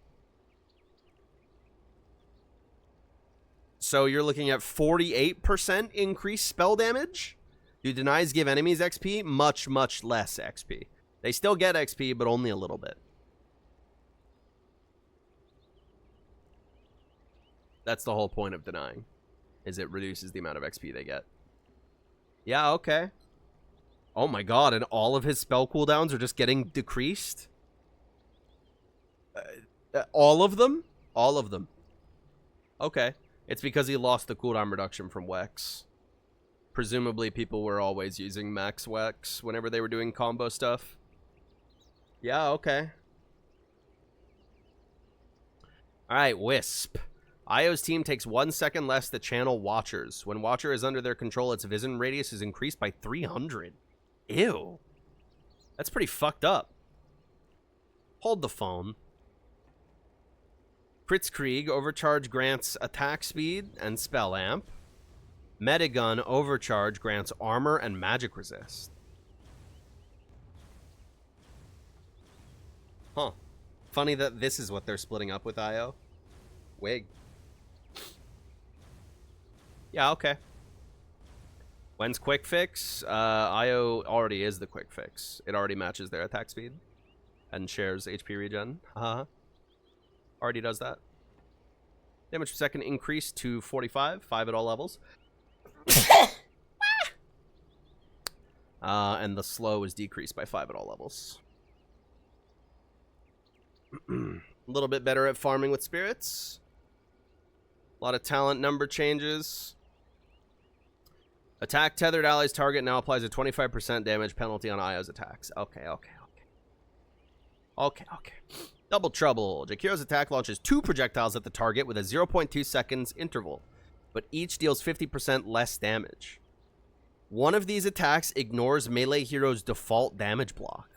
So you're looking at 48% increased spell damage? Do denies give enemies XP? Much, much less XP. They still get XP, but only a little bit. That's the whole point of denying, is it reduces the amount of XP they get. Yeah, okay. Oh my god, and all of his spell cooldowns are just getting decreased? All of them? All of them. Okay. It's because he lost the cooldown reduction from Wex. Presumably people were always using max Wex whenever they were doing combo stuff. Yeah, okay. Alright, Wisp. Io's team takes 1 second less to channel Watchers. When Watcher is under their control, its vision radius is increased by 300. Ew. That's pretty fucked up. Hold the phone. Kritzkrieg Overcharge grants attack speed and spell amp. Metagun Overcharge grants armor and magic resist. Huh. Funny that this is what they're splitting up with IO. Wig. Yeah, okay. When's quick fix? IO already is the quick fix. It already matches their attack speed and shares HP regen. Already does that. Damage per second increased to 45, 5 at all levels. And the slow is decreased by 5 at all levels. A little bit better at farming with spirits. A lot of talent number changes. Attack tethered allies target now applies a 25% damage penalty on Io's attacks. Okay. Double trouble. Jakiro's attack launches 2 projectiles at the target with a 0.2 seconds interval, but each deals 50% less damage. One of these attacks ignores melee hero's default damage block.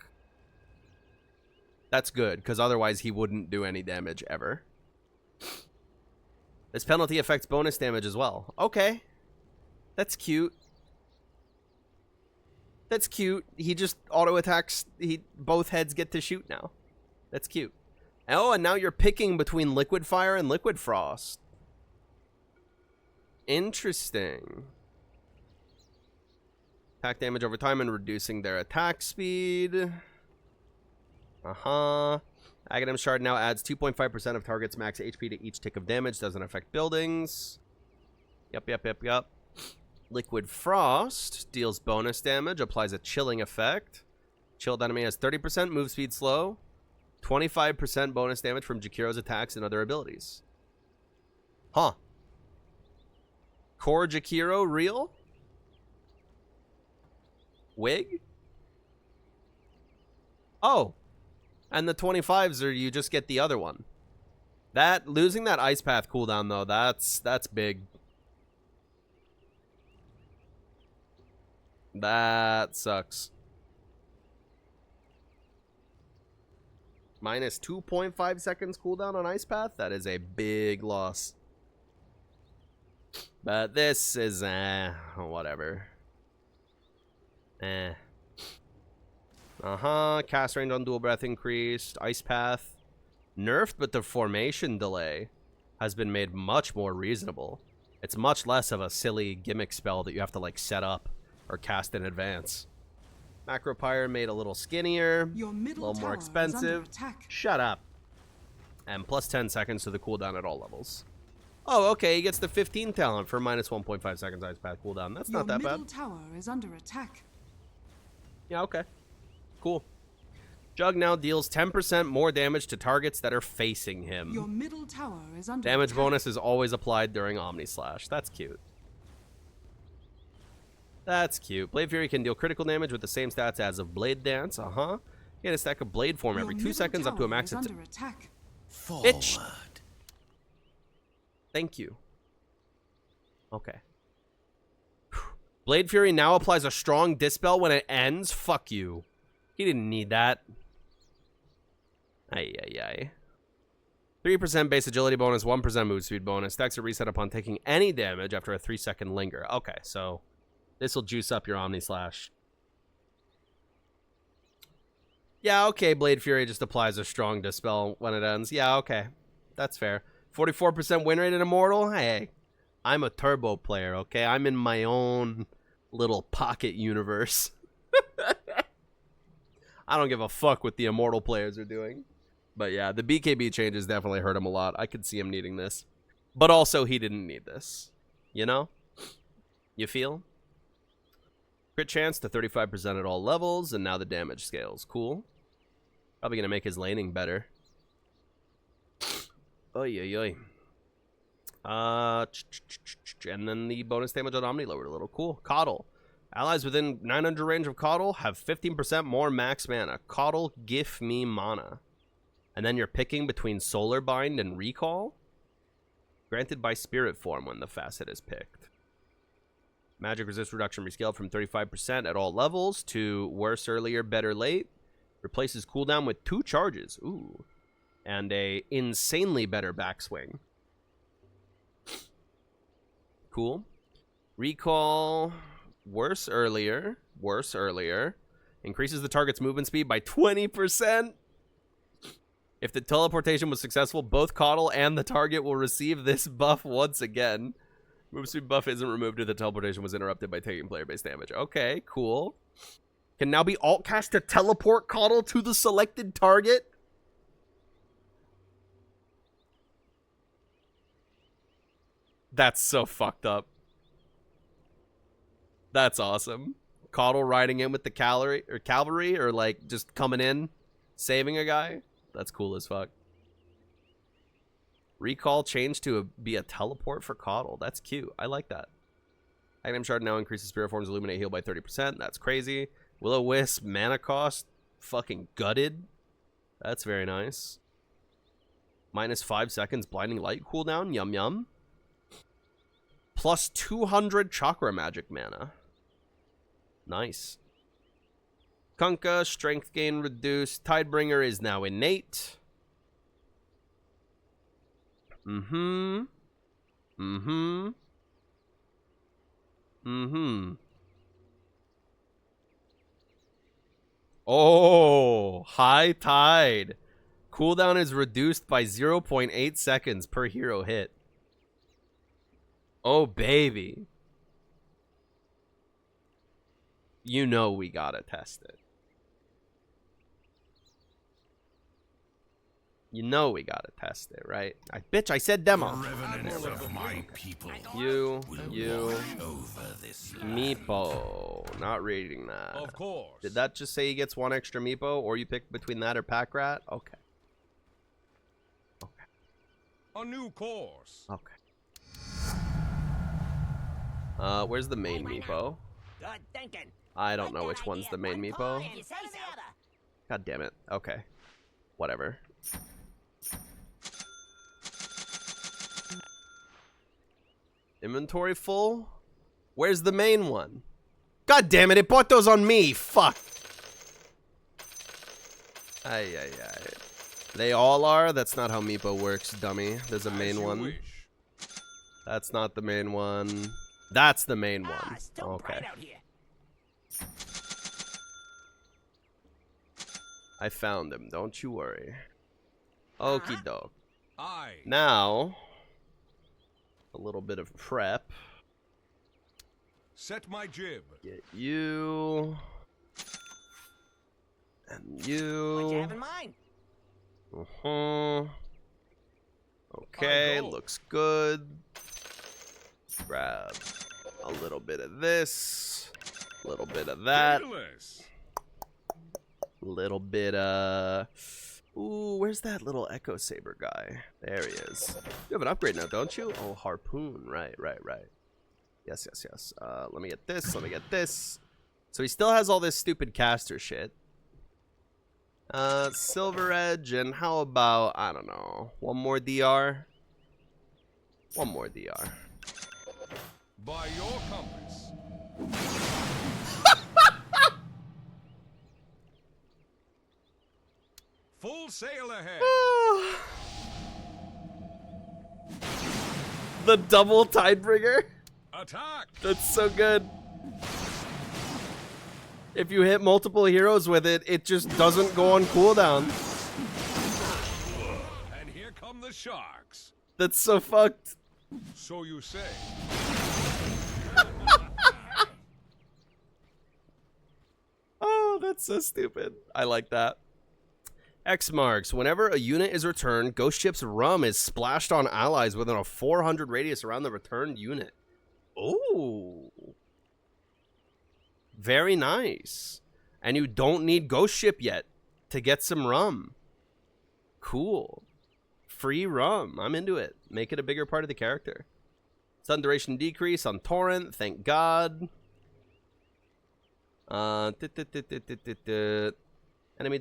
That's good, because otherwise he wouldn't do any damage ever. This penalty affects bonus damage as well. Okay. That's cute. That's cute. He just auto attacks. Both heads get to shoot now. That's cute. Oh, and now you're picking between Liquid Fire and Liquid Frost. Interesting. Attack damage over time and reducing their attack speed. Aghanim Shard now adds 2.5% of target's max HP to each tick of damage. Doesn't affect buildings. Yep. Liquid Frost deals bonus damage. Applies a chilling effect. Chilled enemy has 30% move speed slow. 25% bonus damage from Jakiro's attacks and other abilities. Huh. Core Jakiro real? Wig? Oh. And the 25s are you just get the other one. That losing that ice path cooldown though, that's big. That sucks. Minus 2.5 seconds cooldown on ice path. That is a big loss. But this is whatever. Cast range on dual breath increased. Ice path nerfed, but the formation delay has been made much more reasonable. It's much less of a silly gimmick spell that you have to like set up or cast in advance. Macropyre made a little skinnier, a little more expensive. Shut up. And plus 10 seconds to the cooldown at all levels. Oh, okay, he gets the 15 talent for minus 1.5 seconds ice path cooldown. That's not that bad. Your middle tower is under attack. Yeah, okay. Cool. Jug now deals 10% more damage to targets that are facing him. Your middle tower is under Damage attack. bonus is always applied during Omni Slash. That's cute. That's cute. Blade Fury can deal critical damage with the same stats as of Blade Dance. Get a stack of Blade form every 2 seconds up to a max of... under attack. Bitch! Thank you. Okay. Blade Fury now applies a strong dispel when it ends. Fuck you. He didn't need that. 3% base agility bonus, 1% move speed bonus. Stacks are reset upon taking any damage after a 3-second linger. Okay, so this will juice up your Omni Slash. Yeah, okay, Blade Fury just applies a strong dispel when it ends. Yeah, okay. That's fair. 44% win rate in Immortal? Hey, I'm a turbo player, okay? I'm in my own little pocket universe. I don't give a fuck what the Immortal players are doing. But yeah, the BKB changes definitely hurt him a lot. I could see him needing this. But also, he didn't need this. You know? You feel? Crit chance to 35% at all levels, and now the damage scales. Cool. Probably going to make his laning better. Oy, oy, oy. And then the bonus damage on Omni lowered a little. Cool. Coddle. Allies within 900 range of Coddle have 15% more max mana. Coddle, give me mana. And then you're picking between Solar Bind and Recall. Granted by Spirit Form when the facet is picked. Magic resist reduction rescaled from 35% at all levels to worse earlier, better late. Replaces cooldown with 2 charges. Ooh. And a insanely better backswing. Cool. Recall. Worse earlier. Worse earlier. Increases the target's movement speed by 20%. If the teleportation was successful, both Coddle and the target will receive this buff once again. Move speed buff isn't removed if the teleportation was interrupted by taking player-based damage. Okay, cool. Can now be alt cast to teleport Coddle to the selected target. That's so fucked up. That's awesome. Coddle riding in with the cavalry or like just coming in, saving a guy. That's cool as fuck. Recall changed to be a teleport for Coddle. That's cute. I like that. Item Shard now increases Spirit Form's Illuminate heal by 30%. That's crazy. Will-O-Wisp mana cost fucking gutted. That's very nice. Minus 5 seconds Blinding Light cooldown. Yum yum. Plus 200 Chakra Magic mana. Nice. Kunkka, strength gain reduced. Tidebringer is now innate. Mm-hmm. Oh, High Tide. Cooldown is reduced by 0.8 seconds per hero hit. Oh, baby. You know we gotta test it. You know we gotta test it, right? Bitch, I said demo. Revenants of my people. You, Meepo. Not reading that. Of course. Did that just say he gets 1 extra Meepo, or you pick between that or Pack Rat? Okay. Okay. A new course. Okay. Where's the main Meepo? Good thinking. I don't know which one's the main Meepo. God damn it. Okay. Whatever. Inventory full? Where's the main one? God damn it, it bought those on me. Fuck. Ay. They all are? That's not how Meepo works, dummy. There's a main one. That's not the main one. That's the main one. Okay. I found him, don't you worry. Okie doke. Now, a little bit of prep. Set my jib. Get you. And you. What you have in mind? Okay, looks good. Grab a little bit of this. A little bit of that. A little bit of... Ooh, where's that little Echo Saber guy? There he is. You have an upgrade now, don't you? Oh, Harpoon. Right. Yes. Let me get this. Let me get this. So he still has all this stupid caster shit. Silver Edge, and how about, I don't know, one more DR? One more DR. By your compass. Full sail ahead. The double Tidebringer. Attack. That's so good. If you hit multiple heroes with it, it just doesn't go on cooldown. And here come the sharks. That's so fucked. So you say. Oh, that's so stupid. I like that. X marks. Whenever a unit is returned, Ghost Ship's rum is splashed on allies within a 400 radius around the returned unit. Ooh. Very nice. And you don't need Ghost Ship yet to get some rum. Cool. free rum. I'm into it. Make it a bigger part of the character. Stun duration decrease on Torrent. Thank God. Enemy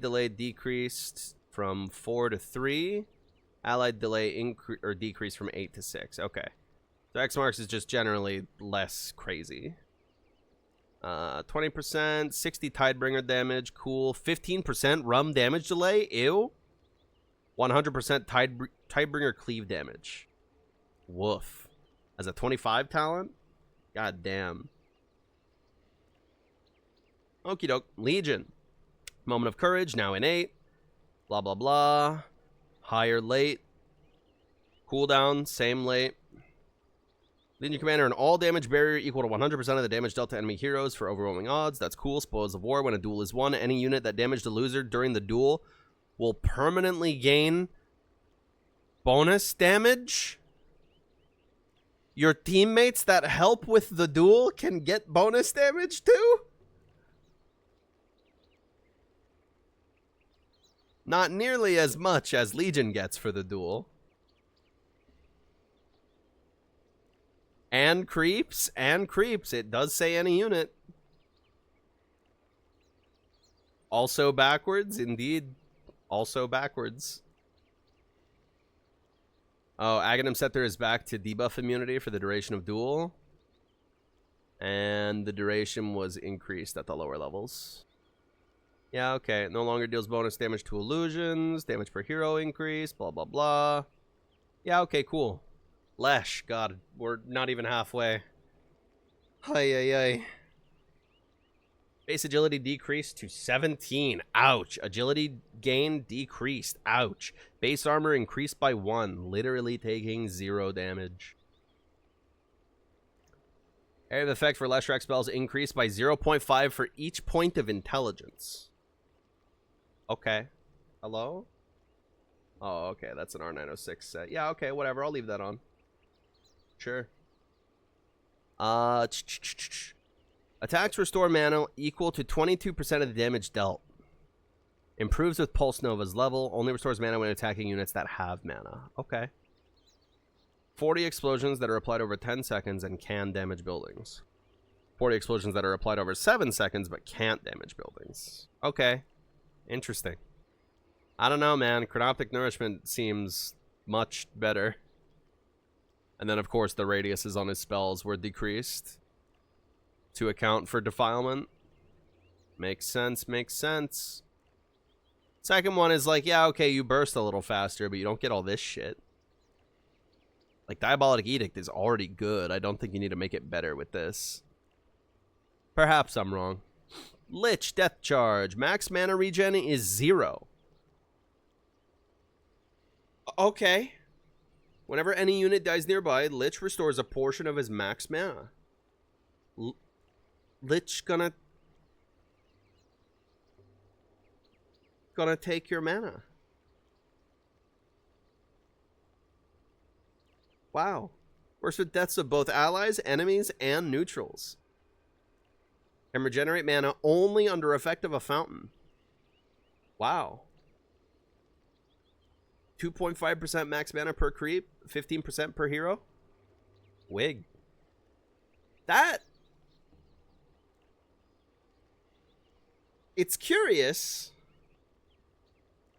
delay decreased from 4 to 3. Allied delay decreased from 8 to 6. Okay. So X marks is just generally less crazy. 20%, 60 Tidebringer damage. Cool. 15% rum damage delay. Ew. 100% Tidebringer cleave damage. Woof. As a 25 talent? God damn. Okie doke. Legion. Moment of Courage, now in 8. Blah, blah, blah. Higher late. Cooldown, same late. Legion Commander, an all damage barrier equal to 100% of the damage dealt to enemy heroes for overwhelming odds. That's cool. Spoils of War. When a duel is won, any unit that damaged a loser during the duel will permanently gain bonus damage. Your teammates that help with the duel can get bonus damage too? Not nearly as much as Legion gets for the duel. And creeps, and creeps. It does say any unit. Also backwards, indeed. Also backwards. Oh, Aghanim Scepter is back to debuff immunity for the duration of duel. And the duration was increased at the lower levels. Yeah, okay. No longer deals bonus damage to illusions. Damage per hero increase. Blah, blah, blah. Yeah, okay, cool. Lesh. God, we're not even halfway. Ay. Base agility decreased to 17. Ouch. Agility gain decreased. Ouch. Base armor increased by 1. Literally taking 0 damage. Area of effect for Leshrac spells increased by 0.5 for each point of intelligence. Okay. Hello? Oh, okay. That's an R906 set. Yeah, okay. Whatever. I'll leave that on. Sure. Attacks restore mana equal to 22% of the damage dealt. Improves with Pulse Nova's level. Only restores mana when attacking units that have mana. Okay. 40 explosions that are applied over 10 seconds and can damage buildings. 40 explosions that are applied over 7 seconds but can't damage buildings. Okay. Interesting. I don't know, man. Chronoptic Nourishment seems much better. And then, of course, the radiuses on his spells were decreased to account for defilement. Makes sense, makes sense. Second one is like, yeah, okay, you burst a little faster, but you don't get all this shit. Like, Diabolic Edict is already good. I don't think you need to make it better with this. Perhaps I'm wrong. Lich, Death Charge. Max mana regen is 0. Okay. Whenever any unit dies nearby, Lich restores a portion of his max mana. Lich gonna take your mana. Wow. Works with deaths of both allies, enemies, and neutrals. Can regenerate mana only under effect of a fountain. Wow. 2.5% max mana per creep, 15% per hero. Wig. That... It's curious.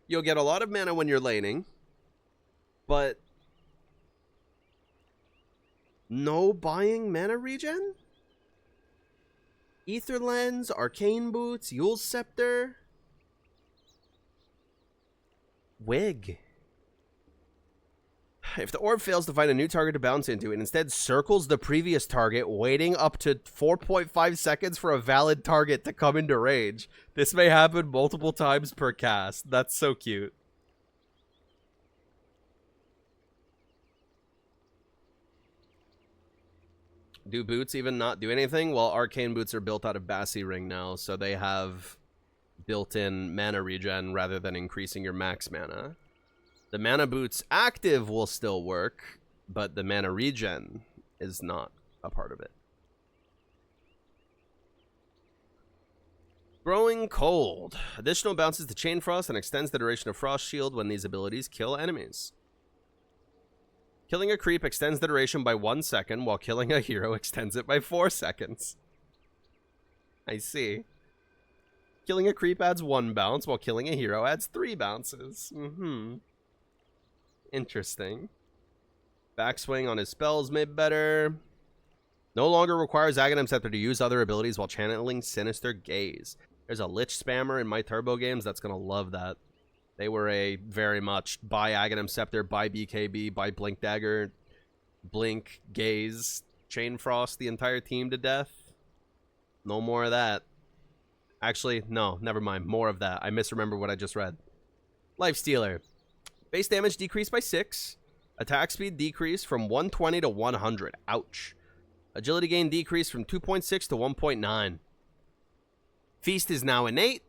You'll get a lot of mana when you're laning, but no buying mana regen? Ether Lens, Arcane Boots, Yule's Scepter. Wig. If the orb fails to find a new target to bounce into, it instead circles the previous target, waiting up to 4.5 seconds for a valid target to come into range. This may happen multiple times per cast. That's so cute. Do boots even not do anything? Well, Arcane Boots are built out of Bassi Ring now, so they have built-in mana regen rather than increasing your max mana. The mana boots active will still work, but the mana regen is not a part of it. Growing Cold. Additional bounces to Chain Frost and extends the duration of Frost Shield when these abilities kill enemies. Killing a creep extends the duration by 1 second, while killing a hero extends it by 4 seconds. I see. Killing a creep adds 1 bounce, while killing a hero adds 3 bounces. Interesting. Backswing on his spells made better. No longer requires Aghanim Scepter to use other abilities while channeling Sinister Gaze. There's a Lich spammer in my Turbo games that's going to love that. They were a very much buy Aghanim Scepter, buy BKB, buy Blink Dagger, Blink, Gaze, Chain Frost the entire team to death. No more of that. Actually, no, never mind. More of that. I misremember what I just read. Lifestealer. Base damage decreased by 6. Attack speed decreased from 120 to 100. Ouch. Agility gain decreased from 2.6 to 1.9. Feast is now innate.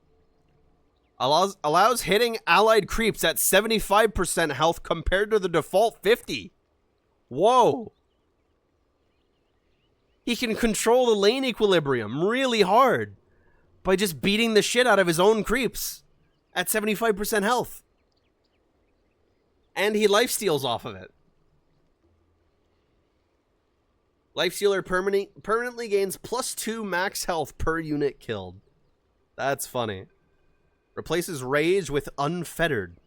Allows hitting allied creeps at 75% health compared to the default 50. Whoa. He can control the lane equilibrium really hard by just beating the shit out of his own creeps at 75% health. And he lifesteals off of it. Lifestealer permanently gains +2 max health per unit killed. That's funny. Replaces Rage with Unfettered.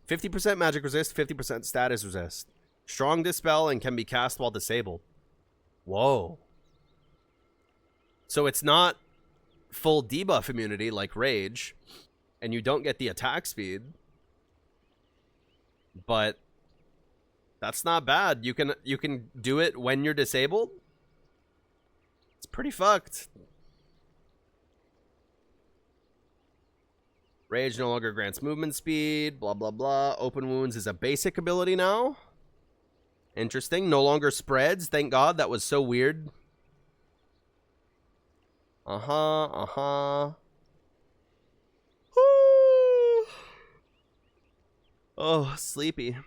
50% magic resist, 50% status resist. Strong Dispel and can be cast while disabled. Whoa. So it's not full debuff immunity like Rage, and you don't get the attack speed. But that's not bad. You can do it when you're disabled. It's pretty fucked. Rage no longer grants movement speed, blah, blah, blah. Open Wounds is a basic ability now. Interesting. No longer spreads. Thank God. That was so weird. Oh, sleepy.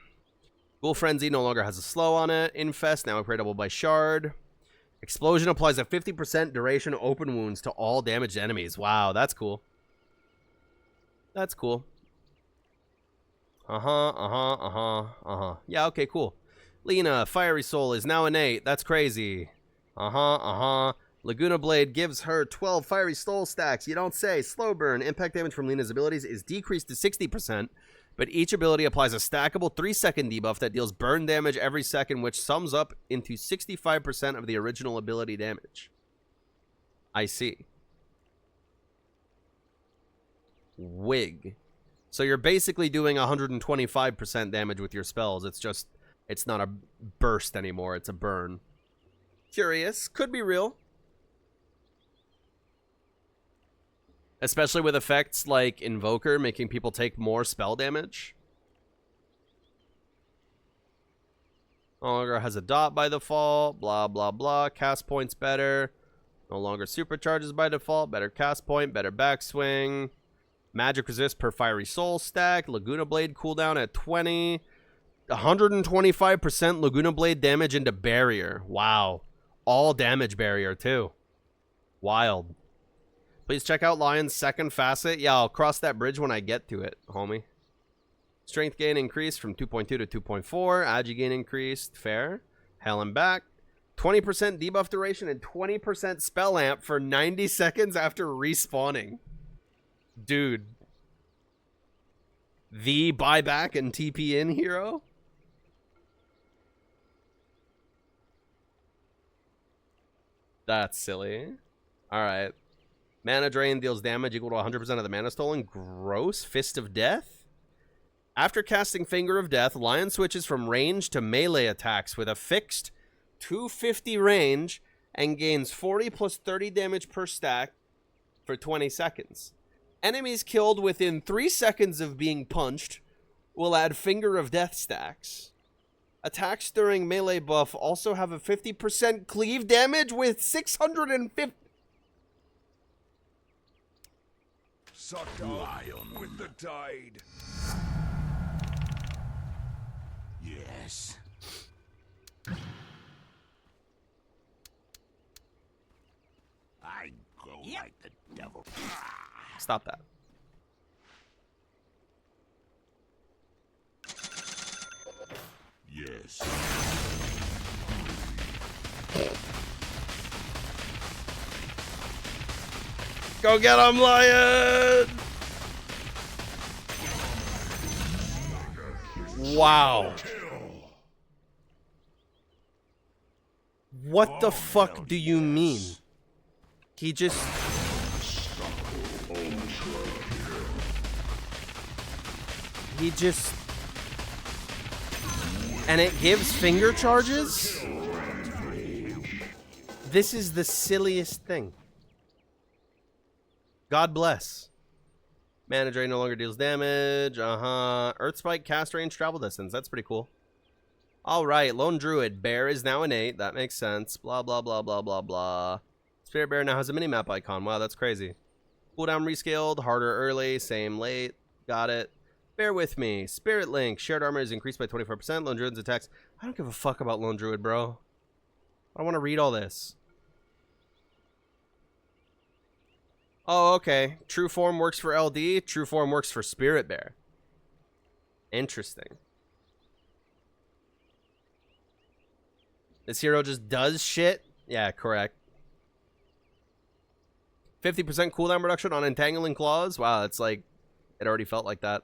Ghoul Frenzy no longer has a slow on it. Infest now upgradable by Shard. Explosion applies a 50% duration open wounds to all damaged enemies. Wow, that's cool. That's cool. Yeah, okay, cool. Lena, Fiery Soul is now innate. That's crazy. Laguna Blade gives her 12 Fiery Soul stacks. You don't say. Slow Burn. Impact damage from Lena's abilities is decreased to 60%, but each ability applies a stackable 3-second debuff that deals burn damage every second, which sums up into 65% of the original ability damage. I see. Wig. So you're basically doing 125% damage with your spells. It's just, it's not a burst anymore. It's a burn. Curious. Could be real. Especially with effects like Invoker, making people take more spell damage. No longer has a dot by default. Blah, blah, blah. Cast points better. No longer supercharges by default. Better cast point. Better backswing. Magic resist per Fiery Soul stack. Laguna Blade cooldown at 20. 125% Laguna Blade damage into barrier. Wow. All damage barrier too. Wild. Please check out Lion's second facet. Yeah, I'll cross that bridge when I get to it, homie. Strength gain increased from 2.2 to 2.4. Agi gain increased. Fair. Hell and back. 20% debuff duration and 20% spell amp for 90 seconds after respawning. Dude. The buyback and TP in hero? That's silly. Alright. Mana drain deals damage equal to 100% of the mana stolen. Gross. Fist of Death. After casting Finger of Death, Lion switches from range to melee attacks with a fixed 250 range and gains 40 plus 30 damage per stack for 20 seconds. Enemies killed within 3 seconds of being punched will add Finger of Death stacks. Attacks during melee buff also have a 50% cleave damage with 650... Suck on with the tide. Yes. I go like the devil. Stop that. Yes. Go get him, Lion! Wow. What the fuck do you mean? He just... He just... And it gives finger charges? This is the silliest thing. God bless. Mana Drain no longer deals damage. Earth Spike, cast range, travel distance. That's pretty cool. Alright, Lone Druid. Bear is now an 8. That makes sense. Blah, blah, blah, blah, blah, blah. Spirit Bear now has a minimap icon. Wow, that's crazy. Cooldown rescaled. Harder early. Same late. Got it. Bear with me. Spirit Link. Shared armor is increased by 24%. Lone Druid's attacks. I don't give a fuck about Lone Druid, bro. I want to read all this. Oh, okay. True form works for LD. True form works for Spirit Bear. Interesting. This hero just does shit? Yeah, correct. 50% cooldown reduction on Entangling Claws? Wow, it's like... It already felt like that.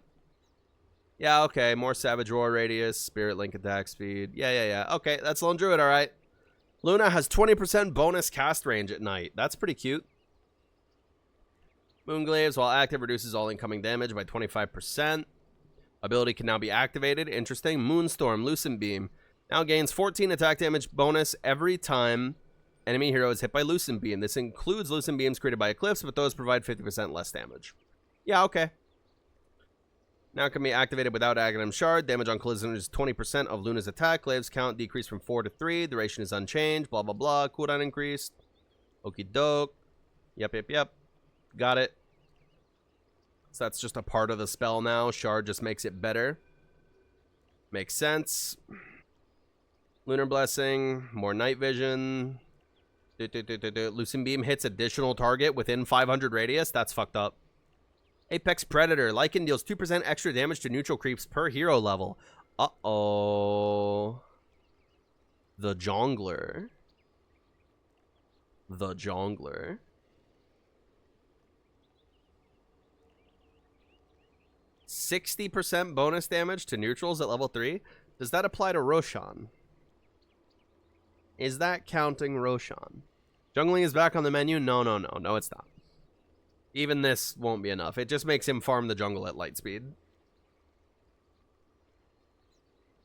Yeah, okay. More Savage Roar radius. Spirit Link attack speed. Yeah. Okay, that's Lone Druid, alright. Luna has 20% bonus cast range at night. That's pretty cute. Moonglaves, while active, reduces all incoming damage by 25%. Ability can now be activated. Interesting. Moonstorm, Lucent Beam. Now gains 14 attack damage bonus every time enemy hero is hit by Lucent Beam. This includes Lucent Beams created by Eclipse, but those provide 50% less damage. Yeah, okay. Now can be activated without Aghanim Shard. Damage on collision is 20% of Luna's attack. Glaives count decreased from 4 to 3. Duration is unchanged. Blah, blah, blah. Cooldown increased. Okie doke. Yep. Got it. So that's just a part of the spell now. Shard just makes it better. Makes sense. Lunar Blessing. More Night Vision. Lucent Beam hits additional target within 500 radius. That's fucked up. Apex Predator. Lycan deals 2% extra damage to neutral creeps per hero level. Uh-oh. The Jongler. 60% bonus damage to neutrals at level 3. Does that apply to Roshan? Is that counting Roshan? Jungling is back on the menu? No, it's not. Even this won't be enough. It just makes him farm the jungle at light speed.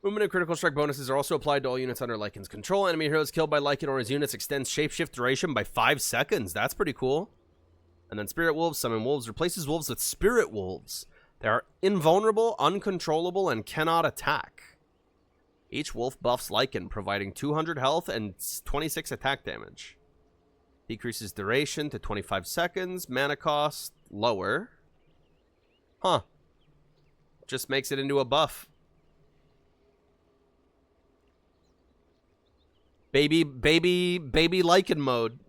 Movement and critical strike bonuses are also applied to all units under Lycan's control. Enemy heroes killed by Lycan or his units extends shapeshift duration by 5 seconds. That's pretty cool. And then Spirit Wolves, Summon Wolves, replaces Wolves with Spirit Wolves. They are invulnerable, uncontrollable, and cannot attack. Each wolf buffs Lycan, providing 200 health and 26 attack damage. Decreases duration to 25 seconds. Mana cost, lower. Huh. Just makes it into a buff. Baby Lycan mode.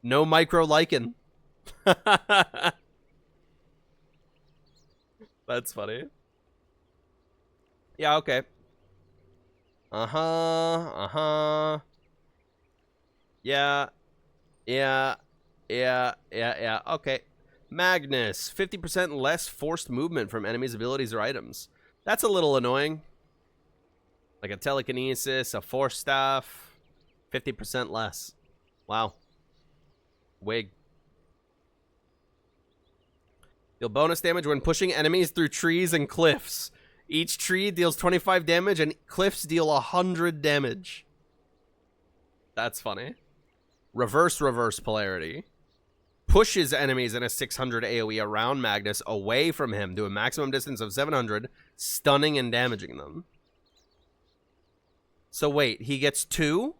No micro Lycan. That's funny. Yeah, okay. Yeah. Okay. Magnus. 50% less forced movement from enemies' abilities or items. That's a little annoying. Like a telekinesis, a force staff. 50% less. Wow. Wig. Deal bonus damage when pushing enemies through trees and cliffs. Each tree deals 25 damage and cliffs deal 100 damage. That's funny. Reverse polarity. Pushes enemies in a 600 AoE around Magnus away from him to a maximum distance of 700, stunning and damaging them. So wait, he gets 2?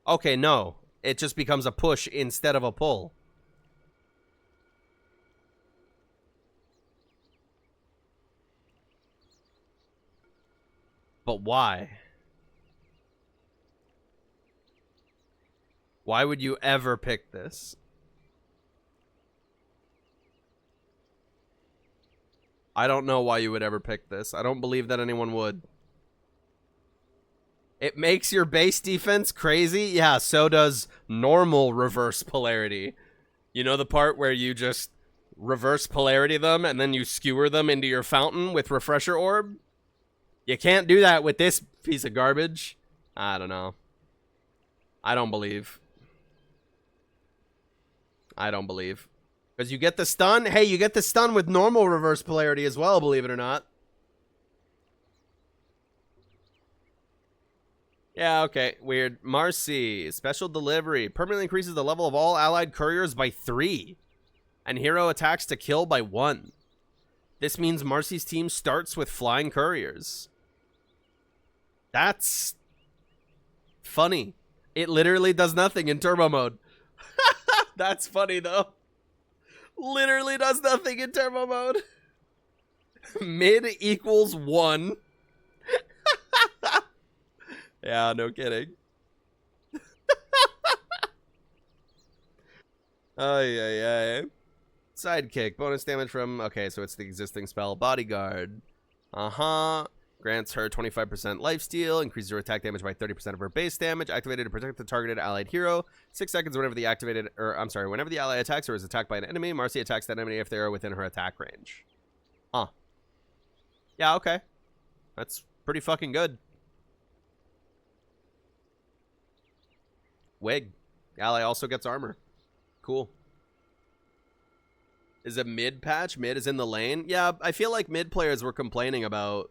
Okay, no. It just becomes a push instead of a pull. But why? Why would you ever pick this? I don't know why you would ever pick this. I don't believe that anyone would. It makes your base defense crazy? Yeah, so does normal reverse polarity. You know the part where you just reverse polarity them and then you skewer them into your fountain with refresher orb? You can't do that with this piece of garbage. I don't know. I don't believe. I don't believe. Because you get the stun. Hey, you get the stun with normal reverse polarity as well, believe it or not. Yeah, okay. Weird. Marcy. Special delivery. Permanently increases the level of all allied couriers by 3. And hero attacks to kill by 1. This means Marcy's team starts with flying couriers. That's funny. It literally does nothing in turbo mode. That's funny, though. Literally does nothing in turbo mode. Mid equals 1. Yeah, no kidding. Ay. Sidekick. Bonus damage from... Okay, so it's the existing spell. Bodyguard. Grants her 25% lifesteal. Increases her attack damage by 30% of her base damage. Activated to protect the targeted allied hero. 6 seconds whenever the activated... whenever the ally attacks or is attacked by an enemy, Marcy attacks that enemy if they are within her attack range. Huh. Yeah, okay. That's pretty fucking good. Wig. The ally also gets armor. Cool. Is it mid patch? Mid is in the lane? Yeah, I feel like mid players were complaining about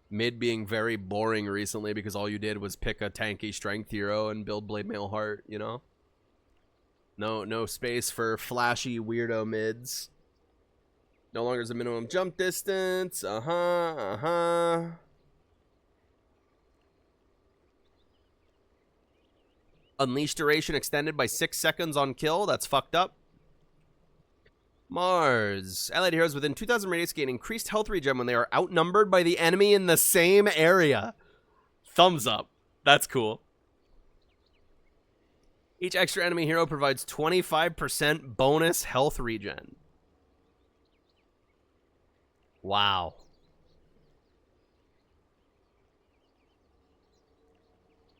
mid being very boring recently because all you did was pick a tanky strength hero and build Blade Mail Heart, you know? No space for flashy weirdo mids. No longer is a minimum jump distance. Unleash duration extended by 6 seconds on kill. That's fucked up. Mars. Allied heroes within 2,000 radius gain increased health regen when they are outnumbered by the enemy in the same area. Thumbs up. That's cool. Each extra enemy hero provides 25% bonus health regen. Wow.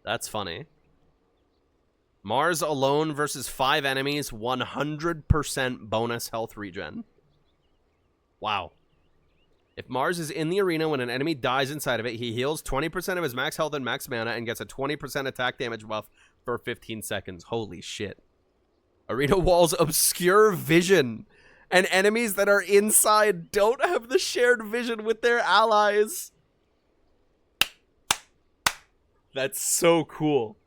That's funny. Mars alone versus 5 enemies, 100% bonus health regen. Wow. If Mars is in the arena when an enemy dies inside of it, he heals 20% of his max health and max mana and gets a 20% attack damage buff for 15 seconds. Holy shit. Arena walls obscure vision, and enemies that are inside don't have the shared vision with their allies. That's so cool.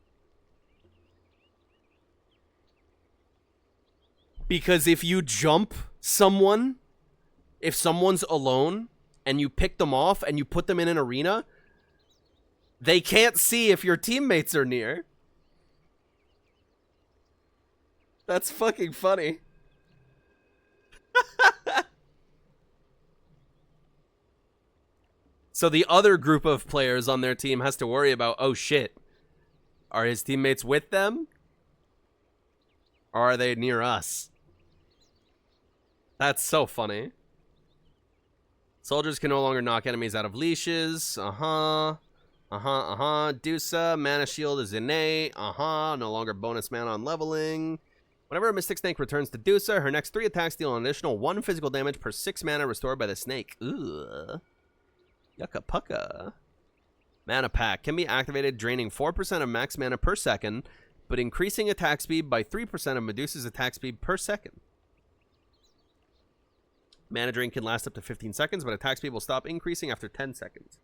Because if you jump someone, if someone's alone and you pick them off and you put them in an arena, they can't see if your teammates are near. That's fucking funny. So the other group of players on their team has to worry about, oh shit, are his teammates with them? Or are they near us? That's so funny. Soldiers can no longer knock enemies out of leashes. Dusa, mana shield is innate. No longer bonus mana on leveling. Whenever a Mystic Snake returns to Dusa, her next 3 attacks deal an additional 1 physical damage per 6 mana restored by the snake. Ugh. Yucca pucka. Mana pack can be activated, draining 4% of max mana per second, but increasing attack speed by 3% of Medusa's attack speed per second. Mana drain can last up to 15 seconds, but attack speed will stop increasing after 10 seconds.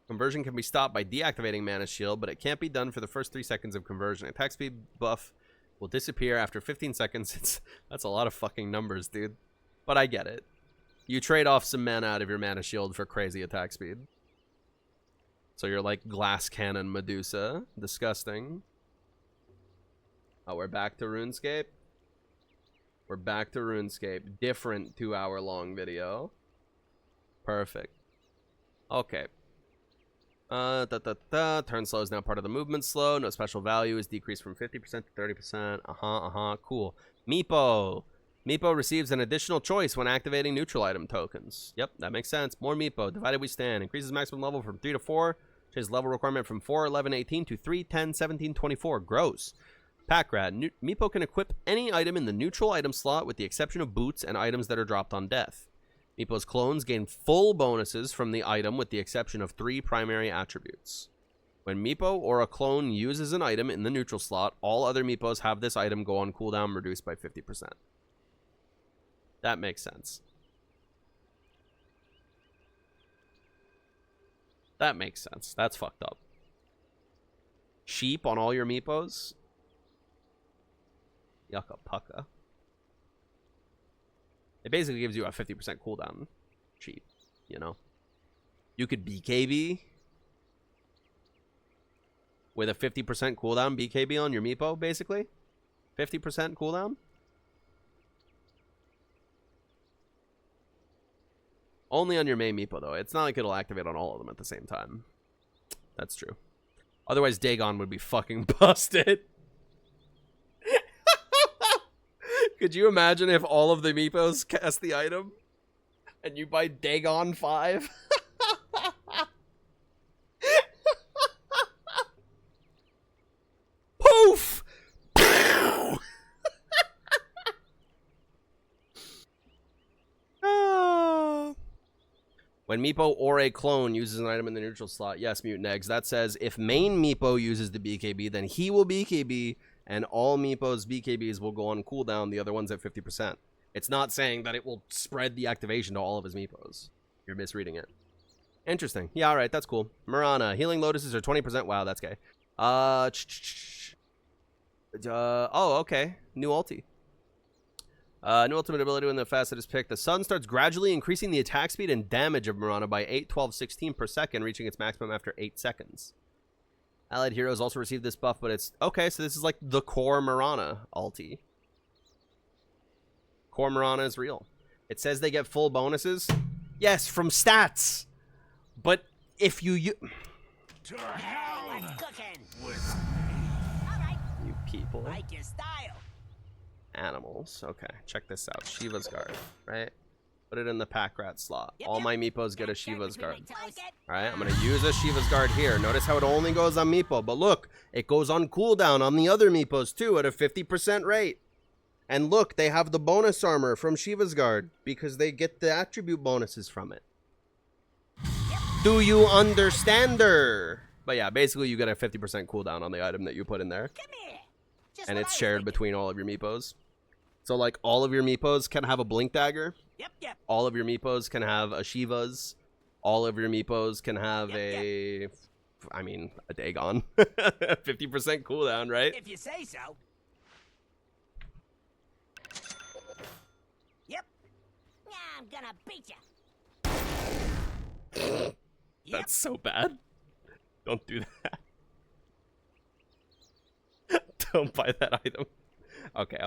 Conversion can be stopped by deactivating Mana Shield, but it can't be done for the first 3 seconds of conversion. Attack speed buff will disappear after 15 seconds. That's a lot of fucking numbers, dude. But I get it. You trade off some mana out of your Mana Shield for crazy attack speed. So you're like Glass Cannon Medusa. Disgusting. Oh, we're back to RuneScape. We're back to RuneScape. Different 2-hour-long video. Perfect. Okay. Turn slow is now part of the movement slow. No special value is decreased from 50% to 30%. Cool. Meepo. Meepo receives an additional choice when activating neutral item tokens. Yep, that makes sense. More Meepo. Divided we stand. Increases maximum level from 3 to 4. Changes level requirement from 4, 11, 18 to 3, 10, 17, 24. Gross. Pack rat. Meepo can equip any item in the neutral item slot with the exception of boots and items that are dropped on death. Meepo's clones gain full bonuses from the item with the exception of 3 primary attributes. When Meepo or a clone uses an item in the neutral slot, all other Meepos have this item go on cooldown reduced by 50%. That makes sense. That makes sense. That's fucked up. Sheep on all your Meepos? Yucca pucka. It basically gives you a 50% cooldown. Sheep, you know? You could BKB with a 50% cooldown BKB on your Meepo, basically. 50% cooldown. Only on your main Meepo, though. It's not like it'll activate on all of them at the same time. That's true. Otherwise, Dagon would be fucking busted. Could you imagine if all of the Meepos cast the item? And you buy Dagon 5? Poof! When Meepo or a clone uses an item in the neutral slot, yes, Mutant Eggs, that says if main Meepo uses the BKB, then he will BKB, and all Meepo's BKBs will go on cooldown, the other ones at 50%. It's not saying that it will spread the activation to all of his Meepos. You're misreading it. Interesting. Yeah, alright, that's cool. Mirana, healing lotuses are 20%. Wow, that's gay. Oh, okay. New ulti. New ultimate ability when the facet is picked. The sun starts gradually increasing the attack speed and damage of Mirana by 8, 12, 16 per second, reaching its maximum after 8 seconds. Allied heroes also receive this buff, but it's... Okay, so this is like the core Mirana ulti. Core Mirana is real. It says they get full bonuses. Yes, from stats. But if you... To hell with cooking. With all right. You people. Like your style. Animals. Okay, check this out. Shiva's Guard, right? Put it in the pack rat slot. All my Meepos get a Shiva's Guard. Alright, I'm going to use a Shiva's Guard here. Notice how it only goes on Meepo. But look, it goes on cooldown on the other Meepos too at a 50% rate. And look, they have the bonus armor from Shiva's Guard because they get the attribute bonuses from it. Do you understand her? But yeah, basically you get a 50% cooldown on the item that you put in there. Come here. Just And what it's I was shared thinking. between all of your Meepos. So like all of your Meepos can have a Blink Dagger. Yep. All of your Meepos can have a Shiva's. All of your Meepos can have a Dagon. 50% cooldown, right? If you say so. Yep. I'm gonna beat you. That's so bad. Don't do that. Don't buy that item. Okay.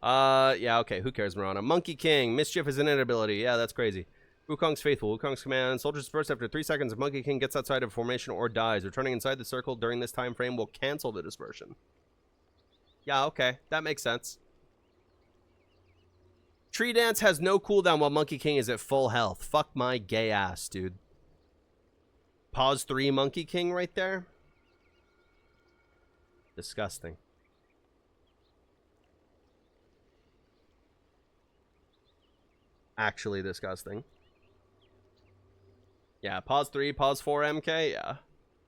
Yeah, okay. Who cares, Mirana? Monkey King. Mischief is an ability. Yeah, that's crazy. Wukong's Faithful. Wukong's command. Soldiers disperse after 3 seconds. If Monkey King gets outside of formation or dies, returning inside the circle during this time frame will cancel the dispersion. Yeah, okay. That makes sense. Tree Dance has no cooldown while Monkey King is at full health. Fuck my gay ass, dude. Pause 3 Monkey King right there. Disgusting. Actually disgusting. Yeah, pause 3, pause 4 MK, yeah.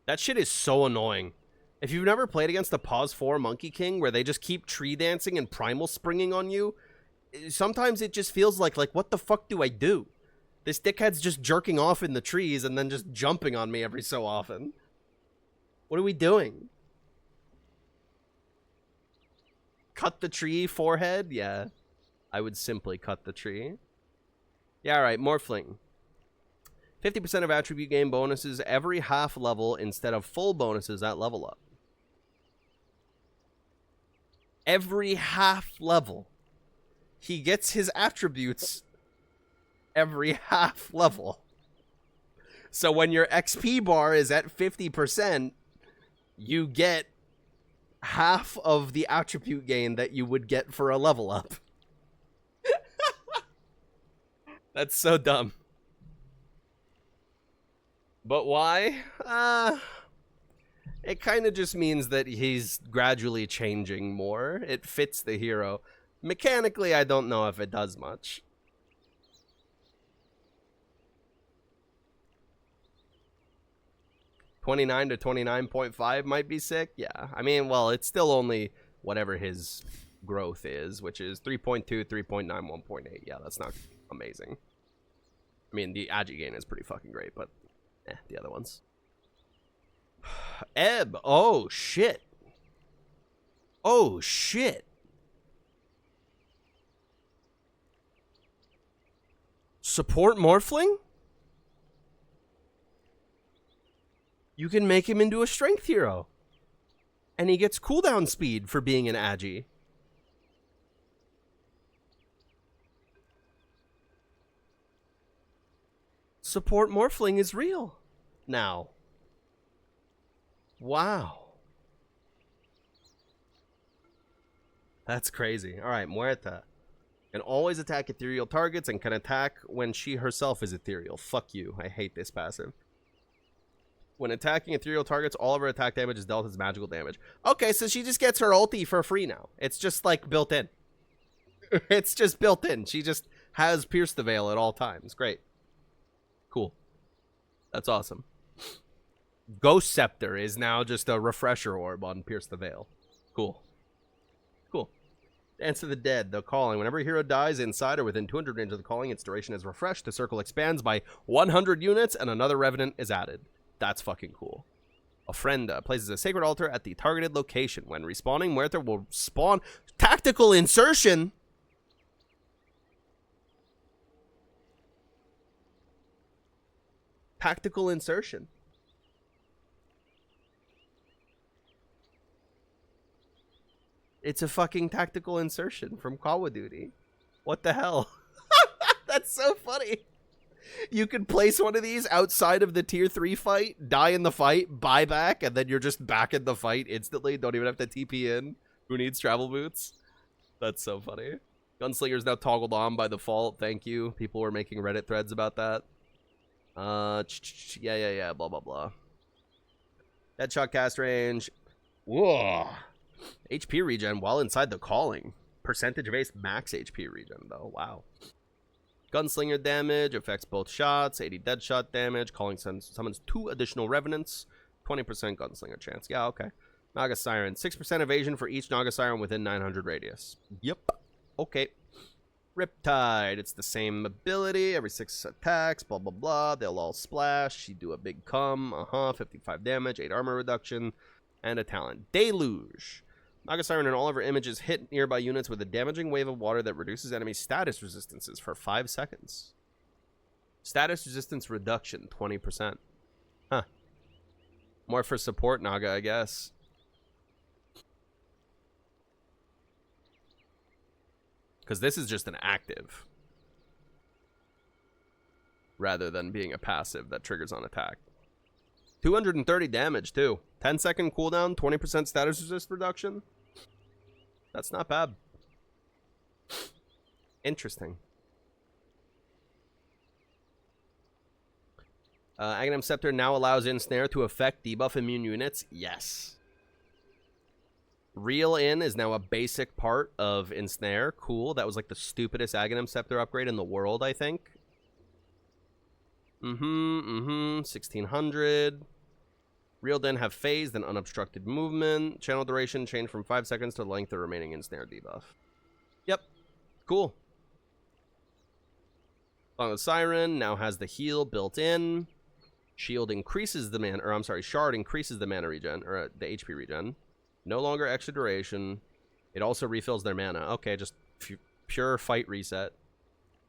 That shit is so annoying. If you've never played against the pause 4 Monkey King where they just keep tree dancing and primal springing on you, sometimes it just feels like what the fuck do I do? This dickhead's just jerking off in the trees and then just jumping on me every so often. What are we doing? Cut the tree, forehead? Yeah. I would simply cut the tree. Yeah, alright, Morphling. 50% of attribute gain bonuses every half level instead of full bonuses at level up. Every half level. He gets his attributes every half level. So when your XP bar is at 50%, you get half of the attribute gain that you would get for a level up. That's so dumb. But why? It kind of just means that he's gradually changing more. It fits the hero. Mechanically, I don't know if it does much. $29 to 29.5 might be sick. Yeah, I mean, well, it's still only whatever his growth is, which is 3.2, 3.9, 1.8. Yeah, that's not amazing. I mean, the agi gain is pretty fucking great, but the other ones. Ebb. Oh, shit. Oh, shit. Support Morphling? You can make him into a strength hero. And he gets cooldown speed for being an agi. Support Morphling is real now. Wow. That's crazy. All right, Muerta. And always attack ethereal targets and can attack when she herself is ethereal. Fuck you. I hate this passive. When attacking ethereal targets, all of her attack damage is dealt as magical damage. Okay, so she just gets her ulti for free now. It's just like built in. It's just built in. She just has Pierce the Veil at all times. Great. Cool. That's awesome. Ghost Scepter is now just a refresher orb on Pierce the Veil. Cool. Cool. Dance of the Dead, the calling. Whenever a hero dies inside or within 200 range of the calling, its duration is refreshed. The circle expands by 100 units and another revenant is added. That's fucking cool. Ofrenda places a sacred altar at the targeted location. When respawning, Muerta will spawn tactical insertion. Tactical insertion. It's a fucking tactical insertion from Call of Duty. What the hell? That's so funny. You can place one of these outside of the tier 3 fight, die in the fight, buy back, and then you're just back in the fight instantly. Don't even have to TP in. Who needs travel boots? That's so funny. Gunslinger's now toggled on by default. Thank you. People were making Reddit threads about that. Yeah, blah, blah, blah. Deadshot cast range. Whoa. HP regen while inside the calling. Percentage-based max HP regen, though. Wow. Gunslinger damage affects both shots. 80 deadshot damage. Calling summons 2 additional revenants. 20% gunslinger chance. Yeah, okay. Naga Siren. 6% evasion for each Naga Siren within 900 radius. Yep. Okay. Riptide. It's the same ability. Every 6 attacks. Blah, blah, blah. They'll all splash. She do a big cum. 55 damage. 8 armor reduction. And a talent. Deluge. Naga Siren and all of her images hit nearby units with a damaging wave of water that reduces enemy status resistances for 5 seconds. Status resistance reduction, 20%. Huh. More for support Naga, I guess. Because this is just an active. Rather than being a passive that triggers on attack. 230 damage, too. 10-second cooldown, 20% status resist reduction. That's not bad. Interesting. Aghanim Scepter now allows Ensnare to affect debuff immune units. Yes. Reel In is now a basic part of Ensnare. Cool. That was like the stupidest Aghanim Scepter upgrade in the world, I think. 1600. Reeled In have phased and unobstructed movement. Channel duration changed from 5 seconds to the length of remaining Ensnare debuff. Yep. Cool. Song of Siren now has the heal built in. Shield increases the mana, or I'm sorry, Shard increases the mana regen, or the HP regen. No longer extra duration. It also refills their mana. Okay, just pure fight reset.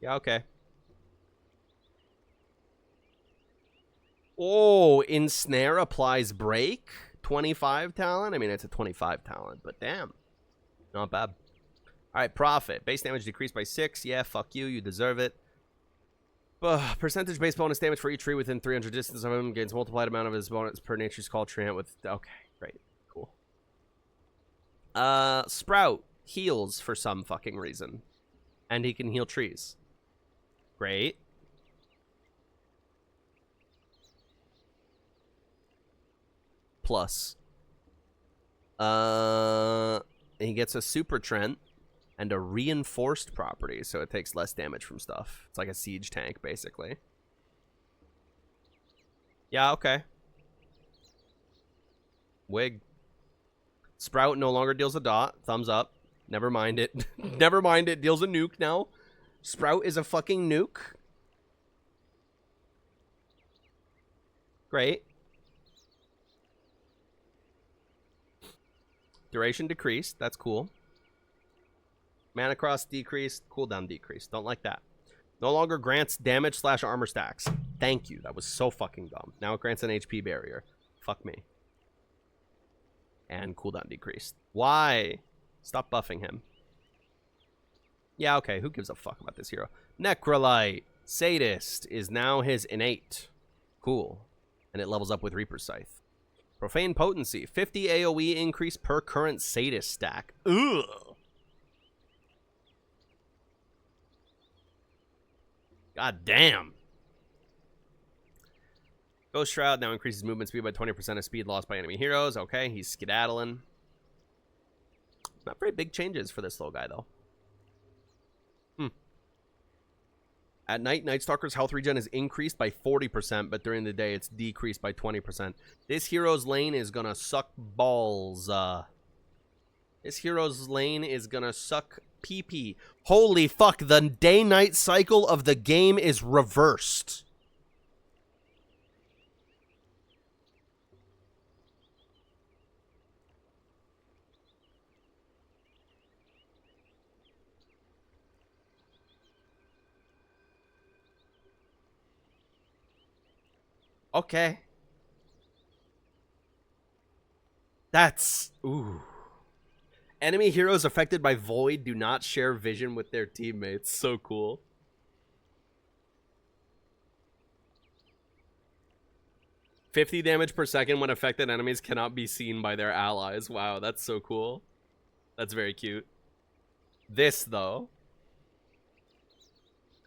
Yeah, okay. Oh, Ensnare applies break. 25 talent. I mean, it's a 25 talent, but damn. Not bad. All right, Profit. Base damage decreased by 6. Yeah, fuck you. You deserve it. Percentage base bonus damage for each tree within 300 distance of him. Gains multiplied amount of his bonus per Nature's Call treant with... Okay, great. Cool. Sprout heals for some fucking reason. And he can heal trees. Great. Plus. He gets a Super Trent and a reinforced property, so it takes less damage from stuff. It's like a siege tank, basically. Yeah, okay. Wig. Sprout no longer deals a dot. Thumbs up. Never mind it. Never mind it. Deals a nuke now. Sprout is a fucking nuke. Great. Duration decreased. That's cool. Mana cost decreased. Cooldown decreased. Don't like that. No longer grants damage / armor stacks. Thank you. That was so fucking dumb. Now it grants an HP barrier. Fuck me. And cooldown decreased. Why? Stop buffing him. Yeah, okay. Who gives a fuck about this hero? Necrolite. Sadist is now his innate. Cool. And it levels up with Reaper's Scythe. Profane Potency. 50 AoE increase per current Sadist stack. Ugh. God damn. Ghost Shroud now increases movement speed by 20% of speed lost by enemy heroes. Okay, he's skedaddling. Not very big changes for this little guy, though. At night, Night Stalker's health regen is increased by 40%, but during the day, it's decreased by 20%. This hero's lane is gonna suck balls. This hero's lane is gonna suck pee-pee. Holy fuck, the day-night cycle of the game is reversed. Okay. That's... Ooh. Enemy heroes affected by Void do not share vision with their teammates. So cool. $50 damage per second when affected enemies cannot be seen by their allies. Wow, that's so cool. That's very cute. This, though.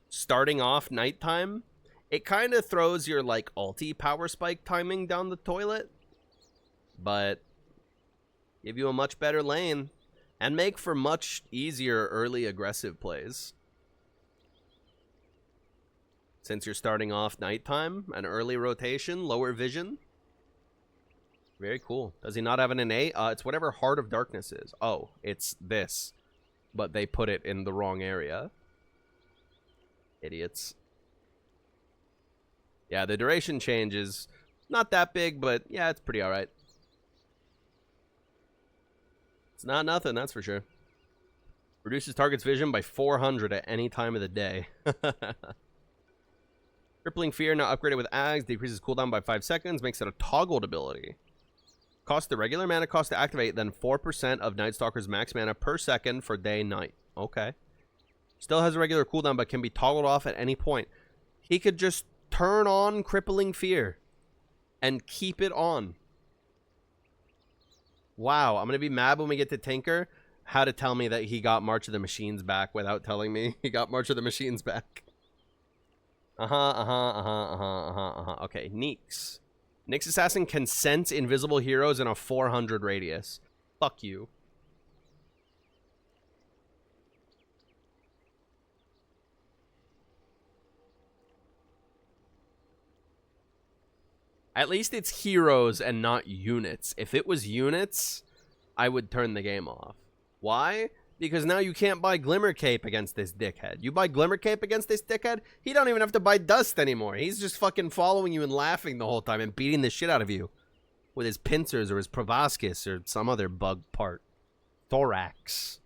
Starting off nighttime... It kind of throws your, like, ulti power spike timing down the toilet. But give you a much better lane. And make for much easier early aggressive plays. Since you're starting off nighttime, an early rotation, lower vision. Very cool. Does he not have an innate? It's whatever Heart of Darkness is. Oh, it's this. But they put it in the wrong area. Idiots. Yeah, the duration change is not that big, but yeah, it's pretty alright. It's not nothing, that's for sure. Reduces target's vision by 400 at any time of the day. Crippling Fear now upgraded with Ags. Decreases cooldown by 5 seconds. Makes it a toggled ability. Cost the regular mana cost to activate, then 4% of Night Stalker's max mana per second for day-night. Okay. Still has a regular cooldown, but can be toggled off at any point. He could just turn on Crippling Fear and keep it on. Wow, I'm going to be mad when we get to Tinker. How to tell me that he got March of the Machines back without telling me he got March of the Machines back. Okay, Nyx. Nyx Assassin can sense invisible heroes in a 400 radius. Fuck you. At least it's heroes and not units. If it was units, I would turn the game off. Why? Because now you can't buy Glimmer Cape against this dickhead. You buy Glimmer Cape against this dickhead, he don't even have to buy Dust anymore. He's just fucking following you and laughing the whole time and beating the shit out of you. With his pincers or his proboscis or some other bug part. Thorax.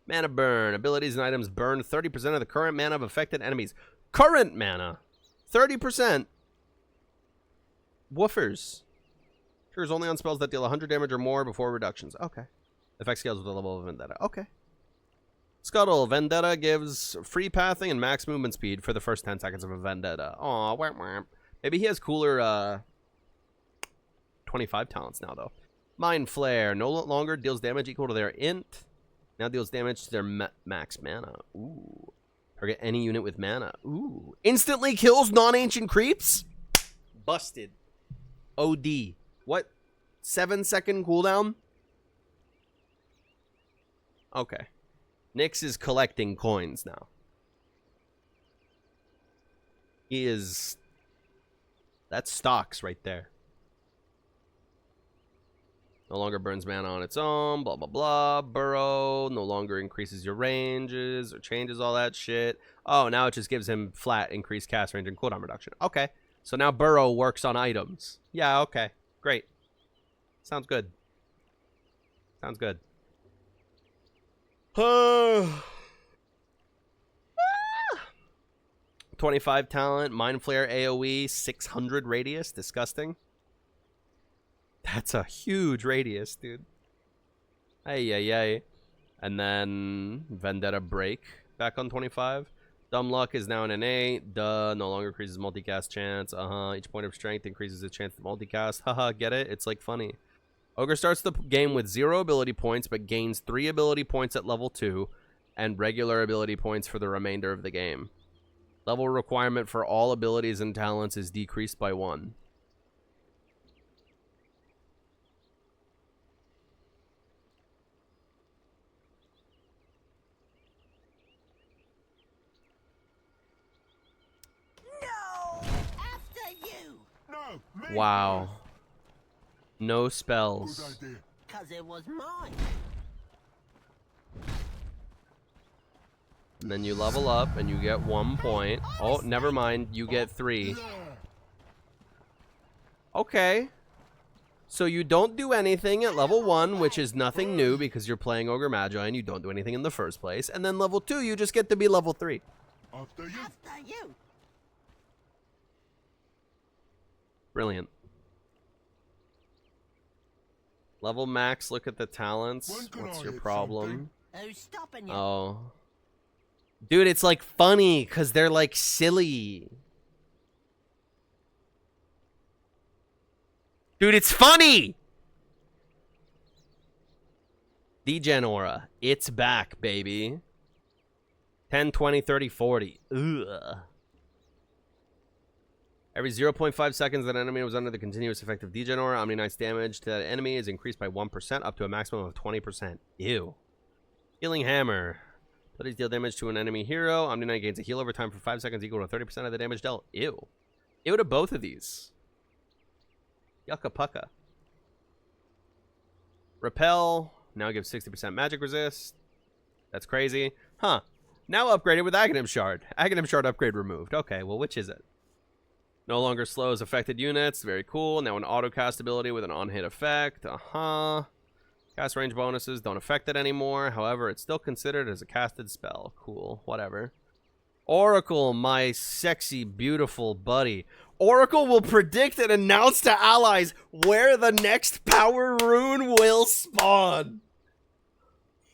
Mana burn. Abilities and items burn 30% of the current mana of affected enemies. Current mana. 30%. Woofers. Triggers only on spells that deal 100 damage or more before reductions. Okay. Effect scales with the level of Vendetta. Okay. Scuttle. Vendetta gives free pathing and max movement speed for the first 10 seconds of a Vendetta. Aw, wham, wham. Maybe he has cooler 25 talents now, though. Mind Flare. No longer deals damage equal to their int. Now deals damage to their max mana. Ooh. Target any unit with mana. Ooh. Instantly kills non-ancient creeps? Busted. OD. What? 7-second cooldown? Okay. Nyx is collecting coins now. He is... That's stocks right there. No longer burns mana on its own, blah, blah, blah. Burrow no longer increases your ranges or changes all that shit. Oh, now it just gives him flat increased cast range and cooldown reduction. Okay. So now Burrow works on items. Yeah, okay. Great. Sounds good. Sounds good. 25 talent, Mind Flare AoE, 600 radius. Disgusting. That's a huge radius, dude. Ay. And then Vendetta Break back on 25. Dumb Luck is now an NA. Duh. No longer increases multicast chance. Each point of strength increases the chance to multicast. Haha, get it? It's like funny. Ogre starts the game with 0 ability points, but gains 3 ability points at level 2 and regular ability points for the remainder of the game. Level requirement for all abilities and talents is decreased by 1. No! After you! No, me Wow. first. No Good spells. idea. Cause it was mine. And then you level up and you get 1 point. Oh, never mind. You get 3. Okay. So you don't do anything at level 1, which is nothing new because you're playing Ogre Magi and you don't do anything in the first place. And then level 2, you just get to be level 3. After you. After you! Brilliant. Level max, look at the talents. When can What's I your hit problem? Who's stopping you? Oh. Dude, it's like funny because they're like silly. Dude, it's funny! Degen Aura. It's back, baby. 10, 20, 30, 40. Ugh. Every 0.5 seconds that an enemy was under the continuous effect of Degen Aura, Omni Knight's damage to that enemy is increased by 1% up to a maximum of 20%. Ew. Healing Hammer. Abilities deal damage to an enemy hero. Omni Knight gains a heal over time for 5 seconds equal to 30% of the damage dealt. Ew. Ew to both of these. Yucca pucka. Repel. Now gives 60% magic resist. That's crazy. Huh. Now upgraded with Aghanim Shard. Aghanim Shard upgrade removed. Okay, well, which is it? No longer slows affected units. Very cool. Now an auto-cast ability with an on-hit effect. Cast range bonuses don't affect it anymore. However, it's still considered as a casted spell. Cool. Whatever. Oracle, my sexy, beautiful buddy. Oracle will predict and announce to allies where the next power rune will spawn.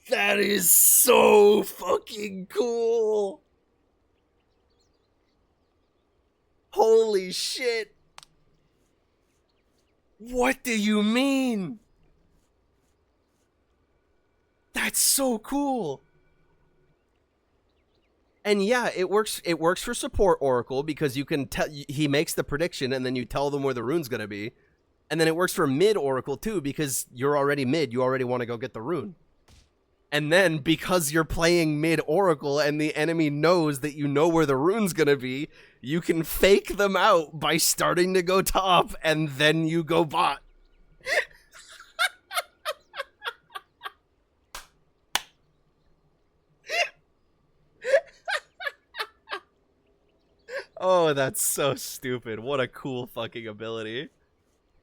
That is so fucking cool. Holy shit. What do you mean? That's so cool. And yeah, it works for support Oracle because you can tell he makes the prediction and then you tell them where the rune's going to be. And then it works for mid Oracle too because you're already mid, you already want to go get the rune. And then because you're playing mid Oracle and the enemy knows that you know where the rune's going to be, you can fake them out by starting to go top and then you go bot. Oh, that's so stupid. What a cool fucking ability.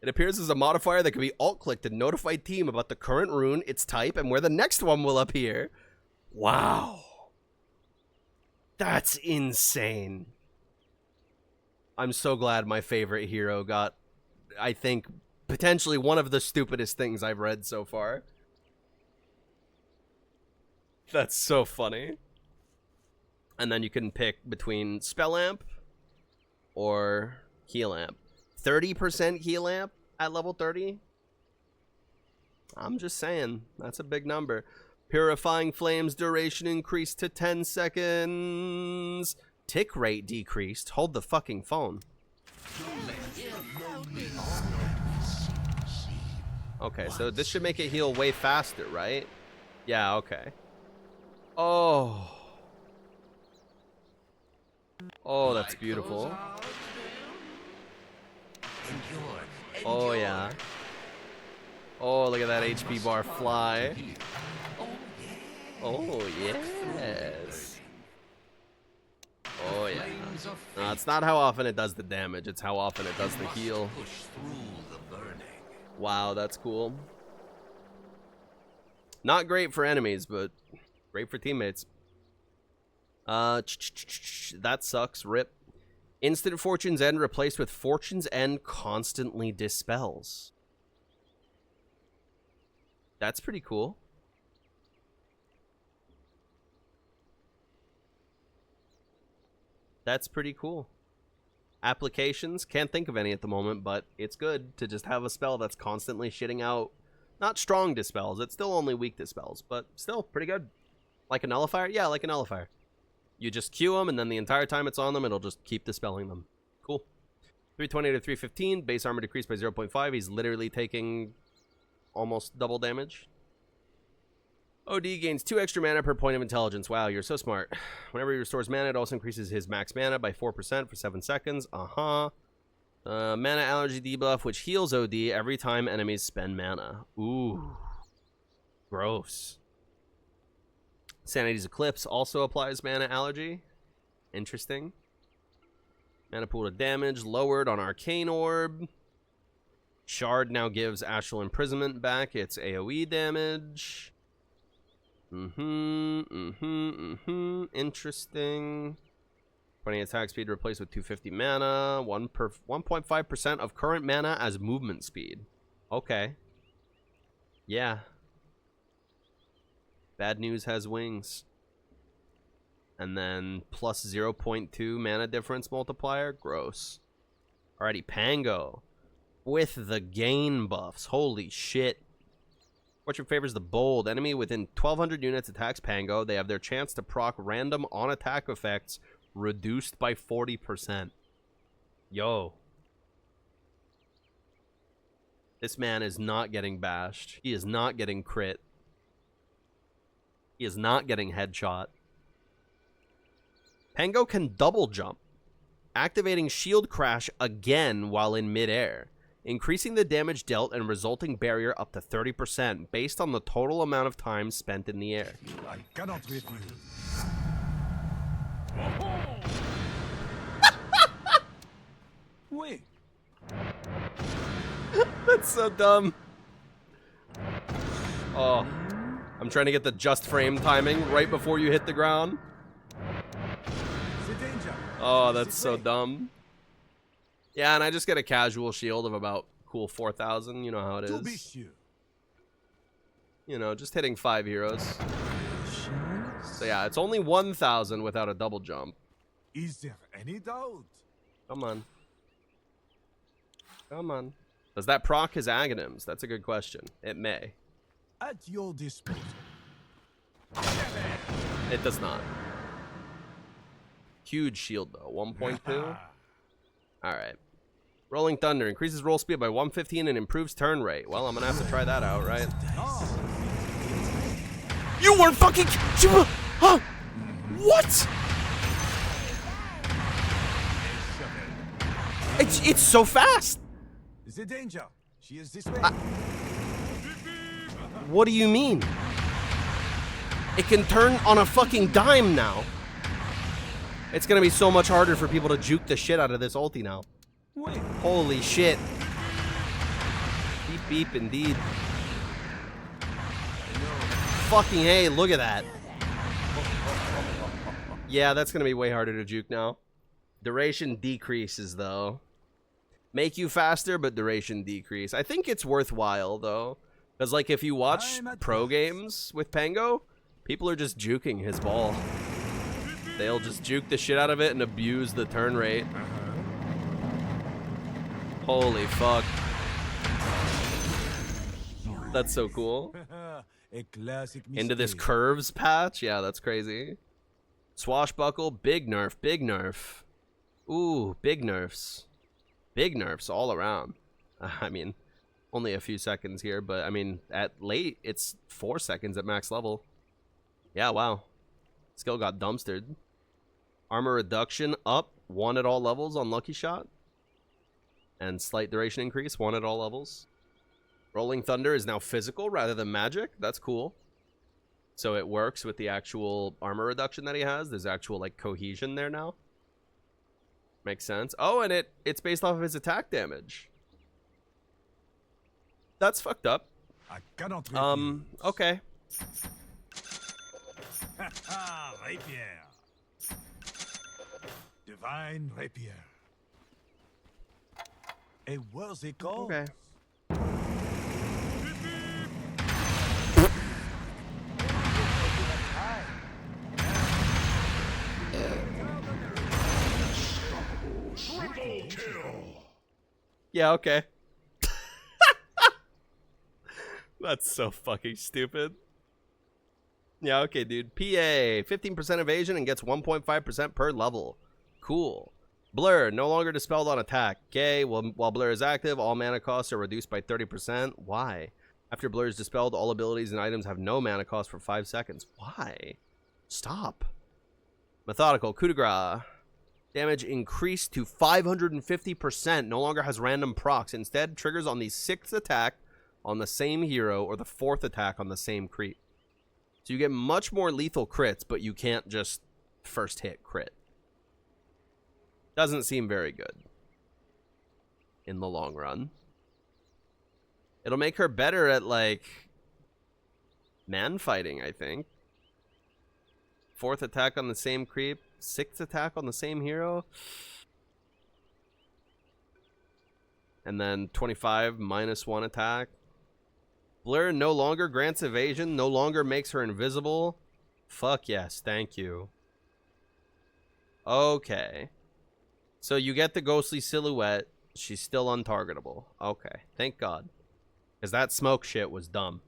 It appears as a modifier that can be alt-clicked to notify team about the current rune, its type, and where the next one will appear. Wow. That's insane. I'm so glad my favorite hero got, I think, potentially one of the stupidest things I've read so far. That's so funny. And then you can pick between Spell Amp or Heal Amp. 30% Heal Amp at level 30? I'm just saying, that's a big number. Purifying Flames duration increased to 10 seconds. Tick rate decreased. Hold the fucking phone. Okay, so this should make it heal way faster, right? Yeah, okay. Oh. Oh, that's beautiful. Oh, yeah. Oh, look at that HP bar fly. Oh, yes. Oh, yeah. No, it's not how often it does the damage. It's how often it does the heal. Wow, that's cool. Not great for enemies, but great for teammates. That sucks. Rip. Instant Fortune's End replaced with Fortune's End constantly dispels. That's pretty cool. That's pretty cool. Applications, can't think of any at the moment, but it's good to just have a spell that's constantly shitting out, not strong dispels, it's still only weak dispels, but still pretty good. Like a nullifier? Yeah, like a nullifier. You just Q them, and then the entire time it's on them, it'll just keep dispelling them. Cool. 320 to 315, base armor decreased by 0.5. He's literally taking almost double damage. OD gains 2 extra mana per point of intelligence. Wow, you're so smart. Whenever he restores mana, it also increases his max mana by 4% for 7 seconds. Mana allergy debuff, which heals OD every time enemies spend mana. Ooh. Gross. Sanity's Eclipse also applies mana allergy. Interesting. Mana pool to damage lowered on Arcane Orb. Shard now gives Astral Imprisonment back its AoE damage. Interesting. 20 attack speed replaced with 250 mana. 1.5% of current mana as movement speed. Okay. Yeah. Bad news has wings. And then plus 0.2 mana difference multiplier. Gross. Alrighty, Pango. With the gain buffs. Holy shit. Fortune favors the bold. Enemy within 1,200 units attacks Pango. They have their chance to proc random on-attack effects reduced by 40%. Yo. This man is not getting bashed. He is not getting crit. He is not getting headshot. Pango can double jump, activating shield crash again while in midair, increasing the damage dealt and resulting barrier up to 30% based on the total amount of time spent in the air. I cannot refuse. Wait. That's so dumb. Oh, I'm trying to get the just frame timing right before you hit the ground. Oh, that's so dumb. Yeah, and I just get a casual shield of about cool 4,000. You know how it is. You know, just hitting 5 heroes. So yeah, it's only 1,000 without a double jump. Is there any doubt? Come on. Come on. Does that proc his agonyms? That's a good question. It may. At your disposal. It does not. Huge shield though. 1.2. Alright. Rolling Thunder increases roll speed by 115 and improves turn rate. Well, I'm gonna have to try that out, right? You weren't fucking. Huh? What? It's so fast. The danger. She is this way. What do you mean? It can turn on a fucking dime now. It's gonna be so much harder for people to juke the shit out of this ulti now. Wait. Holy shit. Beep beep indeed. Fucking hey, look at that. Yeah, that's gonna be way harder to juke now. Duration decreases though. Make you faster, but duration decrease. I think it's worthwhile though. Because like if you watch pro games with Pango, people are just juking his ball. They'll just juke the shit out of it and abuse the turn rate. Holy fuck. That's so cool. A classic Into this mistake. curves patch? Yeah, that's crazy. Swashbuckle, big nerf, big nerf. Ooh, big nerfs. Big nerfs all around. I mean, only a few seconds here, but I mean, at late, it's 4 seconds at max level. Yeah, wow. Skill got dumpstered. Armor reduction up, 1 at all levels on Lucky Shot. And slight duration increase, 1 at all levels. Rolling Thunder is now physical rather than magic. That's cool. So it works with the actual armor reduction that he has. There's actual like cohesion there now. Makes sense. Oh, and it's based off of his attack damage. That's fucked up. I cannot refuse. Okay. Rapier. Divine rapier. A worthy cause. Okay. Yeah, okay. That's so fucking stupid. Yeah, okay, dude. PA, 15% evasion and gets 1.5% per level. Cool. Blur, no longer dispelled on attack. Okay, while Blur is active, all mana costs are reduced by 30%. Why? After Blur is dispelled, all abilities and items have no mana cost for 5 seconds. Why? Stop. Methodical, coup de grace. Damage increased to 550%. No longer has random procs. Instead, triggers on the 6th attack on the same hero or the 4th attack on the same creep. So you get much more lethal crits, but you can't just first hit crit. Doesn't seem very good in the long run. It'll make her better at, like, man fighting, I think. 4th attack on the same creep. 6th attack on the same hero. And then 25 minus 1 attack. Blur no longer grants evasion. No longer makes her invisible. Fuck yes, thank you. Okay. So you get the ghostly silhouette. She's still untargetable. Okay, thank God. Because that smoke shit was dumb.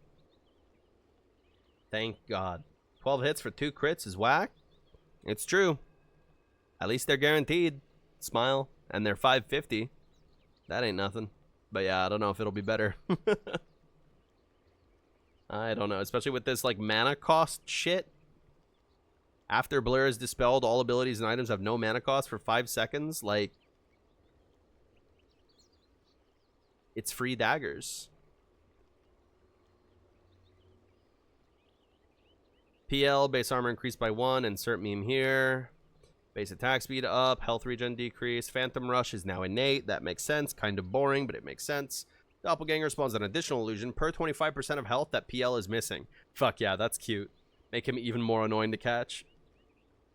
Thank God. 12 hits for 2 crits is whack. It's true. At least they're guaranteed. Smile. And they're 550. That ain't nothing. But yeah, I don't know if it'll be better. I don't know. Especially with this like mana cost shit. After Blur is dispelled, all abilities and items have no mana cost for 5 seconds. Like, it's free daggers. PL, base armor increased by 1. Insert meme here. Base attack speed up. Health regen decrease. Phantom Rush is now innate. That makes sense. Kind of boring, but it makes sense. Doppelganger spawns an additional illusion per 25% of health that PL is missing. Fuck yeah, that's cute. Make him even more annoying to catch.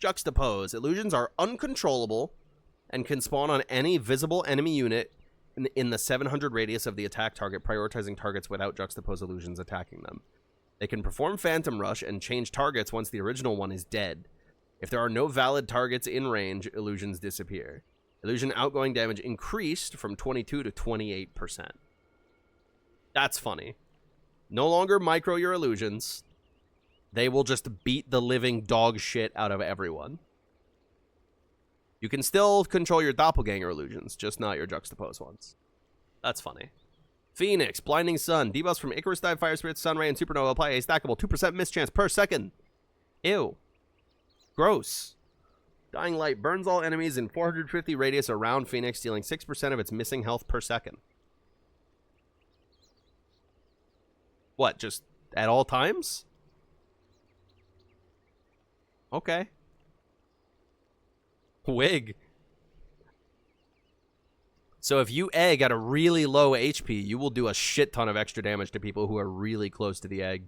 Juxtapose. Illusions are uncontrollable and can spawn on any visible enemy unit in the 700 radius of the attack target, prioritizing targets without juxtapose illusions attacking them. They can perform Phantom Rush and change targets once the original one is dead. If there are no valid targets in range, illusions disappear. Illusion outgoing damage increased from 22 to 28%. That's funny. No longer micro your illusions. They will just beat the living dog shit out of everyone. You can still control your doppelganger illusions, just not your juxtapose ones. That's funny. Phoenix, Blinding Sun, debuffs from Icarus Dive, Fire Spirit, Sunray, and Supernova apply a stackable 2% miss chance per second. Ew. Gross. Dying Light burns all enemies in 450 radius around Phoenix, dealing 6% of its missing health per second. What, just at all times? Okay. Wig. So if you egg at a really low HP, you will do a shit ton of extra damage to people who are really close to the egg.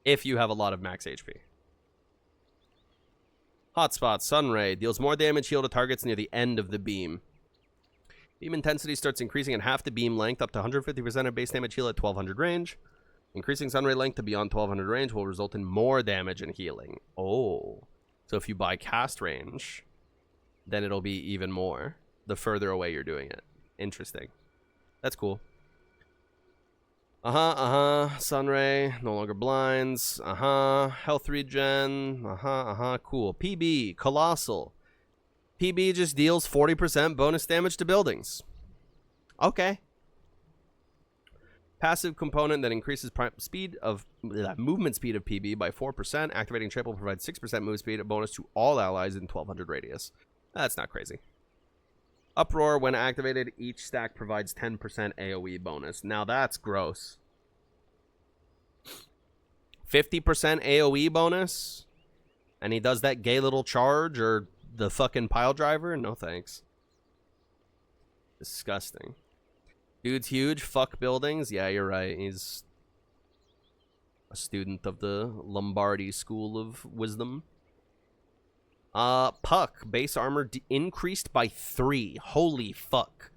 If you have a lot of max HP. Hotspot, Sunray, deals more damage heal to targets near the end of the beam. Beam intensity starts increasing at half the beam length, up to 150% of base damage heal at 1200 range. Increasing Sunray length to beyond 1200 range will result in more damage and healing. Oh. So if you buy cast range, then it'll be even more the further away you're doing it. Interesting. That's cool. Sunray, no longer blinds. Health regen. Cool. PB, Colossal. PB just deals 40% bonus damage to buildings. Okay. Passive component that increases movement speed of PB by 4%. Activating triple provides 6% move speed, a bonus to all allies in 1200 radius. That's not crazy. Uproar, when activated, each stack provides 10% AoE bonus. Now that's gross. 50% AoE bonus? And he does that gay little charge or the fucking pile driver? No thanks. Disgusting. Dude's huge. Fuck buildings. Yeah, you're right. He's a student of the Lombardi School of Wisdom. Puck, base armor increased by 3. Holy fuck.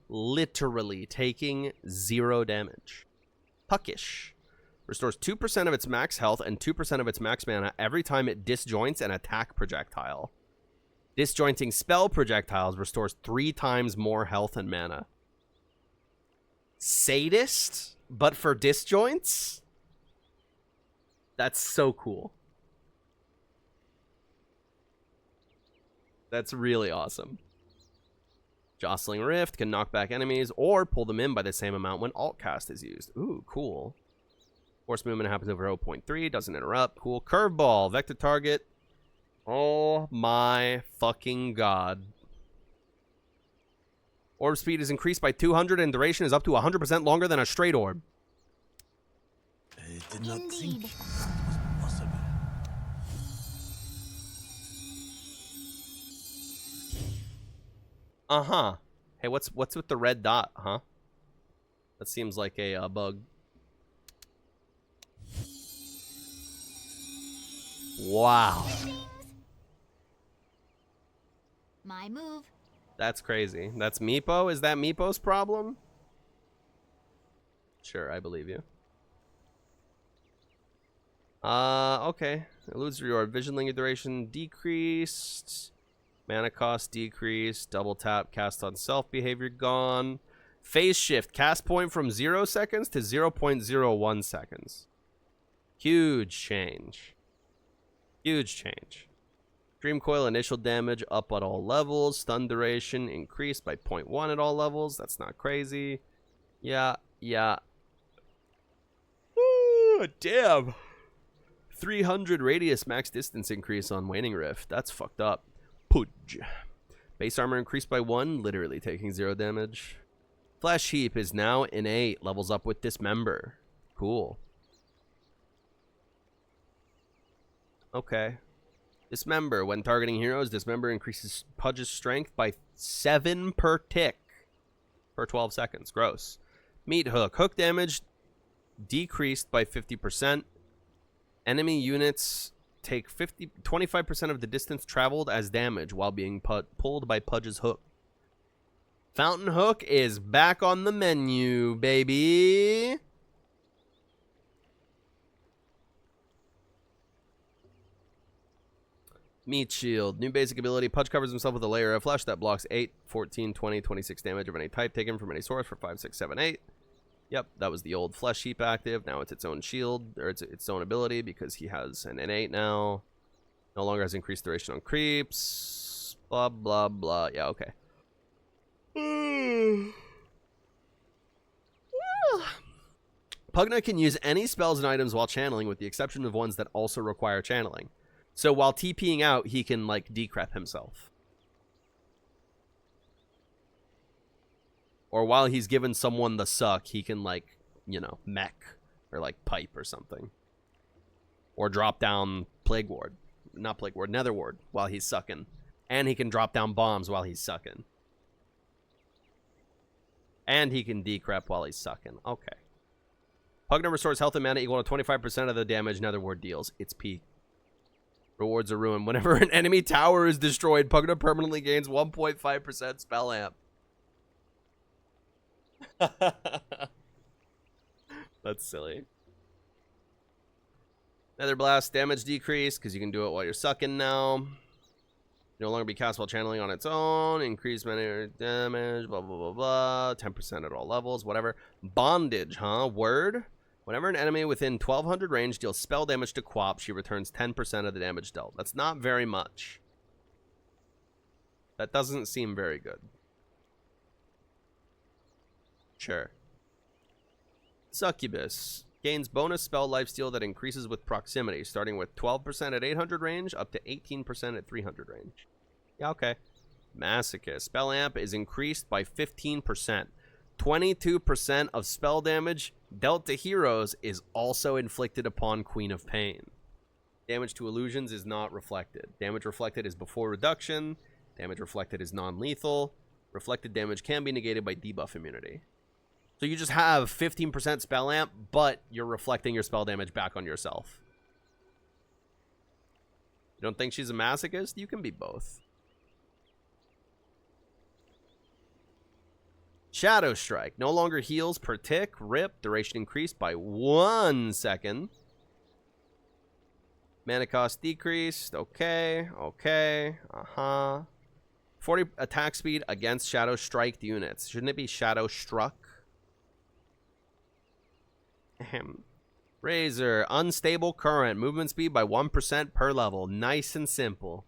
Literally taking 0 damage. Puckish. Restores 2% of its max health and 2% of its max mana every time it disjoints an attack projectile. Disjointing spell projectiles restores 3 times more health and mana. Sadist, but for disjoints? That's so cool. That's really awesome. Jostling Rift can knock back enemies or pull them in by the same amount when alt cast is used. Ooh, cool. Force movement happens over 0.3, doesn't interrupt. Cool. Curveball, vector target. Oh my fucking god. Orb speed is increased by 200 and duration is up to 100% longer than a straight orb. I did not think Indeed. it was possible. Hey, what's with the red dot, huh? That seems like a bug. Wow. My move. That's crazy. That's Meepo? Is that Meepo's problem? Sure, I believe you. Okay. Eludes reorb. Vision linger duration decreased. Mana cost decreased. Double tap, cast on self behavior gone. Phase shift. Cast point from 0 seconds to 0.01 seconds. Huge change. Huge change. Dream Coil initial damage up at all levels. Stun duration increased by 0.1 at all levels. That's not crazy. Yeah. Ooh, damn. 300 radius max distance increase on Waning Rift. That's fucked up. Pudge. Base armor increased by 1, literally taking 0 damage. Flesh Heap is now innate. Levels up with Dismember. Cool. Okay. Dismember. When targeting heroes, Dismember increases Pudge's strength by 7 per tick per 12 seconds. Gross. Meat Hook. Hook damage decreased by 50%. Enemy units take 25% of the distance traveled as damage while being pulled by Pudge's hook. Fountain Hook is back on the menu, baby. Meat Shield. New basic ability. Pudge covers himself with a layer of flesh that blocks 8, 14, 20, 26 damage of any type taken from any source for 5, 6, 7, 8. Yep, that was the old Flesh Heap active. Now it's its own shield, or it's its own ability because he has an innate now. No longer has increased duration on creeps. Blah, blah, blah. Yeah, okay. Pugna can use any spells and items while channeling with the exception of ones that also require channeling. So while TPing out, he can, like, decrep himself. Or while he's giving someone the suck, he can, like, you know, mech. Or, like, pipe or something. Or drop down Plague Ward. Not Plague Ward, Nether Ward while he's sucking. And he can drop down bombs while he's sucking. And he can decrep while he's sucking. Okay. Pugna restores health and mana equal to 25% of the damage Nether Ward deals. It's peak. Rewards are ruined. Whenever an enemy tower is destroyed, Pugna permanently gains 1.5% spell amp. That's silly. Nether Blast damage decrease because you can do it while you're sucking now. No longer be cast while channeling on its own. Increase many damage. Blah, blah, blah, blah. 10% at all levels. Whatever. Bondage, huh? Word? Whenever an enemy within 1200 range deals spell damage to Quap, she returns 10% of the damage dealt. That's not very much. That doesn't seem very good. Sure. Succubus. Gains bonus spell lifesteal that increases with proximity, starting with 12% at 800 range up to 18% at 300 range. Yeah, okay. Masochist. Spell amp is increased by 15%. 22% of spell damage dealt to heroes is also inflicted upon Queen of Pain. Damage to illusions is not reflected. Damage reflected is before reduction. Damage reflected is non-lethal. Reflected damage can be negated by debuff immunity. So you just have 15% spell amp, but you're reflecting your spell damage back on yourself. You don't think she's a masochist? You can be both. Shadow Strike. No longer heals per tick. Rip. Duration increased by 1 second. Mana cost decreased. Okay. Okay. 40 attack speed against Shadow Strike units. Shouldn't it be Shadow Struck? Razor. Unstable current. Movement speed by 1% per level. Nice and simple.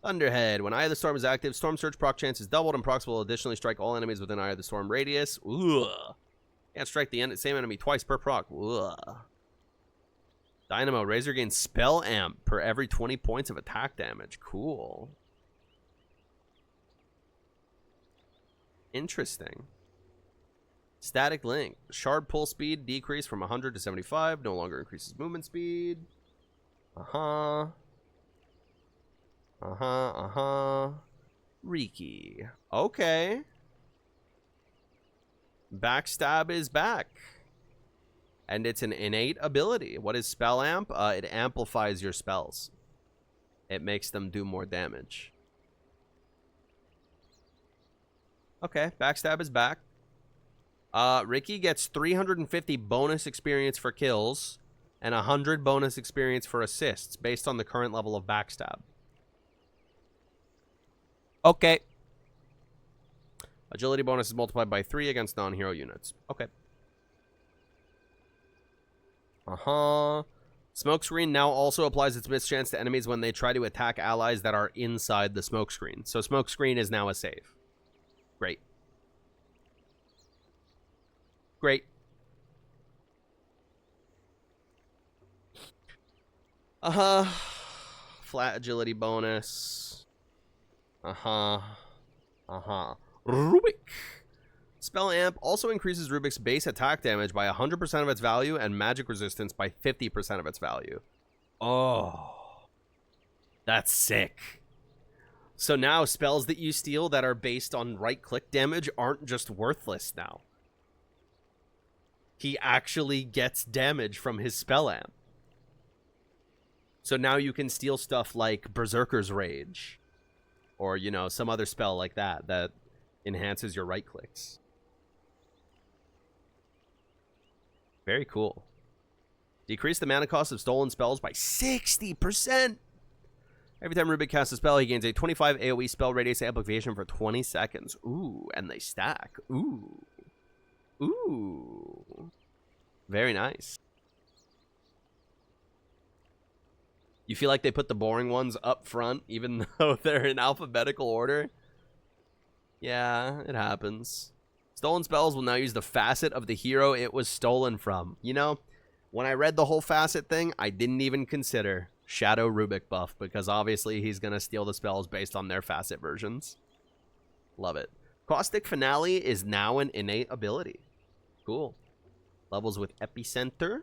Thunderhead. When Eye of the Storm is active, Storm Surge proc chance is doubled, and procs will additionally strike all enemies within Eye of the Storm radius. Ugh. Can't strike the same enemy twice per proc. Ugh. Dynamo. Razor gains spell amp per every 20 points of attack damage. Cool. Interesting. Static Link. Shard pull speed decreased from 100 to 75. No longer increases movement speed. Riki. Okay. Backstab is back. And it's an innate ability. What is Spell Amp? It amplifies your spells. It makes them do more damage. Okay, Backstab is back. Riki gets 350 bonus experience for kills and 100 bonus experience for assists based on the current level of Backstab. Okay. Agility bonus is multiplied by 3 against non-hero units. Okay. Smokescreen now also applies its mischance to enemies when they try to attack allies that are inside the smokescreen. So smokescreen is now a save. Great. Great. Flat agility bonus. Rubik. Spell Amp also increases Rubik's base attack damage by 100% of its value and magic resistance by 50% of its value. Oh. That's sick. So now spells that you steal that are based on right-click damage aren't just worthless now. He actually gets damage from his Spell Amp. So now you can steal stuff like Berserker's Rage. Or, you know, some other spell like that that enhances your right clicks. Very cool. Decrease the mana cost of stolen spells by 60%. Every time Rubik casts a spell, he gains a 25 AoE spell radius amplification for 20 seconds. Ooh, and they stack. Ooh. Ooh. Very nice. You feel like they put the boring ones up front, even though they're in alphabetical order? Yeah, it happens. Stolen spells will now use the facet of the hero it was stolen from. You know, when I read the whole facet thing, I didn't even consider Shadow Rubik buff, because obviously he's going to steal the spells based on their facet versions. Love it. Caustic Finale is now an innate ability. Cool. Levels with Epicenter.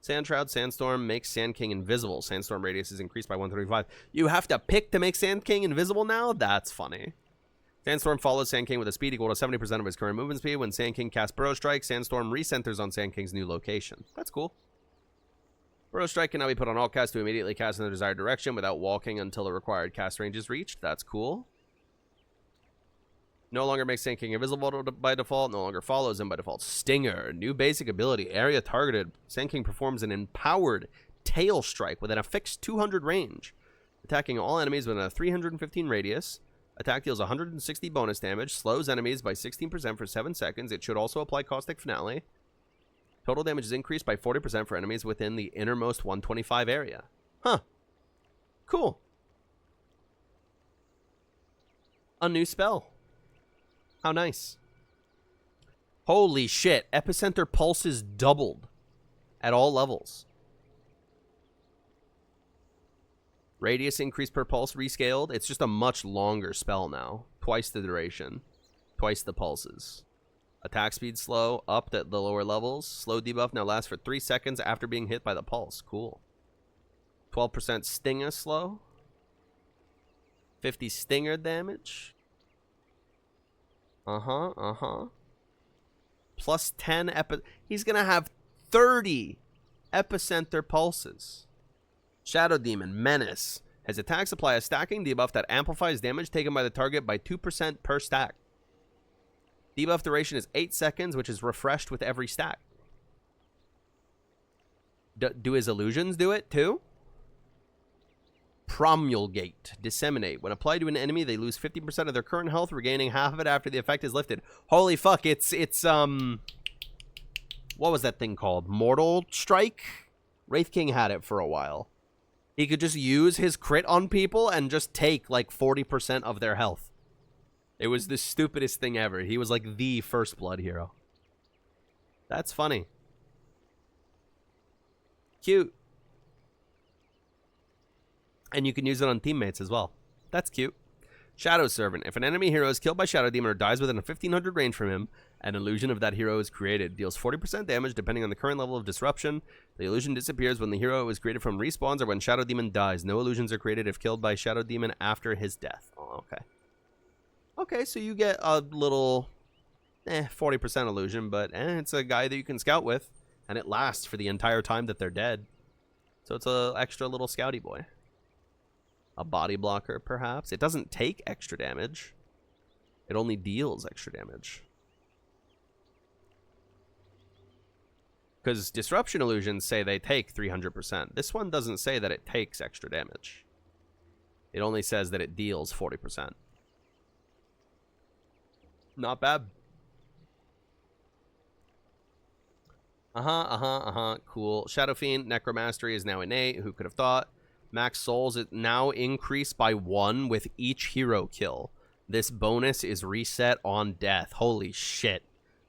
Sandshroud, Sandstorm makes Sand King invisible. Sandstorm radius is increased by 135. You have to pick to make Sand King invisible now? That's funny. Sandstorm follows Sand King with a speed equal to 70% of his current movement speed. When Sand King casts Burrow Strike, Sandstorm recenters on Sand King's new location. That's cool. Burrow Strike can now be put on all casts to immediately cast in the desired direction without walking until the required cast range is reached. That's cool. No longer makes Sand King invisible by default. No longer follows him by default. Stinger. New basic ability. Area targeted. Sand King performs an empowered tail strike within a fixed 200 range. Attacking all enemies within a 315 radius. Attack deals 160 bonus damage. Slows enemies by 16% for 7 seconds. It should also apply Caustic Finale. Total damage is increased by 40% for enemies within the innermost 125 area. Huh. Cool. A new spell. How nice. Holy shit. Epicenter pulses doubled at all levels. Radius increase per pulse rescaled. It's just a much longer spell now. Twice the duration. Twice the pulses. Attack speed slow, upped at the lower levels. Slow debuff now lasts for 3 seconds after being hit by the pulse. Cool. 12% stinger slow. 50 stinger damage. Plus 10 he's gonna have 30 epicenter pulses. Shadow Demon Menace. His attacks apply a stacking debuff that amplifies damage taken by the target by 2% per stack. Debuff duration is 8 seconds, which is refreshed with every stack. Do his illusions do it too? Promulgate. Disseminate. When applied to an enemy, they lose 50% of their current health, regaining half of it after the effect is lifted. Holy fuck, it's what was that thing called? Mortal Strike? Wraith King had it for a while. He could just use his crit on people and just take like 40% of their health. It was the stupidest thing ever. He was like the first blood hero. That's funny. Cute. And you can use it on teammates as well. That's cute. Shadow Servant. If an enemy hero is killed by Shadow Demon or dies within a 1500 range from him, an illusion of that hero is created. Deals 40% damage depending on the current level of disruption. The illusion disappears when the hero it was created from respawns or when Shadow Demon dies. No illusions are created if killed by Shadow Demon after his death. Oh, okay. Okay, so you get a little 40% illusion, but it's a guy that you can scout with, and it lasts for the entire time that they're dead. So it's a extra little scouty boy. A body blocker, perhaps. It doesn't take extra damage. It only deals extra damage. Because disruption illusions say they take 300%. This one doesn't say that it takes extra damage. It only says that it deals 40%. Not bad. Cool. Shadow Fiend, Necromastery is now innate. Who could have thought? Max Souls is now increased by 1 with each hero kill. This bonus is reset on death. Holy shit.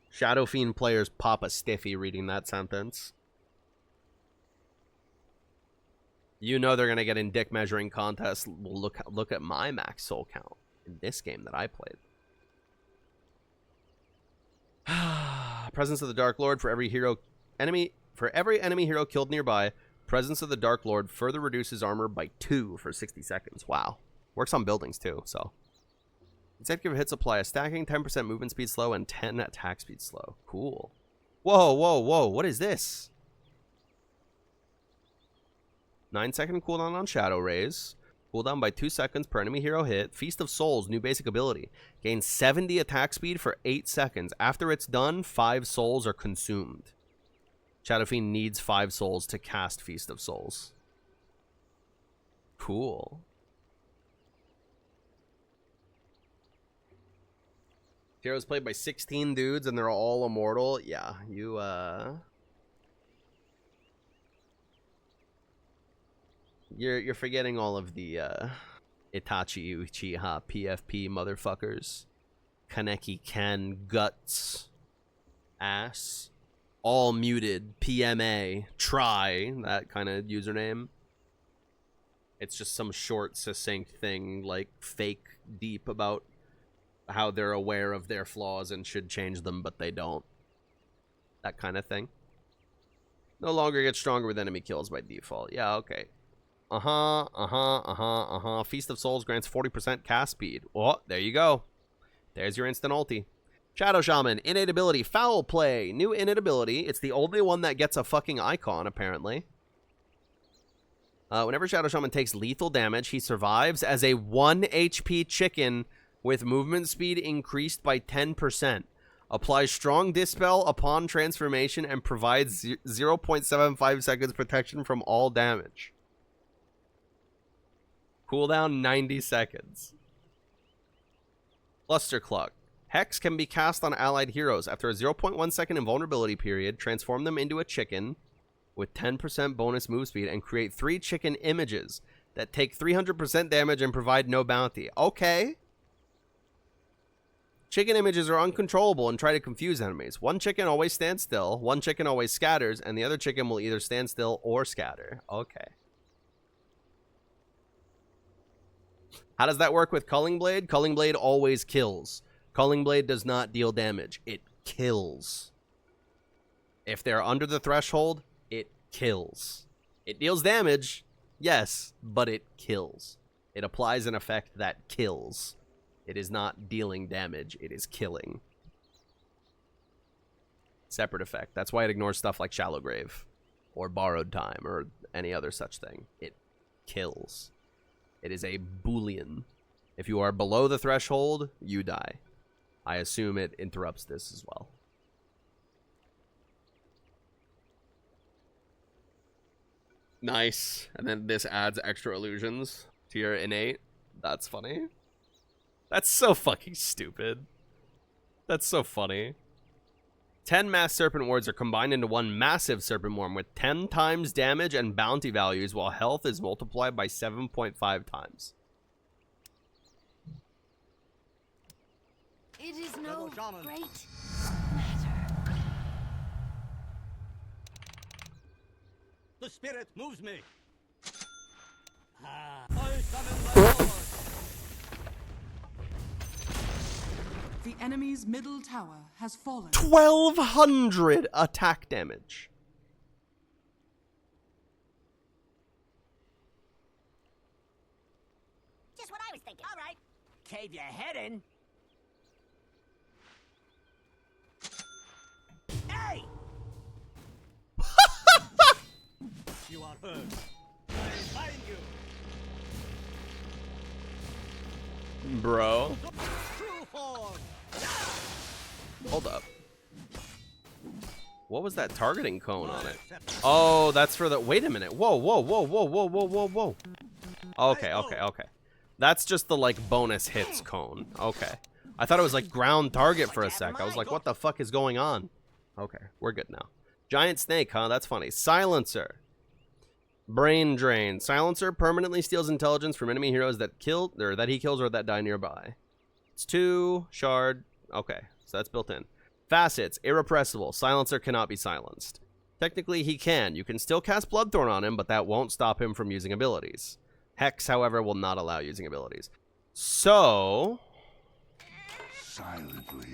Shadow Fiend players pop a stiffy reading that sentence. You know they're going to get in dick measuring contests. Look at my max soul count in this game that I played. Presence of the Dark Lord for every enemy hero killed nearby. Presence of the Dark Lord further reduces armor by 2 for 60 seconds. Wow. Works on buildings too, so. Consecutive hits apply a stacking, 10% movement speed slow, and 10 attack speed slow. Cool. Whoa, whoa, whoa. What is this? 9-second cooldown on Shadow Rays. Cooldown by 2 seconds per enemy hero hit. Feast of Souls, new basic ability. Gains 70 attack speed for 8 seconds. After it's done, 5 souls are consumed. Shadow Fiend needs 5 souls to cast Feast of Souls. Cool. Heroes played by 16 dudes and they're all immortal. Yeah, you're forgetting all of the Itachi Uchiha PFP motherfuckers. Kaneki Ken Guts Ass. All muted PMA try, that kind of username. It's just some short succinct thing like fake deep about how they're aware of their flaws and should change them, but they don't. That kind of thing. No longer gets stronger with enemy kills by default. Yeah, okay. Feast of Souls grants 40% cast speed. Oh, there you go. There's your instant ulti. Shadow Shaman, innate ability, Foul Play. New innate ability. It's the only one that gets a fucking icon, apparently. Whenever Shadow Shaman takes lethal damage, he survives as a 1 HP chicken with movement speed increased by 10%. Applies Strong Dispel upon transformation and provides 0.75 seconds protection from all damage. Cooldown 90 seconds. Clustercluck. Hex can be cast on allied heroes. After a 0.1 second invulnerability period, transform them into a chicken with 10% bonus move speed and create 3 chicken images that take 300% damage and provide no bounty. Okay. Chicken images are uncontrollable and try to confuse enemies. One chicken always stands still, one chicken always scatters, and the other chicken will either stand still or scatter. Okay. How does that work with Culling Blade? Culling Blade always kills. Culling Blade does not deal damage. It kills. If they're under the threshold, it kills. It deals damage, yes, but it kills. It applies an effect that kills. It is not dealing damage, it is killing. Separate effect. That's why it ignores stuff like Shallow Grave or Borrowed Time or any other such thing. It kills. It is a Boolean. If you are below the threshold, you die. I assume it interrupts this as well. Nice. And then this adds extra illusions to your innate. That's funny. That's so fucking stupid. That's so funny. 10 mass serpent wards are combined into one massive serpent worm with 10 times damage and bounty values, while health is multiplied by 7.5 times. It is no great matter. The spirit moves me. I summon the Lord. The enemy's middle tower has fallen. 1,200 attack damage. Just what I was thinking. All right. Cave your head in. Hey! You are heard. I find you. Bro. True form. Hold up. What was that targeting cone on it? Oh, that's for the... Wait a minute. Whoa, whoa, whoa, whoa, whoa, whoa, whoa, whoa. Okay, okay, okay. That's just the, like, bonus hits cone. Okay. I thought it was, like, ground target for a sec. I was like, what the fuck is going on? Okay, we're good now. Giant snake, huh? That's funny. Silencer. Brain drain. Silencer permanently steals intelligence from enemy heroes that he kills or that die nearby. It's 2 shard. Okay, so that's built in. Facets. Irrepressible. Silencer cannot be silenced. Technically, he can. You can still cast Bloodthorn on him, but that won't stop him from using abilities. Hex, however, will not allow using abilities. So... Silently.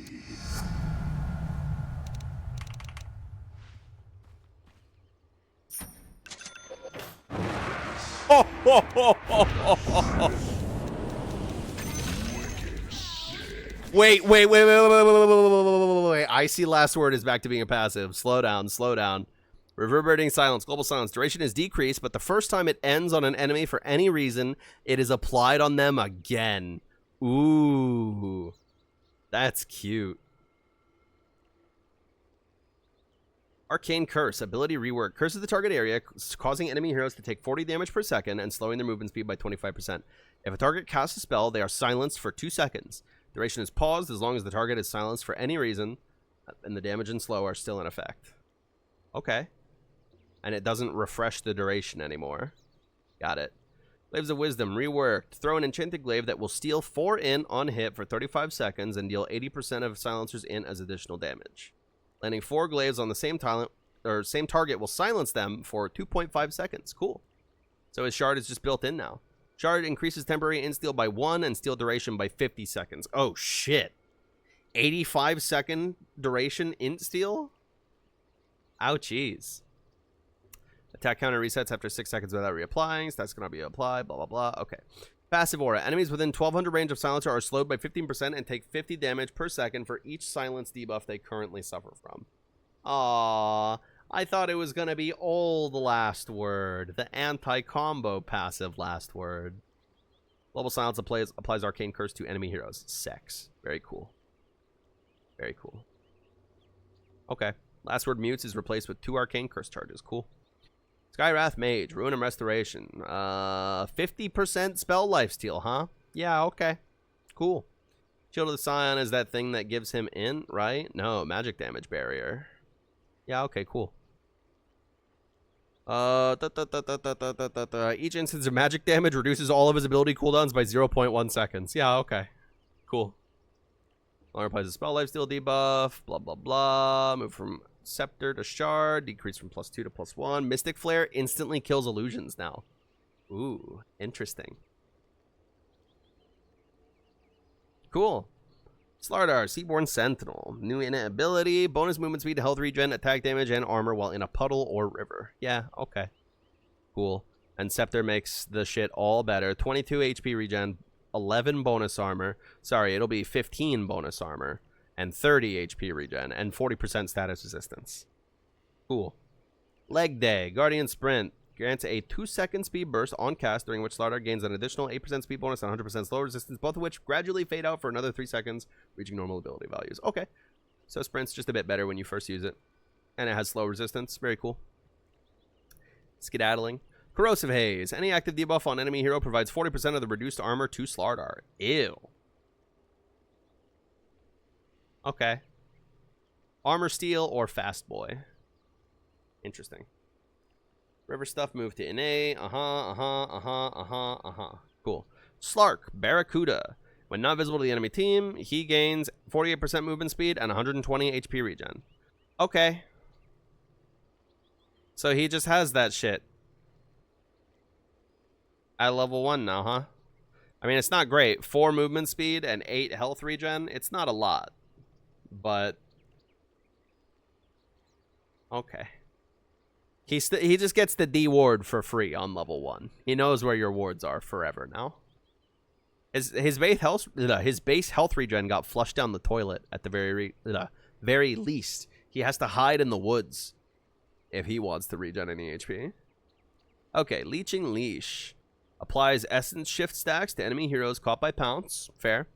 Wait. Icy last word is back to being a passive. Slow down, slow down. Reverberating silence. Global silence. Duration is decreased, but the first time it ends on an enemy for any reason, it is applied on them again. Ooh. That's cute. Arcane Curse. Ability rework. Curses the target area, causing enemy heroes to take 40 damage per second and slowing their movement speed by 25%. If a target casts a spell, they are silenced for 2 seconds. Duration is paused as long as the target is silenced for any reason, and the damage and slow are still in effect. Okay. And it doesn't refresh the duration anymore. Got it. Glaives of Wisdom, reworked. Throw an enchanted glaive that will steal 4 in on hit for 35 seconds and deal 80% of silencers in as additional damage. Landing 4 glaives on the same target will silence them for 2.5 seconds. Cool. So his shard is just built in now. Shard increases temporary insteal by 1 and steal duration by 50 seconds. Oh, shit. 85-second duration insteal? Ouchies. Attack counter resets after 6 seconds without reapplying. So that's going to be applied, blah, blah, blah. Okay. Passive aura. Enemies within 1200 range of silencer are slowed by 15% and take 50 damage per second for each silence debuff they currently suffer from. Aww. I thought it was going to be old last word. The anti-combo passive last word. Global silence applies arcane curse to enemy heroes. Sex. Very cool. Very cool. Okay. Last word mutes is replaced with 2 arcane curse charges. Cool. Skywrath Mage, Ruin and Restoration. 50% spell lifesteal, huh? Yeah, okay. Cool. Shield of the Scion is that thing that gives him int, right? No, magic damage barrier. Yeah, okay, cool. Each instance of magic damage reduces all of his ability cooldowns by 0.1 seconds. Yeah, okay. Cool. Long applies a spell lifesteal debuff. Blah, blah, blah. Move from Scepter to Shard. Decrease from +2 to +1. Mystic Flare instantly kills illusions now. Ooh, interesting. Cool. Slardar, Seaborn Sentinel. New innate ability. Bonus movement speed, health regen, attack damage, and armor while in a puddle or river. Yeah, okay. Cool. And Scepter makes the shit all better. 22 HP regen, 11 bonus armor. Sorry, it'll be 15 bonus armor. And 30 HP regen. And 40% status resistance. Cool. Leg Day. Guardian Sprint. Grants a 2-second speed burst on cast, during which Slardar gains an additional 8% speed bonus and 100% slow resistance, both of which gradually fade out for another 3 seconds, reaching normal ability values. Okay. So Sprint's just a bit better when you first use it. And it has slow resistance. Very cool. Skedaddling. Corrosive Haze. Any active debuff on enemy hero provides 40% of the reduced armor to Slardar. Ew. Okay. Armor Steel or Fast Boy. Interesting. River Stuff, move to innate. Cool. Slark, Barracuda. When not visible to the enemy team, he gains 48% movement speed and 120 HP regen. Okay. So he just has that shit. At level 1 now, huh? I mean, it's not great. 4 movement speed and 8 health regen. It's not a lot. But... okay. He just gets the D ward for free on level 1. He knows where your wards are forever now. His base health regen got flushed down the toilet at the very least. He has to hide in the woods if he wants to regen any HP. Okay, Leeching Leash. Applies essence shift stacks to enemy heroes caught by pounce. Fair.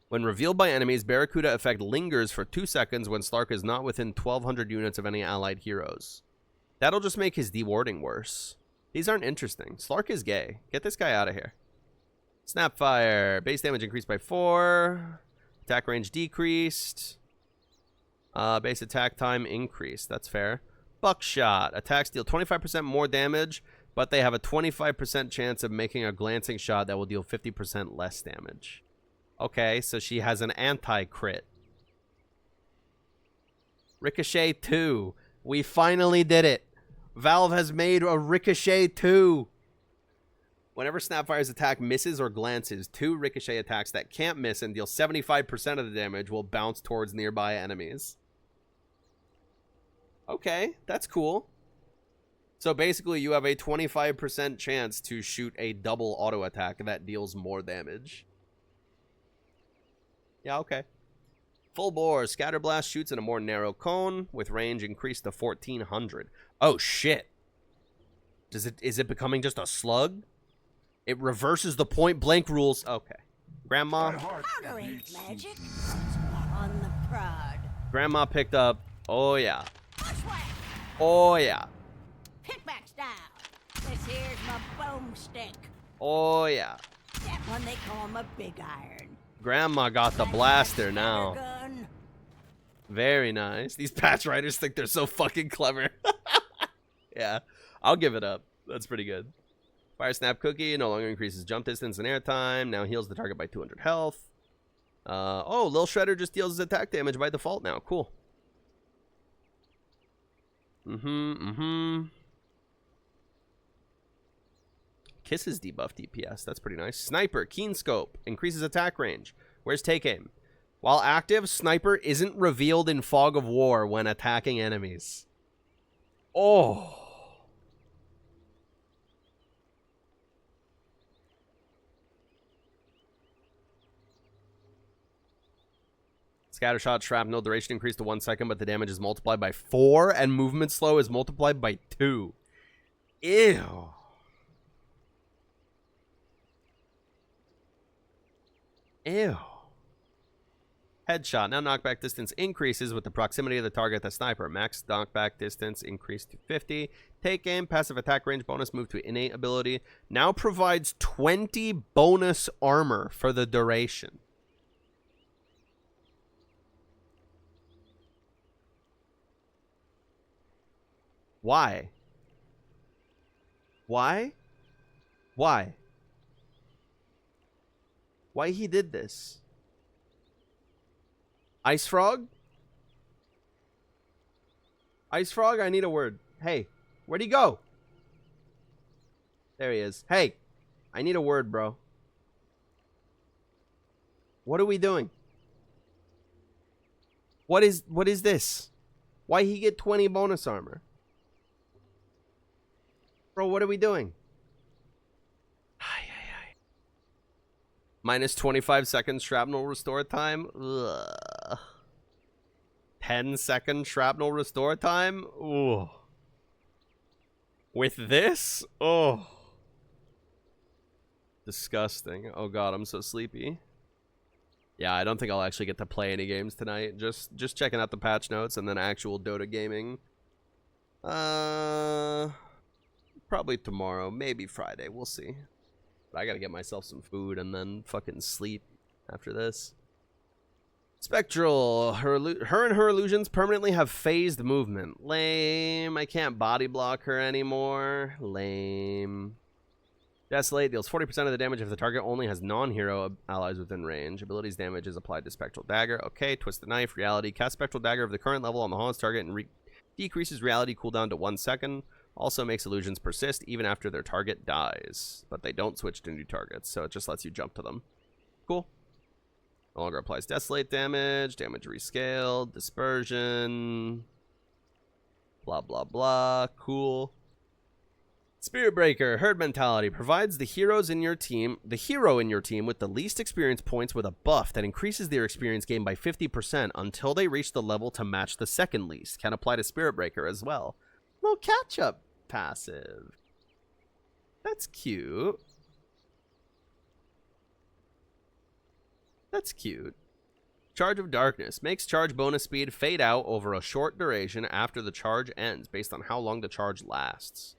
When revealed by enemies, Barracuda effect lingers for 2 seconds when Slark is not within 1,200 units of any allied heroes. That'll just make his dewarding worse. These aren't interesting. Slark is gay. Get this guy out of here. Snapfire. Base damage increased by 4. Attack range decreased. Base attack time increased. That's fair. Buckshot. Attacks deal 25% more damage, but they have a 25% chance of making a glancing shot that will deal 50% less damage. Okay, so she has an anti-crit. Ricochet 2. We finally did it. Valve has made a Ricochet 2. Whenever Snapfire's attack misses or glances, 2 Ricochet attacks that can't miss and deal 75% of the damage will bounce towards nearby enemies. Okay, that's cool. So basically you have a 25% chance to shoot a double auto attack that deals more damage. Yeah, okay. Full bore. Scatterblast shoots in a more narrow cone with range increased to 1,400. Oh, shit. Is it becoming just a slug? It reverses the point blank rules. Okay. Grandma. Powder ink magic. On the prod. Grandma picked up. Oh, yeah. Oh, yeah. Pickback style. This here's my boomstick. Oh, yeah. That one they call my big iron. Grandma got the blaster That's my now. gun. Very nice. These patch writers think they're so fucking clever. Yeah, I'll give it up. That's pretty good. Fire Snap Cookie no longer increases jump distance and air time. Now heals the target by 200 health. Oh, Lil Shredder just deals his attack damage by default now. Cool. Kisses debuff DPS. That's pretty nice. Sniper, Keen Scope. Increases attack range. Where's Take Aim? While active, Sniper isn't revealed in Fog of War when attacking enemies. Oh. Scattershot Shrapnel duration increased to 1 second, but the damage is multiplied by 4, and movement slow is multiplied by 2. Ew. Ew. Headshot. Now knockback distance increases with the proximity of the target, the sniper. Max knockback distance increased to 50. Take aim. Passive attack range bonus moved to innate ability. Now provides 20 bonus armor for the duration. Why? Why? Why? Why he did this? Ice Frog? Ice Frog, I need a word. Hey, where'd he go? There he is. Hey, I need a word, bro. What are we doing? What is this? Why he get 20 bonus armor? Bro, what are we doing? Minus 25 seconds shrapnel restore time. Ugh. 10-second shrapnel restore time. Ooh. With this? Oh. Disgusting. Oh god, I'm so sleepy. Yeah, I don't think I'll actually get to play any games tonight. Just checking out the patch notes and then actual Dota gaming. Probably tomorrow, maybe Friday. We'll see. But I gotta get myself some food and then fucking sleep after this. Spectral. Her and her illusions permanently have phased movement. Lame. I can't body block her anymore. Lame. Desolate deals 40% of the damage if the target only has non-hero allies within range. Abilities damage is applied to Spectral Dagger. Okay, Twist the Knife. Reality. Cast Spectral Dagger of the current level on the Holland's target and decreases reality cooldown to 1 second. Also makes illusions persist even after their target dies. But they don't switch to new targets, so it just lets you jump to them. Cool. No longer applies Desolate damage. Damage rescaled. Dispersion. Blah, blah, blah. Cool. Spirit Breaker. Herd Mentality. Provides the hero in your team with the least experience points with a buff that increases their experience gain by 50% until they reach the level to match the second least. Can apply to Spirit Breaker as well. Little catch-up passive. That's cute. That's cute. Charge of Darkness. Makes charge bonus speed fade out over a short duration after the charge ends, based on how long the charge lasts.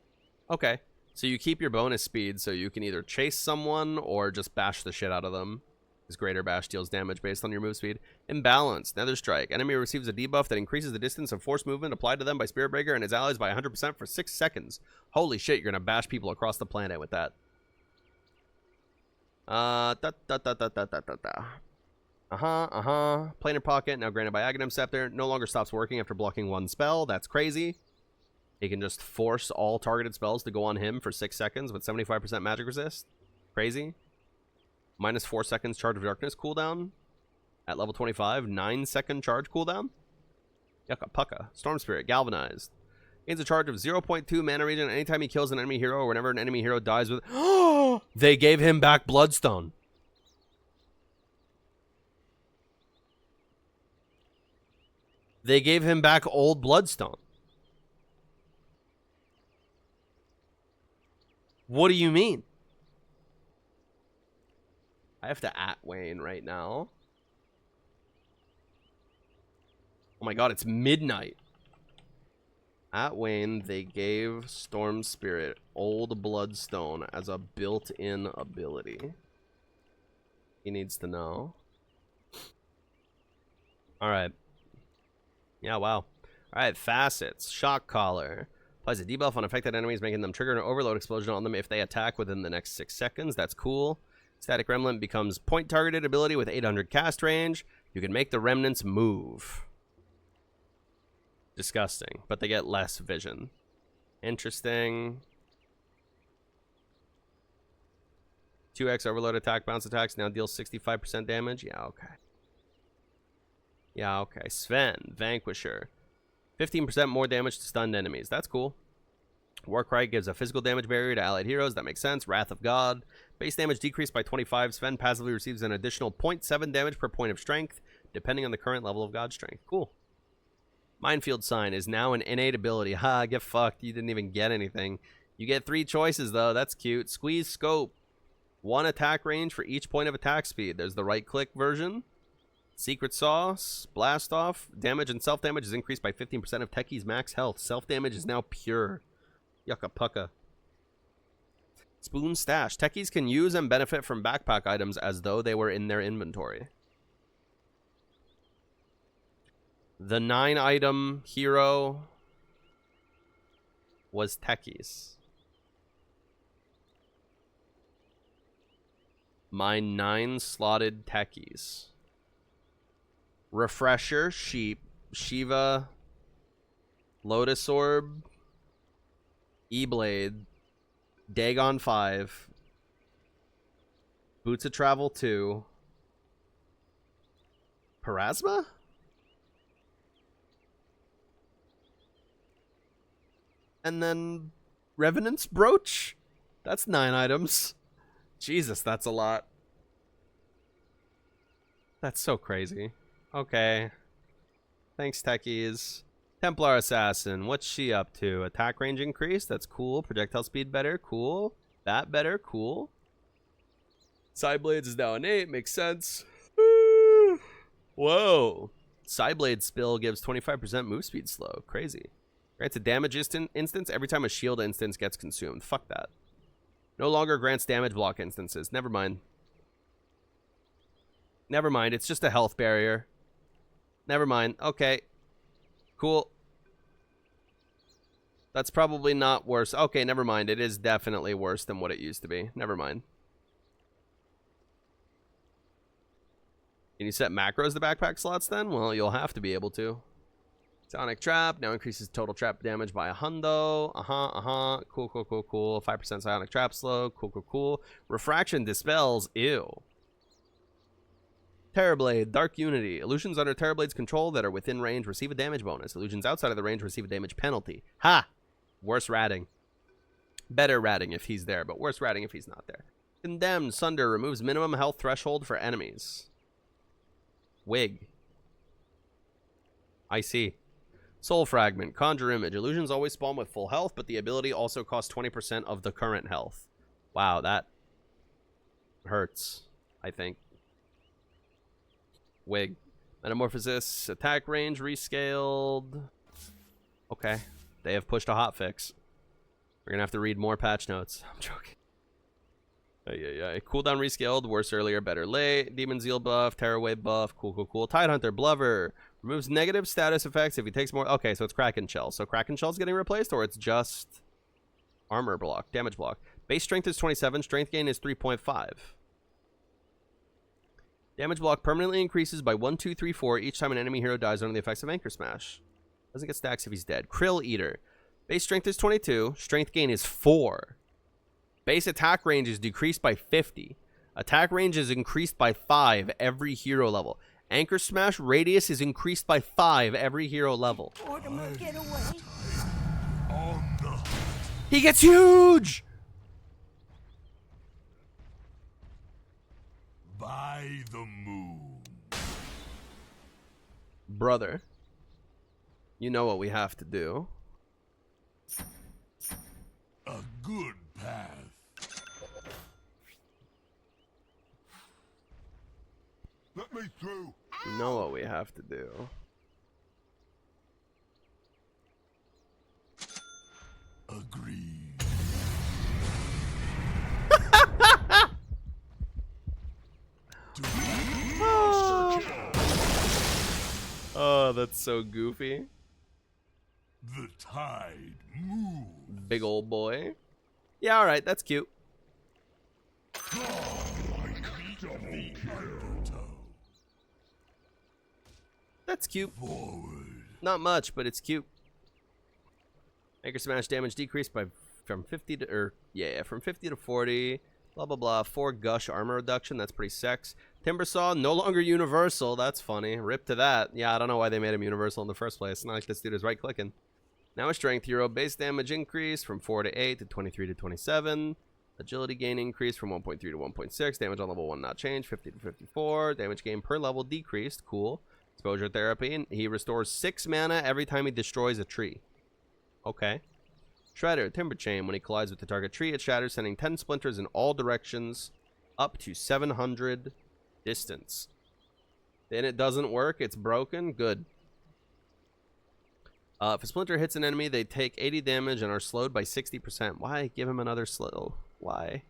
Okay. So you keep your bonus speed so you can either chase someone or just bash the shit out of them. This greater bash deals damage based on your move speed. Imbalance. Nether Strike. Enemy receives a debuff that increases the distance of force movement applied to them by Spirit Breaker and his allies by 100% for 6 seconds. Holy shit, you're gonna bash people across the planet with that. Planar Pocket, now granted by Aghanim Scepter, no longer stops working after blocking one spell. That's crazy. He can just force all targeted spells to go on him for 6 seconds with 75% magic resist. Crazy. Minus 4 seconds Charge of Darkness cooldown. At level 25, 9-second charge cooldown. Yucca Pucka. Storm Spirit, Galvanized. Gains a charge of 0.2 mana regen anytime he kills an enemy hero or whenever an enemy hero dies with... They gave him back Bloodstone. They gave him back old Bloodstone. What do you mean? I have to @Wayne right now. Oh my god, it's midnight. @Wayne, they gave Storm Spirit Old Bloodstone as a built-in ability. He needs to know. Alright. Yeah, wow. Alright, Facets. Shock Collar. Applies a debuff on affected enemies, making them trigger an overload explosion on them if they attack within the next 6 seconds. That's cool. Static Remnant becomes point targeted ability with 800 cast range. You can make the remnants move. Disgusting, but they get less vision. Interesting. 2x overload attack, bounce attacks now deals 65% damage. Yeah, okay. Yeah, okay. Sven, Vanquisher. 15% more damage to stunned enemies. That's cool. Warcry gives a physical damage barrier to allied heroes. That makes sense. Wrath of God. Base damage decreased by 25. Sven passively receives an additional 0.7 damage per point of strength, depending on the current level of God strength. Cool. Minefield Sign is now an innate ability. Ha, get fucked. You didn't even get anything. You get 3 choices, though. That's cute. Squeeze Scope. 1 attack range for each point of attack speed. There's the right-click version. Secret Sauce, Blast Off. Damage and self-damage is increased by 15% of Techie's max health. Self-damage is now pure. Yucca pucka. Spoon Stash. Techies can use and benefit from backpack items as though they were in their inventory. The 9-item hero was Techies. My 9-slotted Techies. Refresher, Sheep, Shiva, Lotus Orb, E-Blade, Dagon 5, Boots of Travel 2, Parasma? And then Revenant's Brooch? That's 9 items. Jesus, that's a lot. That's so crazy. Okay. Thanks, Techies. Templar Assassin, what's she up to? Attack range increase, that's cool. Projectile speed better, cool. That better, cool. Sideblades is now an 8, makes sense. Whoa. Sideblade spill gives 25% move speed slow, crazy. Grants a damage instance every time a shield instance gets consumed. Fuck that. No longer grants damage block instances. Never mind. Never mind, it's just a health barrier. Never mind. Okay. Cool. That's probably not worse. Okay, never mind. It is definitely worse than what it used to be. Never mind. Can you set macros to backpack slots then? Well, you'll have to be able to. Sonic Trap now increases total trap damage by a hundo. Cool, cool, cool, cool. 5% Psionic Trap slow. Cool, cool, cool. Refraction dispels. Ew. Terrorblade, Dark Unity. Illusions under Terrorblade's control that are within range receive a damage bonus. Illusions outside of the range receive a damage penalty. Ha! Worse ratting. Better ratting if he's there, but worse ratting if he's not there. Condemned, Sunder removes minimum health threshold for enemies. Wig. I see. Soul Fragment, Conjure Image. Illusions always spawn with full health, but the ability also costs 20% of the current health. Wow, that hurts, I think. Wig. Metamorphosis, attack range rescaled. Okay. They have pushed a hotfix. We're gonna have to read more patch notes. I'm joking. Yeah. Cooldown rescaled, worse earlier, better late. Demon Zeal buff, Terrorwave buff, cool, cool, cool. Tidehunter, Blubber. Removes negative status effects if he takes more. Okay, so it's Kraken Shell. So Kraken Shell's getting replaced, or it's just armor block, damage block. Base strength is 27, strength gain is 3.5. Damage block permanently increases by 1, 2, 3, 4 each time an enemy hero dies under the effects of Anchor Smash. Doesn't get stacks if he's dead. Krill Eater. Base strength is 22. Strength gain is 4. Base attack range is decreased by 50. Attack range is increased by 5 every hero level. Anchor Smash radius is increased by 5 every hero level. Mortimer, get away. He gets huge! By the moon. Brother, you know what we have to do. A good path. Let me through. You know what we have to do. Agreed. Oh, that's so goofy. The tide moves. Big old boy. Yeah, alright, that's cute. That's cute. Forward. Not much, but it's cute. Anchor Smash damage decreased by from 50 to from 50 to 40. Blah blah blah. 4 gush armor reduction. That's pretty sex. Timber Saw no longer universal. That's funny. Rip to that. Yeah, I don't know why they made him universal in the first place. It's not like this dude is right clicking. Now a strength hero. Base damage increase from 4 to 8 to 23 to 27. Agility gain increase from 1.3 to 1.6. Damage on level 1 not changed. 50 to 54. Damage gain per level decreased. Cool. Exposure therapy. He restores 6 mana every time he destroys a tree. Okay. Shredder, Timber Chain. When he collides with the target tree, it shatters, sending 10 splinters in all directions up to 700 distance. Then it doesn't work. It's broken. Good. If a splinter hits an enemy, they take 80 damage and are slowed by 60%. Why? Give him another slow. Why?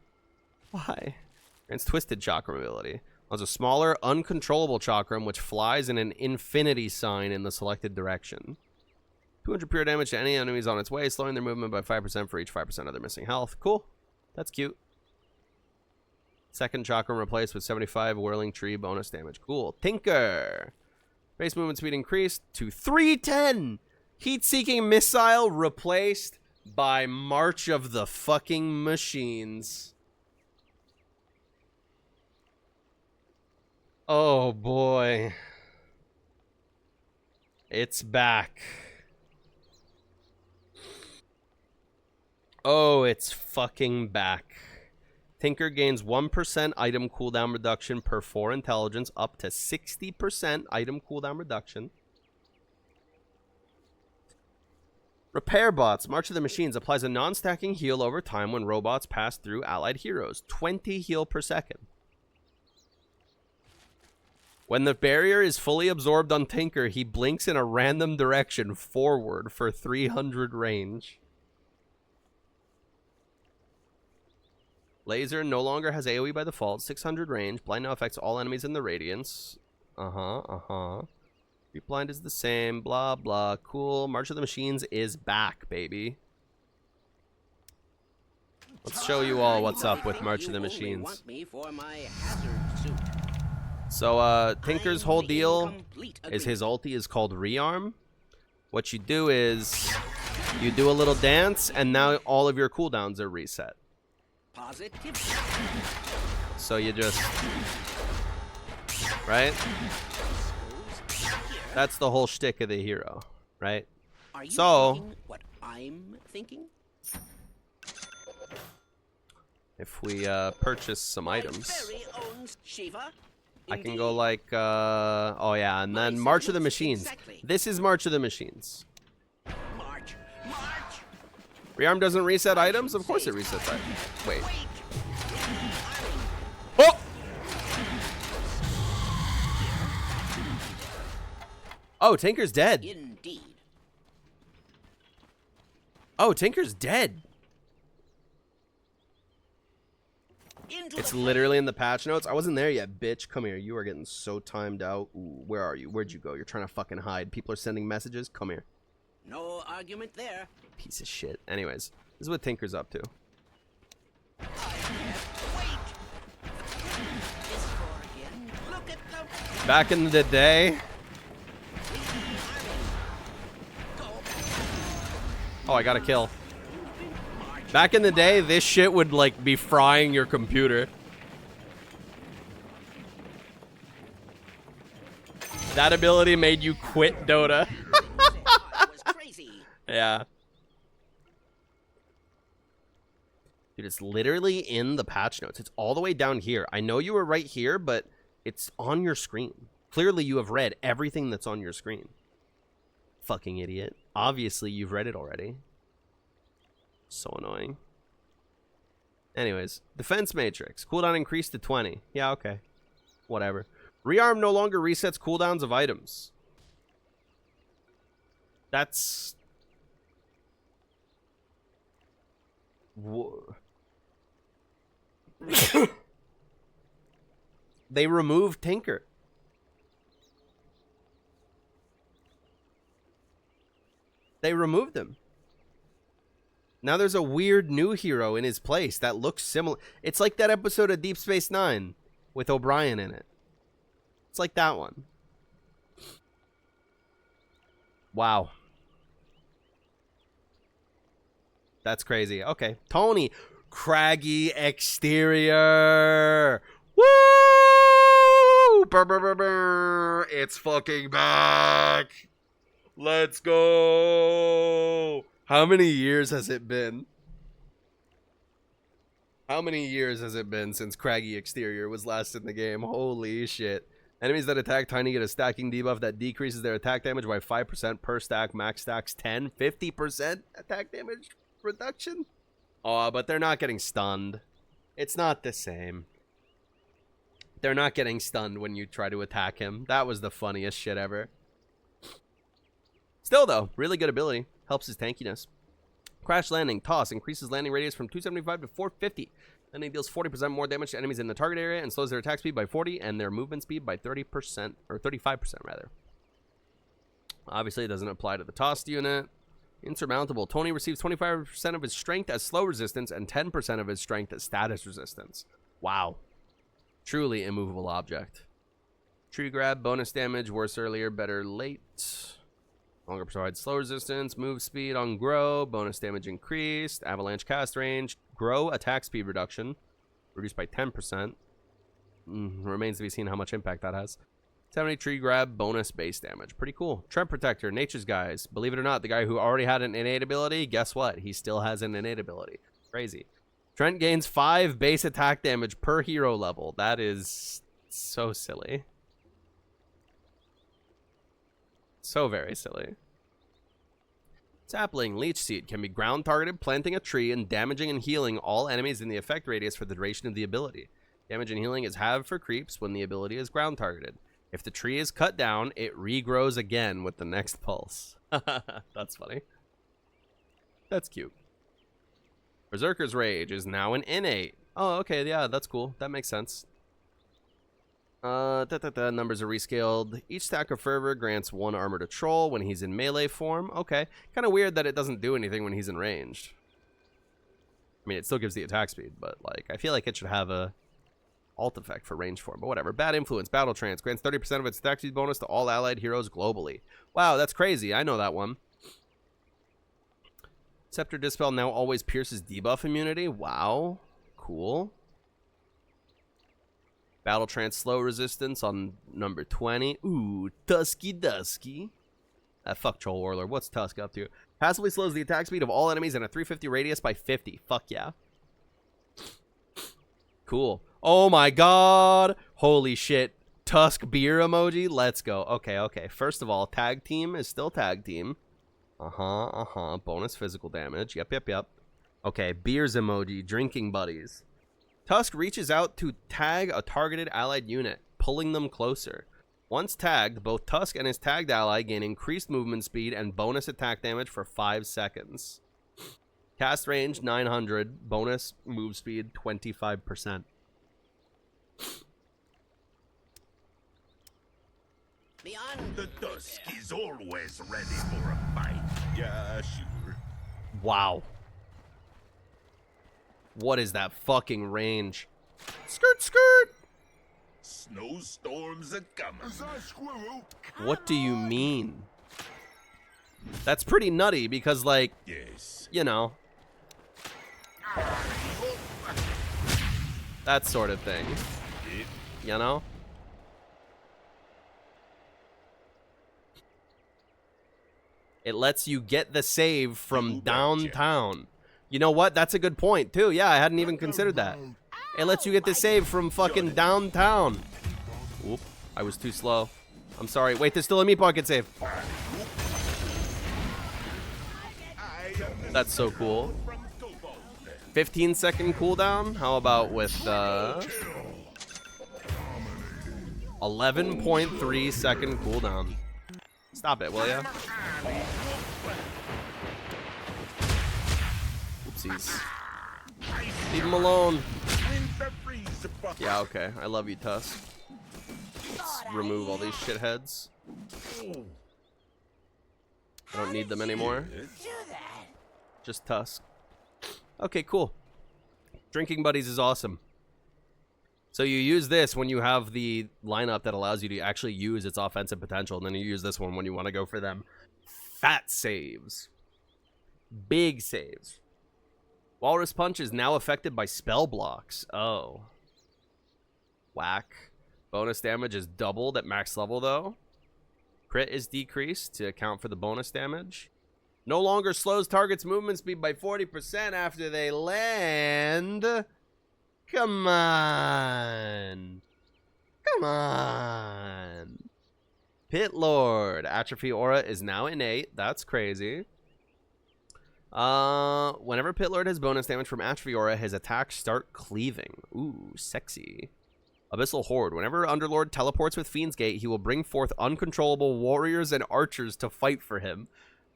Why? Grants twisted chakram ability. Has a smaller, uncontrollable chakram which flies in an infinity sign in the selected direction. 200 pure damage to any enemies on its way, slowing their movement by 5% for each 5% of their missing health. Cool. That's cute. Second chakram replaced with 75 whirling tree bonus damage. Cool. Tinker. Base movement speed increased to 310. Heat-seeking missile replaced by March of the fucking Machines. Oh boy. It's back. Oh, it's fucking back. Tinker gains 1% item cooldown reduction per 4 intelligence, up to 60% item cooldown reduction. Repair bots. March of the Machines applies a non-stacking heal over time when robots pass through allied heroes. 20 heal per second. When the barrier is fully absorbed on Tinker, he blinks in a random direction forward for 300 range. Laser no longer has AoE by default, 600 range. Blind now affects all enemies in the radiance. Creep blind is the same, blah, blah. Cool. March of the Machines is back, baby. Let's show you all what's up with March of the Machines. So, Tinker's whole deal is his ulti is called Rearm. What you do is you do a little dance, and now all of your cooldowns are reset. So you just... Right? That's the whole shtick of the hero, right? So, what I'm thinking? If we purchase some items, I can go like, oh yeah, and then March of the Machines. This is March of the Machines. March. Rearm doesn't reset items? Of course it resets items. Wait. Oh! Oh, Tinker's dead. Indeed. Oh, Tinker's dead. It's literally in the patch notes. I wasn't there yet, bitch. Come here. You are getting so timed out. Ooh, where are you? Where'd you go? You're trying to fucking hide. People are sending messages. Come here. No argument there. Piece of shit. Anyways, this is what Tinker's up to. Back in the day. Oh, I got a kill. Back in the day, this shit would like be frying your computer. That ability made you quit Dota. Yeah. Dude, it's literally in the patch notes. It's all the way down here. I know you were right here, but it's on your screen. Clearly, you have read everything that's on your screen. Fucking idiot. Obviously, you've read it already. So annoying. Anyways, defense matrix. Cooldown increased to 20. Yeah, okay. Whatever. Rearm no longer resets cooldowns of items. That's... They removed Tinker. They removed him. Now there's a weird new hero in his place that looks similar. It's like that episode of Deep Space Nine with O'Brien in it. It's like that one. Wow. That's crazy. Okay. Tony. Craggy exterior. Woo! Brr, brr, brr, brr. It's fucking back. Let's go. How many years has it been? How many years has it been since Craggy Exterior was last in the game? Holy shit. Enemies that attack Tiny get a stacking debuff that decreases their attack damage by 5% per stack. Max stacks 10. 50% attack damage reduction? Oh, but they're not getting stunned. It's not the same. They're not getting stunned when you try to attack him. That was the funniest shit ever. Still, though, really good ability. Helps his tankiness. Crash landing. Toss. Increases landing radius from 275 to 450. Landing deals 40% more damage to enemies in the target area and slows their attack speed by 40 and their movement speed by 30%, or 35% rather. Obviously, it doesn't apply to the tossed unit. Insurmountable. Tony receives 25% of his strength as slow resistance and 10% of his strength as status resistance. Wow. Truly immovable object. Tree grab, bonus damage, worse earlier, better late. Longer provides slow resistance, move speed on grow, bonus damage increased, avalanche cast range, grow attack speed reduction, reduced by 10%. Remains to be seen how much impact that has. 70 tree grab, bonus base damage. Pretty cool. Trent Protector, Nature's Guys. Believe it or not, the guy who already had an innate ability, guess what? He still has an innate ability. Crazy. Trent gains 5 base attack damage per hero level. That is so silly. So very silly. Sapling, Leech Seed can be ground targeted, planting a tree, and damaging and healing all enemies in the effect radius for the duration of the ability. Damage and healing is halved for creeps when the ability is ground targeted. If the tree is cut down, it regrows again with the next pulse. That's funny. That's cute. Berserker's Rage is now an innate. Oh, okay, yeah, that's cool. That makes sense. Numbers are rescaled. Each stack of fervor grants 1 armor to troll when he's in melee form. Okay. Kind of weird that it doesn't do anything when he's in ranged. I mean, it still gives the attack speed, but like, I feel like it should have a alt effect for range form, but whatever. Bad Influence, Battle Trance, grants 30% of its attack speed bonus to all allied heroes globally. Wow, that's crazy. I know that one. Scepter Dispel now always pierces debuff immunity. Wow. Cool. Battle Trance slow resistance on number 20. Ooh, Tusky Dusky. Fuck Troll Warlord. What's Tusk up to? Passively slows the attack speed of all enemies in a 350 radius by 50. Fuck yeah. Cool. Oh my god. Holy shit. Tusk beer emoji. Let's go. Okay. First of all, tag team is still tag team. Bonus physical damage. Yep. Okay, beers emoji. Drinking buddies. Tusk reaches out to tag a targeted allied unit, pulling them closer. Once tagged, both Tusk and his tagged ally gain increased movement speed and bonus attack damage for 5 seconds. Cast range 900, bonus move speed 25%. The Dusk is always ready for a fight. Yeah, sure. Wow. What is that fucking range? Skirt, skirt! Snowstorms are coming. What do you mean? That's pretty nutty because, like, Yes. you know, that sort of thing. You know? It lets you get the save from downtown. You know what? That's a good point, too. Yeah, I hadn't even considered that. It lets you get the save from fucking downtown. Oop, I was too slow. I'm sorry. Wait, there's still a meatball I can save. That's so cool. 15-second cooldown? How about with 11.3 second cooldown? Stop it, will ya? Oopsies. Leave him alone. Yeah, okay. I love you, Tusk. Let's remove all these shitheads. I don't need them anymore. Just Tusk. Okay, cool. Drinking Buddies is awesome. So you use this when you have the lineup that allows you to actually use its offensive potential, and then you use this one when you want to go for them fat saves. Big saves. Walrus Punch is now affected by spell blocks. Oh. Whack. Bonus damage is doubled at max level, though. Crit is decreased to account for the bonus damage. No longer slows target's movement speed by 40% after they land. Come on. Come on. Pit Lord. Atrophy Aura is now innate. That's crazy. Whenever Pit Lord has bonus damage from Atrophy Aura, his attacks start cleaving. Ooh, sexy. Abyssal Horde. Whenever Underlord teleports with Fiend's Gate, he will bring forth uncontrollable warriors and archers to fight for him.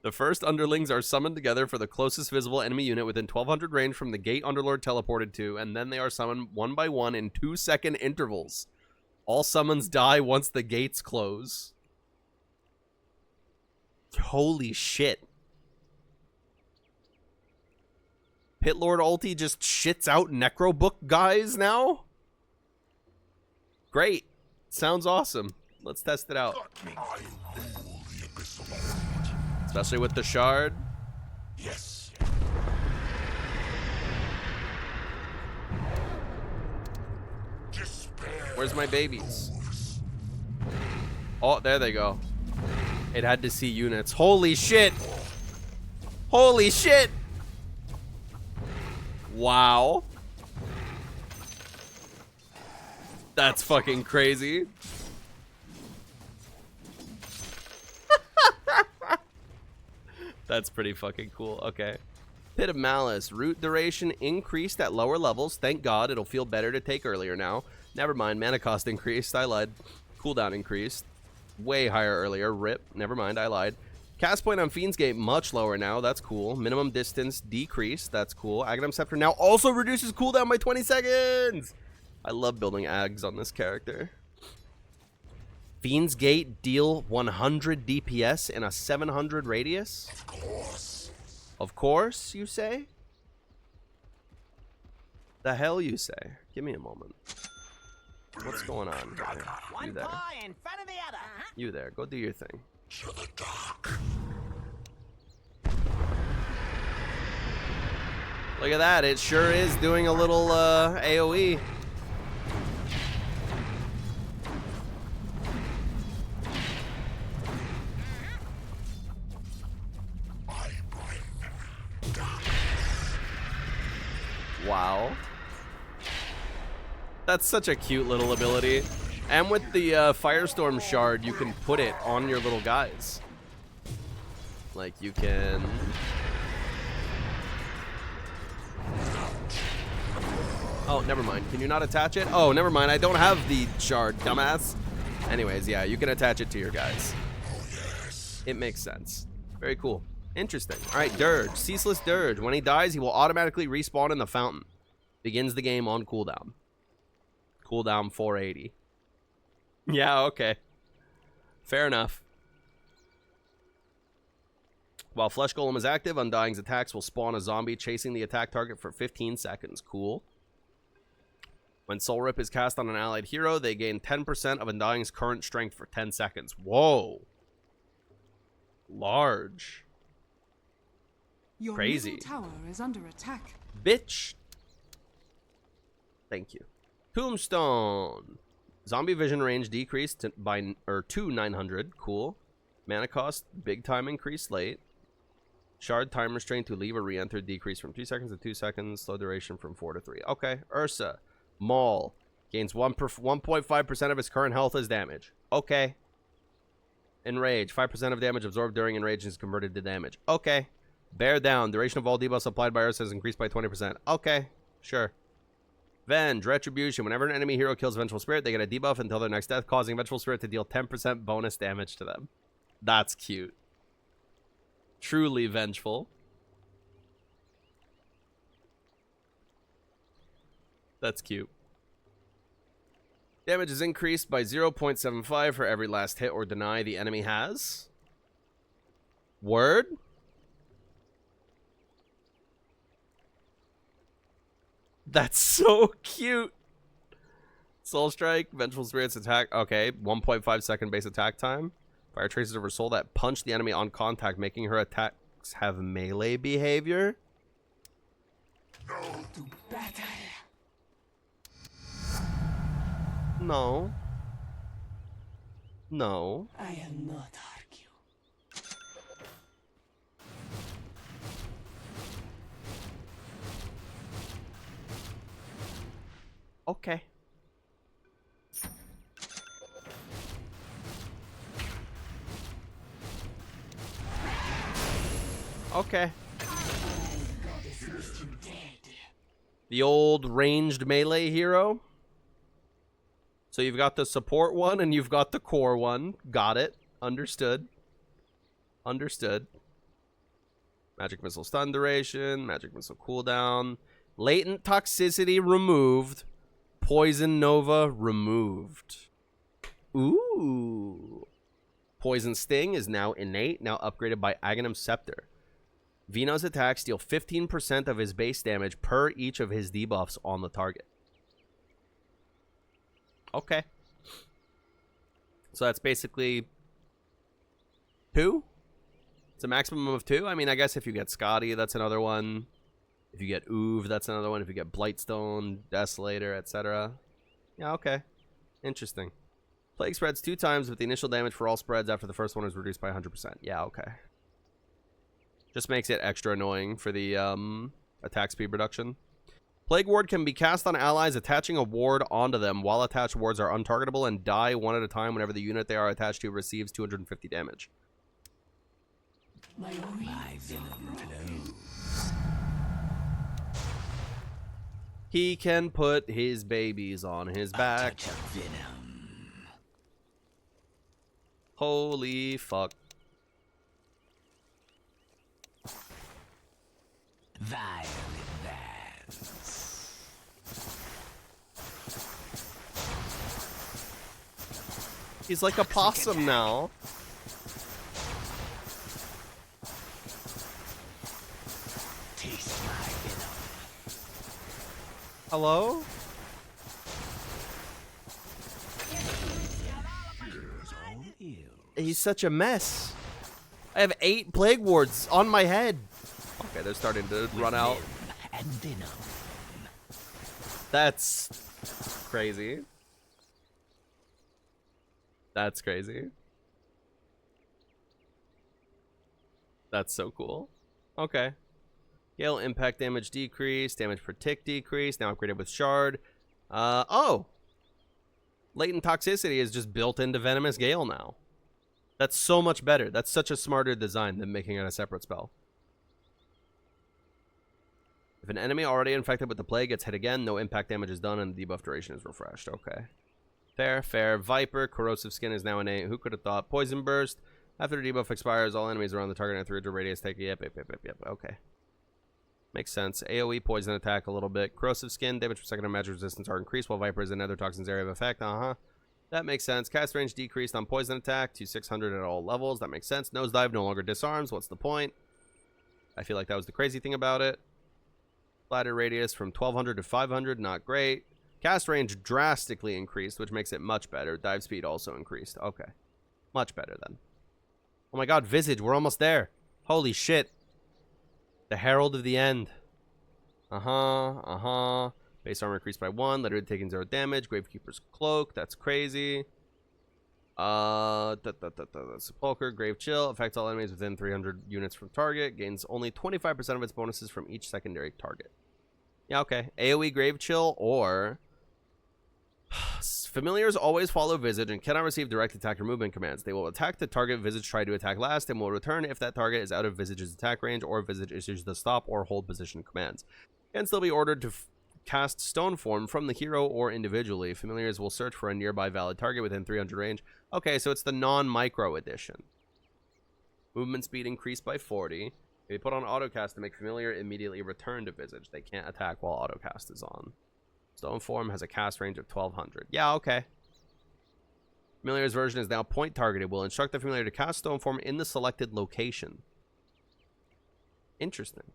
The first underlings are summoned together for the closest visible enemy unit within 1200 range from the gate Underlord teleported to, and then they are summoned one by one in 2-second intervals. All summons die once the gates close. Holy shit. Pitlord ulti just shits out Necrobook guys now? Great. Sounds awesome. Let's test it out. Especially with the shard. Yes. Where's my babies? Oh, there they go. It had to see units. Holy shit. Holy shit. Wow. That's fucking crazy. That's pretty fucking cool. Okay. Pit of Malice. Root duration increased at lower levels. Thank God. It'll feel better to take earlier now. Never mind. Mana cost increased. I lied. Cooldown increased. Way higher earlier. RIP. Never mind. I lied. Cast point on Fiend's Gate much lower now. That's cool. Minimum distance decreased. That's cool. Aghanim Scepter now also reduces cooldown by 20 seconds. I love building Ags on this character. Fiend's Gate deal 100 DPS in a 700 radius? Of course. Of course, you say? The hell you say? Give me a moment. What's going on here? You there. in front of the other. You there. Go do your thing. To the dark. Look at that. It sure is doing a little AoE. Wow. That's such a cute little ability. And with the Firestorm shard, you can put it on your little guys. Like, you can... Oh, never mind. Can you not attach it? Oh, never mind. I don't have the shard, dumbass. Anyways, yeah, you can attach it to your guys. It makes sense. Very cool. Interesting. All right, Dirge. Ceaseless Dirge. When he dies, he will automatically respawn in the fountain. Begins the game on cooldown. Cooldown 480. Yeah, okay. Fair enough. While Flesh Golem is active, Undying's attacks will spawn a zombie chasing the attack target for 15 seconds. Cool. When Soul Rip is cast on an allied hero, they gain 10% of Undying's current strength for 10 seconds. Whoa. Large. Your Crazy. middle tower is under attack. Bitch. Thank you. Tombstone. Zombie vision range decreased to 900. Cool. Mana cost, big time increase late. Shard time restraint to leave or re-enter decreased from 2 seconds to 2 seconds. Slow duration from 4 to 3. Okay. Ursa. Maul. Gains 1.5% of its current health as damage. Okay. Enrage. 5% of damage absorbed during enrage is converted to damage. Okay. Bear down. Duration of all debuffs applied by Ursa is increased by 20%. Okay. Sure. Venge. Retribution. Whenever an enemy hero kills Vengeful Spirit, they get a debuff until their next death, causing Vengeful Spirit to deal 10% bonus damage to them. That's cute. Truly vengeful. That's cute. Damage is increased by 0.75 for every last hit or deny the enemy has. Word? That's so cute. Soul Strike, Vengeful Spirit's attack. Okay, 1.5 second base attack time. Fire traces of her soul that punch the enemy on contact, making her attacks have melee behavior. To battle. No. No. I am not argue. Okay. Okay. The old ranged melee hero. So you've got the support one and you've got the core one. Got it. Understood. Understood. Magic missile stun duration. Magic missile cooldown. Latent toxicity removed. Poison Nova removed. Ooh. Poison Sting is now innate, now upgraded by Aghanim Scepter. Vino's attacks deal 15% of his base damage per each of his debuffs on the target. Okay. So that's basically 2? It's a maximum of 2? I mean, I guess if you get Scotty, that's another one. If you get Oov, that's another one. If you get Blightstone, Desolator, etc. Yeah, okay. Interesting. Plague spreads 2 times, but the initial damage for all spreads after the first one is reduced by 100%. Yeah, okay. Just makes it extra annoying for the attack speed reduction. Plague Ward can be cast on allies attaching a ward onto them while attached wards are untargetable and die one at a time whenever the unit they are attached to receives 250 damage. My venom flows. He can put his babies on his back. Touch of venom. Holy fuck. Violet Vance. He's like a possum now. Taste my venom. Hello? He's such a mess. I have 8 plague wards on my head. Okay, they're starting to run out. And venom. That's crazy. That's crazy. That's so cool. Okay. Gale impact damage decrease, damage per tick decrease, now upgraded with shard. Oh! Latent toxicity is just built into Venomous Gale now. That's so much better. That's such a smarter design than making it a separate spell. If an enemy already infected with the plague gets hit again, no impact damage is done and the debuff duration is refreshed. Okay. Fair, fair. Viper, Corrosive Skin is now innate. Who could have thought? Poison Burst. After the debuff expires, all enemies around the target in a 300 radius take a yep. Okay. Makes sense. AoE poison attack a little bit. Corrosive Skin, damage per second and magic resistance are increased while Viper is in other toxins area of effect. That makes sense. Cast range decreased on poison attack to 600 at all levels. That makes sense. Nosedive no longer disarms. What's the point? I feel like that was the crazy thing about it. Splatter radius from 1200 to 500. Not great. Cast range drastically increased, which makes it much better. Dive speed also increased. Okay. Much better then. Oh my god, Visage. We're almost there. Holy shit. The Herald of the End. Base armor increased by 1. Literally taking 0 damage. Gravekeeper's Cloak. That's crazy. Sepulcher. Grave Chill. Affects all enemies within 300 units from target. Gains only 25% of its bonuses from each secondary target. Yeah, okay. AoE Grave Chill or... Familiars always follow Visage and cannot receive direct attack or movement commands. They will attack the target Visage tried to attack last and will return if that target is out of Visage's attack range or Visage issues the stop or hold position commands. Can still be ordered to cast Stone Form from the hero or individually. Familiars will search for a nearby valid target within 300 range. Okay, so it's the non-micro edition. Movement speed increased by 40. They put on autocast to make Familiar immediately return to Visage. They can't attack while autocast is on. Stone Form has a cast range of 1200. Yeah, okay. Familiar's version is now point targeted. Will instruct the Familiar to cast Stone Form in the selected location. Interesting.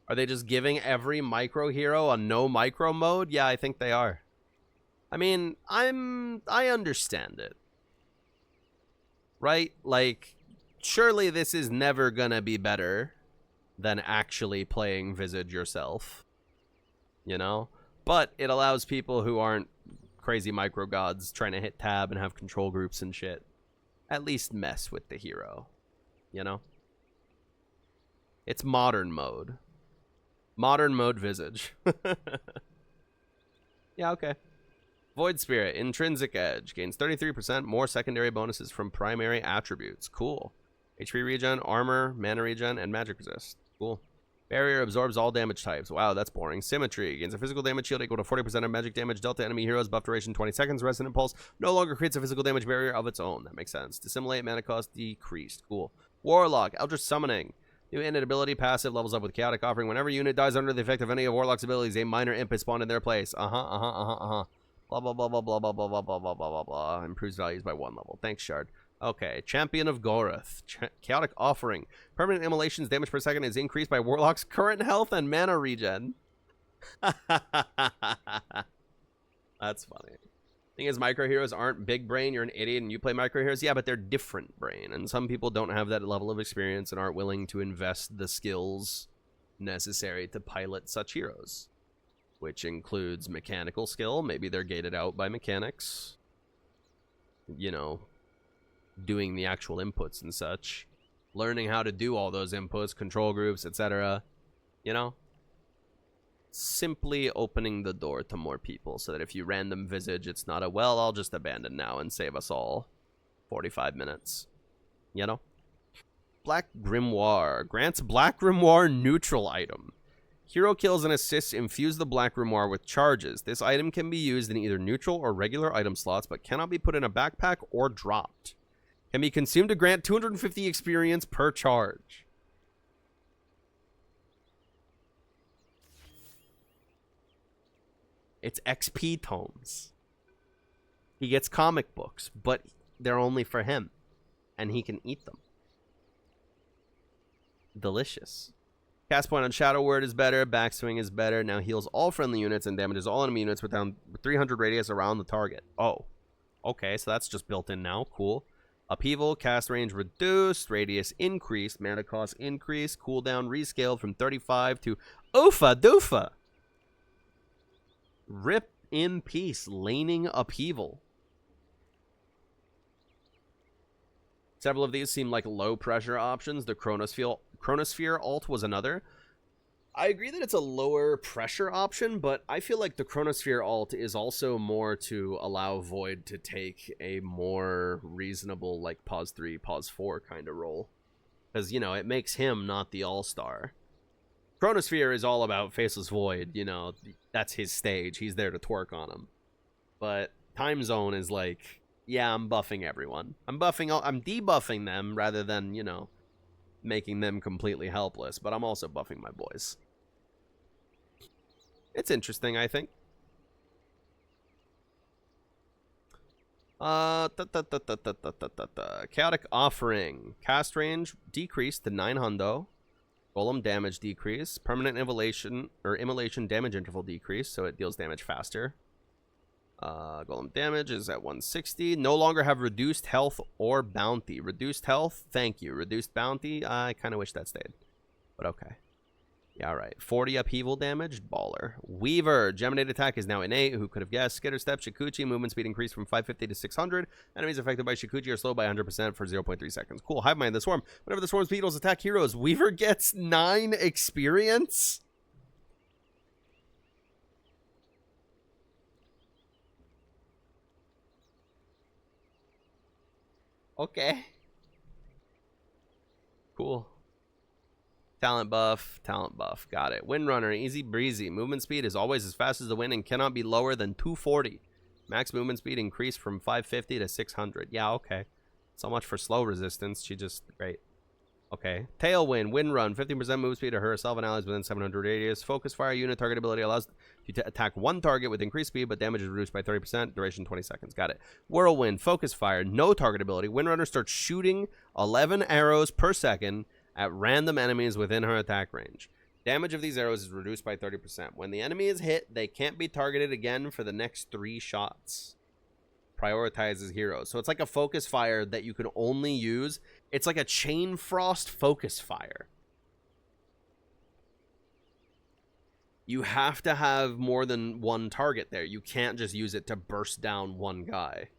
Are they just giving every micro hero a no micro mode? Yeah, I think they are. I mean, I understand it. Right? Like, surely this is never gonna be better than actually playing Visage yourself. You know? But it allows people who aren't crazy micro gods trying to hit tab and have control groups and shit at least mess with the hero. You know? It's modern mode. Modern mode Visage. Yeah, okay. Void Spirit, Intrinsic Edge. Gains 33% more secondary bonuses from primary attributes. Cool. HP regen, armor, mana regen, and magic resist. Cool. Barrier absorbs all damage types. Wow, that's boring. Symmetry. Gains a physical damage shield equal to 40% of magic damage dealt to enemy heroes. Buff duration 20 seconds. Resonant Pulse no longer creates a physical damage barrier of its own. That makes sense. Dissimulate. Mana cost decreased. Cool. Warlock. Eldritch Summoning. New innate ability. Passive. Levels up with Chaotic Offering. Whenever a unit dies under the effect of any of Warlock's abilities, a minor imp is spawned in their place. Blah, blah, blah, blah, blah, blah, blah, blah, blah, blah, blah, blah, blah. Improves values by 1 level. Thanks, Shard. Okay, Champion of Gorath. Chaotic Offering. Permanent immolations damage per second is increased by Warlock's current health and mana regen. That's funny. Thing is, micro heroes aren't big brain. You're an idiot and you play micro heroes. Yeah, but they're different brain. And some people don't have that level of experience and aren't willing to invest the skills necessary to pilot such heroes. Which includes mechanical skill. Maybe they're gated out by mechanics. You know, doing the actual inputs and such, learning how to do all those inputs, control groups, etc. You know, simply opening the door to more people so that if you random visage, it's not a, well, I'll just abandon now and save us all 45 minutes. You know? Black Grimoire. Grants Black Grimoire neutral item. Hero kills and assists infuse the Black Grimoire with charges. This item can be used in either neutral or regular item slots, but cannot be put in a backpack or dropped. Can be consumed to grant 250 experience per charge. It's XP tomes. He gets comic books, but they're only for him. And he can eat them. Delicious. Cast point on Shadow Word is better. Backswing is better. Now heals all friendly units and damages all enemy units with 300 radius around the target. Oh. Okay, so that's just built in now. Cool. Upheaval, cast range reduced, radius increased, mana cost increased, cooldown rescaled from 35 to oofa doofa. Rip in peace, laning upheaval. Several of these seem like low pressure options. The Chronosphere alt was another. I agree that it's a lower pressure option, but I feel like the Chronosphere alt is also more to allow Void to take a more reasonable, like, pause 3, pause 4 kind of role. Because, you know, it makes him not the all-star. Chronosphere is all about Faceless Void, you know, that's his stage. He's there to twerk on him. But Time Zone is like, yeah, I'm buffing everyone. I'm debuffing them rather than, you know, making them completely helpless, but I'm also buffing my boys. It's interesting, I think. Chaotic Offering. Cast range decreased to 9 hundo. Golem damage decrease. Permanent immolation damage interval decrease, so it deals damage faster. Golem damage is at 160. No longer have reduced health or bounty. Reduced health, thank you. Reduced bounty, I kind of wish that stayed. But okay. Yeah, alright. 40 upheaval damage, baller. Weaver, Geminate attack is now innate. Who could have guessed? Skitter Step, Shikuchi, movement speed increased from 550 to 600. Enemies affected by Shikuchi are slowed by 100% for 0.3 seconds. Cool. Hive Mind the Swarm. Whenever the Swarm's beetles attack heroes, Weaver gets 9 experience? Okay. Cool. Talent buff. Got it. Windrunner, easy breezy. Movement speed is always as fast as the wind and cannot be lower than 240. Max movement speed increased from 550 to 600. Yeah, okay. So much for slow resistance. She just, great. Okay. Tailwind, Windrun, 15% move speed to herself and allies within 700 radius. Focus fire unit target ability allows you to attack one target with increased speed, but damage is reduced by 30%. Duration 20 seconds. Got it. Whirlwind, focus fire, no target ability. Windrunner starts shooting 11 arrows per second at random enemies within her attack range. Damage of these arrows is reduced by 30%. When the enemy is hit, they can't be targeted again for the next 3 shots. Prioritizes heroes. So it's like a focus fire that you can only use. It's like a chain frost focus fire. You have to have more than one target there. You can't just use it to burst down one guy.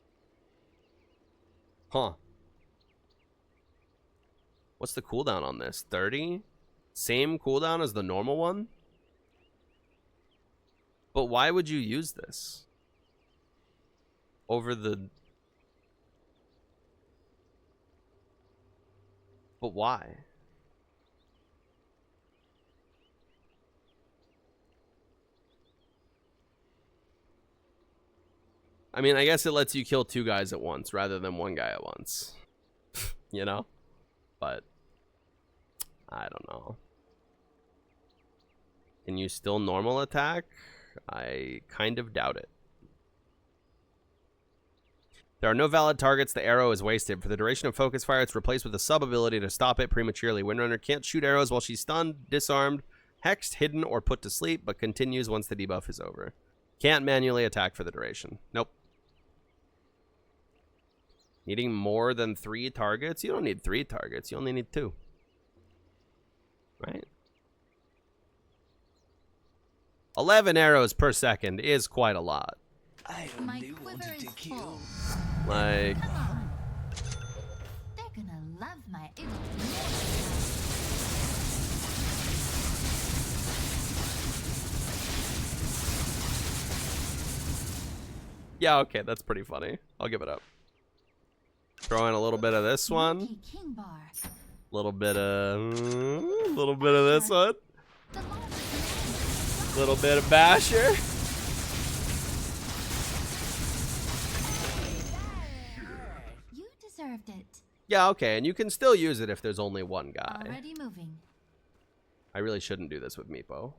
Huh. What's the cooldown on this? 30? Same cooldown as the normal one? But why would you use this? Over the... But why? I mean, I guess it lets you kill 2 guys at once rather than 1 guy at once. You know? But I don't know. Can you still normal attack? I kind of doubt it. There are no valid targets. The arrow is wasted. For the duration of focus fire, it's replaced with a sub-ability to stop it prematurely. Windrunner can't shoot arrows while she's stunned, disarmed, hexed, hidden, or put to sleep, but continues once the debuff is over. Can't manually attack for the duration. Nope. Needing more than 3 targets? You don't need 3 targets. You only need 2. Right? 11 arrows per second is quite a lot. I My only quiver wanted to is kill. full. Like, Come on. They're gonna love my. yeah, okay, that's pretty funny. I'll give it up. Throw in a little bit of this one. Monkey King Bar. Little bit of this one. The largest. Little bit of Basher. You deserved it. Yeah, okay, and you can still use it if there's only 1 guy. Already moving. I really shouldn't do this with Meepo.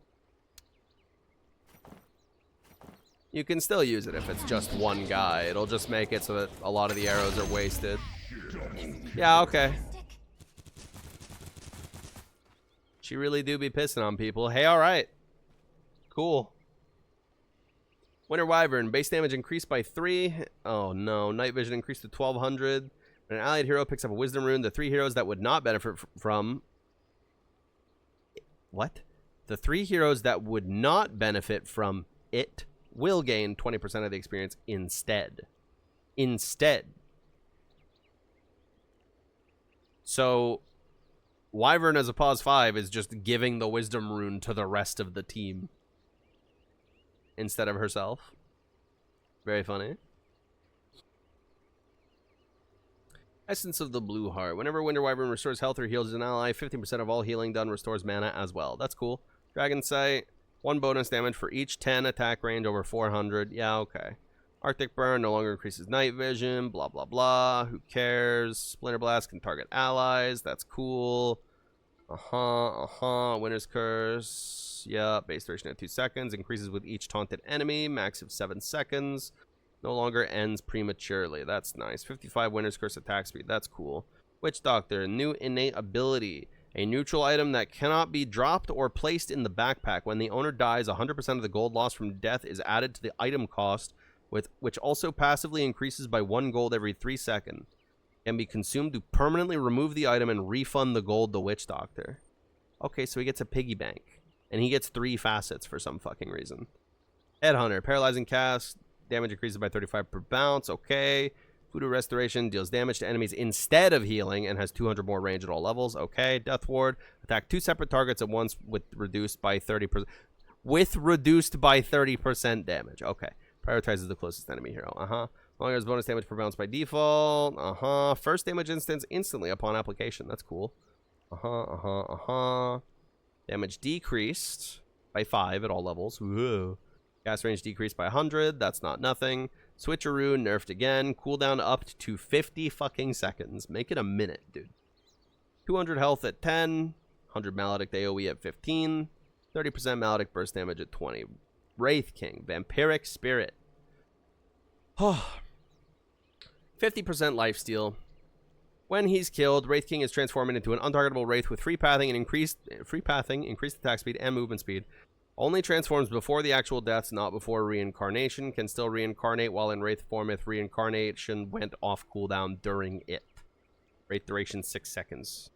You can still use it if it's just 1 guy. It'll just make it so that a lot of the arrows are wasted. Yeah, okay. She really do be pissing on people. Hey, alright. Cool. Winter Wyvern. Base damage increased by 3. Oh no. Night vision increased to 1200. When an allied hero picks up a wisdom rune, the 3 heroes that would not benefit from... What? The 3 heroes that would not benefit from it will gain 20% of the experience instead. So, Wyvern as a pause 5 is just giving the wisdom rune to the rest of the team instead of herself. Very funny. Essence of the Blue Heart. Whenever Winter Wyvern restores health or heals an ally, 15% of all healing done restores mana as well. That's cool. Dragon Sight. 1 bonus damage for each 10 attack range over 400. Yeah, okay. Arctic Burn no longer increases night vision. Blah, blah, blah. Who cares? Splinter Blast can target allies. That's cool. Winter's Curse. Yeah, base duration at 2 seconds. Increases with each taunted enemy. Max of 7 seconds. No longer ends prematurely. That's nice. 55 Winter's Curse attack speed. That's cool. Witch Doctor. New innate ability. A neutral item that cannot be dropped or placed in the backpack. When the owner dies, 100% of the gold lost from death is added to the item cost, which also passively increases by 1 gold every 3 seconds. Can be consumed to permanently remove the item and refund the gold to Witch Doctor. Okay, so he gets a piggy bank. And he gets 3 facets for some fucking reason. Headhunter. Paralyzing cast. Damage increases by 35 per bounce. Okay. Voodoo Restoration deals damage to enemies instead of healing and has 200 more range at all levels. Okay. Death Ward. Attack 2 separate targets at once with reduced by 30%. With reduced by 30% damage. Okay. Prioritizes the closest enemy hero. Longer as bonus damage per bounce by default. First damage instance instantly upon application. That's cool. Damage decreased by 5 at all levels. Whoa. Cast range decreased by 100. That's not nothing. Switcheroo nerfed again. Cooldown upped to 50 fucking seconds. Make it a minute, dude. 200 health at 10. 100 Maledict AoE at 15. 30% Maledict burst damage at 20. Wraith King. Vampiric Spirit. 50% lifesteal. When he's killed, Wraith King is transformed into an untargetable Wraith with free pathing, increased attack speed, and movement speed. Only transforms before the actual deaths, not before reincarnation. Can still reincarnate while in Wraith form if reincarnation went off cooldown during it. Wraith duration 6 seconds.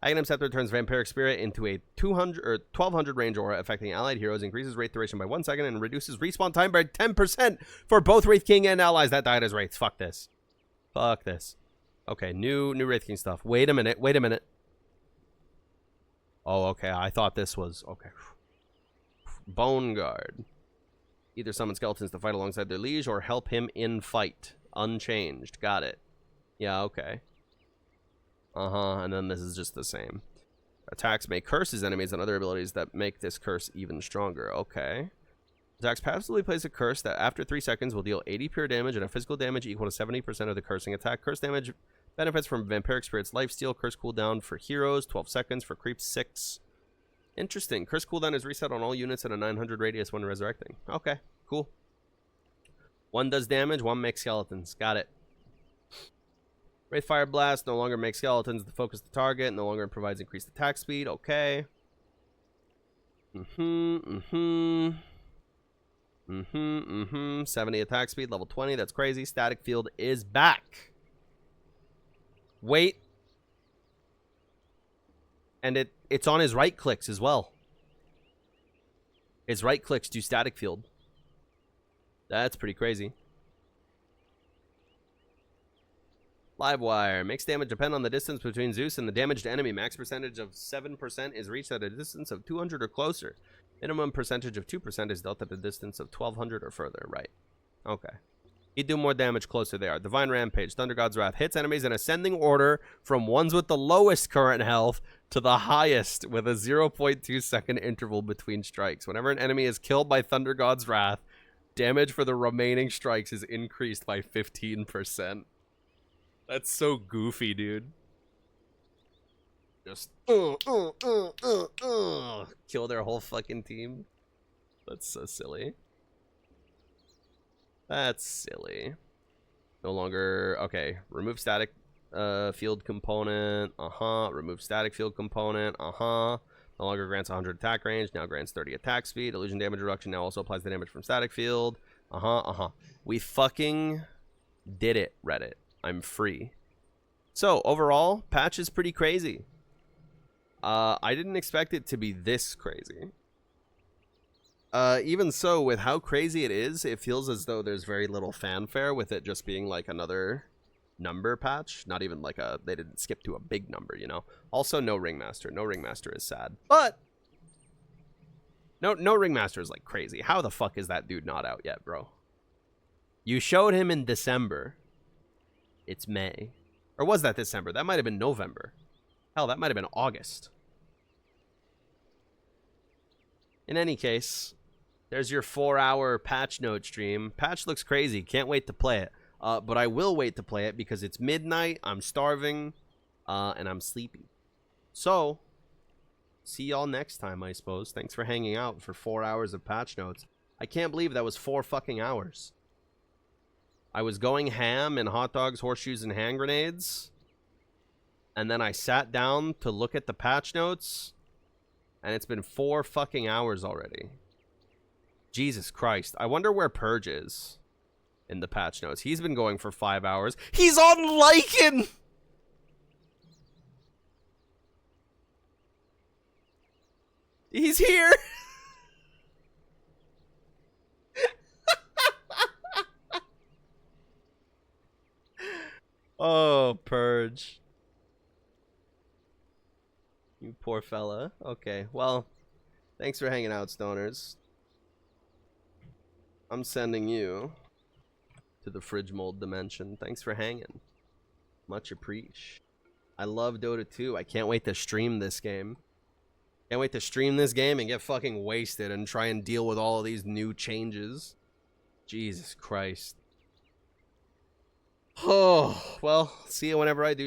Aghanim Scepter turns Vampiric Spirit into a 1200 range aura affecting allied heroes, increases Wraith duration by 1 second, and reduces respawn time by 10% for both Wraith King and allies that died as Wraiths. Fuck this. Fuck this. Okay, new Wraith King stuff. Wait a minute. Oh, okay. I thought this was... Okay. Bone Guard. Either summon skeletons to fight alongside their liege or help him in fight. Unchanged. Got it. Yeah, okay. And then this is just the same. Attacks may curse his enemies and other abilities that make this curse even stronger. Okay. Attacks passively place a curse that after 3 seconds will deal 80 pure damage and a physical damage equal to 70% of the cursing attack. Curse damage benefits from Vampiric Spirit's lifesteal. Curse cooldown for heroes, 12 seconds. For creeps, 6. Interesting. Curse cooldown is reset on all units at a 900 radius when resurrecting. Okay, cool. 1 does damage, 1 makes skeletons. Got it. Wraith Fire Blast no longer makes skeletons to focus the target. No longer provides increased attack speed. Okay. 70 attack speed, level 20. That's crazy. Static Field is back. Wait. And it's on his right clicks as well. His right clicks do Static Field. That's pretty crazy. Livewire. Makes damage depend on the distance between Zeus and the damaged enemy. Max percentage of 7% is reached at a distance of 200 or closer. Minimum percentage of 2% is dealt at a distance of 1200 or further. Right. Okay. He'd do more damage closer they are. Divine Rampage. Thunder God's Wrath. Hits enemies in ascending order from ones with the lowest current health to the highest with a 0.2 second interval between strikes. Whenever an enemy is killed by Thunder God's Wrath, damage for the remaining strikes is increased by 15%. That's so goofy, dude. Just kill their whole fucking team. That's so silly. That's silly. No longer... Okay. Remove static field component. Remove static field component. No longer grants 100 attack range. Now grants 30 attack speed. Illusion damage reduction now also applies the damage from static field. We fucking did it, Reddit. I'm free. So, overall, patch is pretty crazy. I didn't expect it to be this crazy. Even so, with how crazy it is, it feels as though there's very little fanfare with it just being like another number patch. Not even like they didn't skip to a big number, you know? Also, no Ringmaster. No Ringmaster is sad. But, no Ringmaster is like crazy. How the fuck is that dude not out yet, bro? You showed him in December. It's May. Or was that December? That might have been November. Hell, that might have been August. In any case, there's your 4-hour patch note stream. Patch looks crazy. Can't wait to play it. But I will wait to play it because it's midnight, I'm starving, and I'm sleepy. So, see y'all next time, I suppose. Thanks for hanging out for 4 hours of patch notes. I can't believe that was 4 fucking hours. I was going ham in hot dogs, horseshoes, and hand grenades. And then I sat down to look at the patch notes. And it's been 4 fucking hours already. Jesus Christ. I wonder where Purge is in the patch notes. He's been going for 5 hours. He's on Lycan! He's here! Oh, Purge. You poor fella. Okay, well, thanks for hanging out, stoners. I'm sending you to the fridge mold dimension. Thanks for hanging. Much appreciated. I love Dota 2. I can't wait to stream this game. Can't wait to stream this game and get fucking wasted and try and deal with all of these new changes. Jesus Christ. Oh, well, see you whenever I do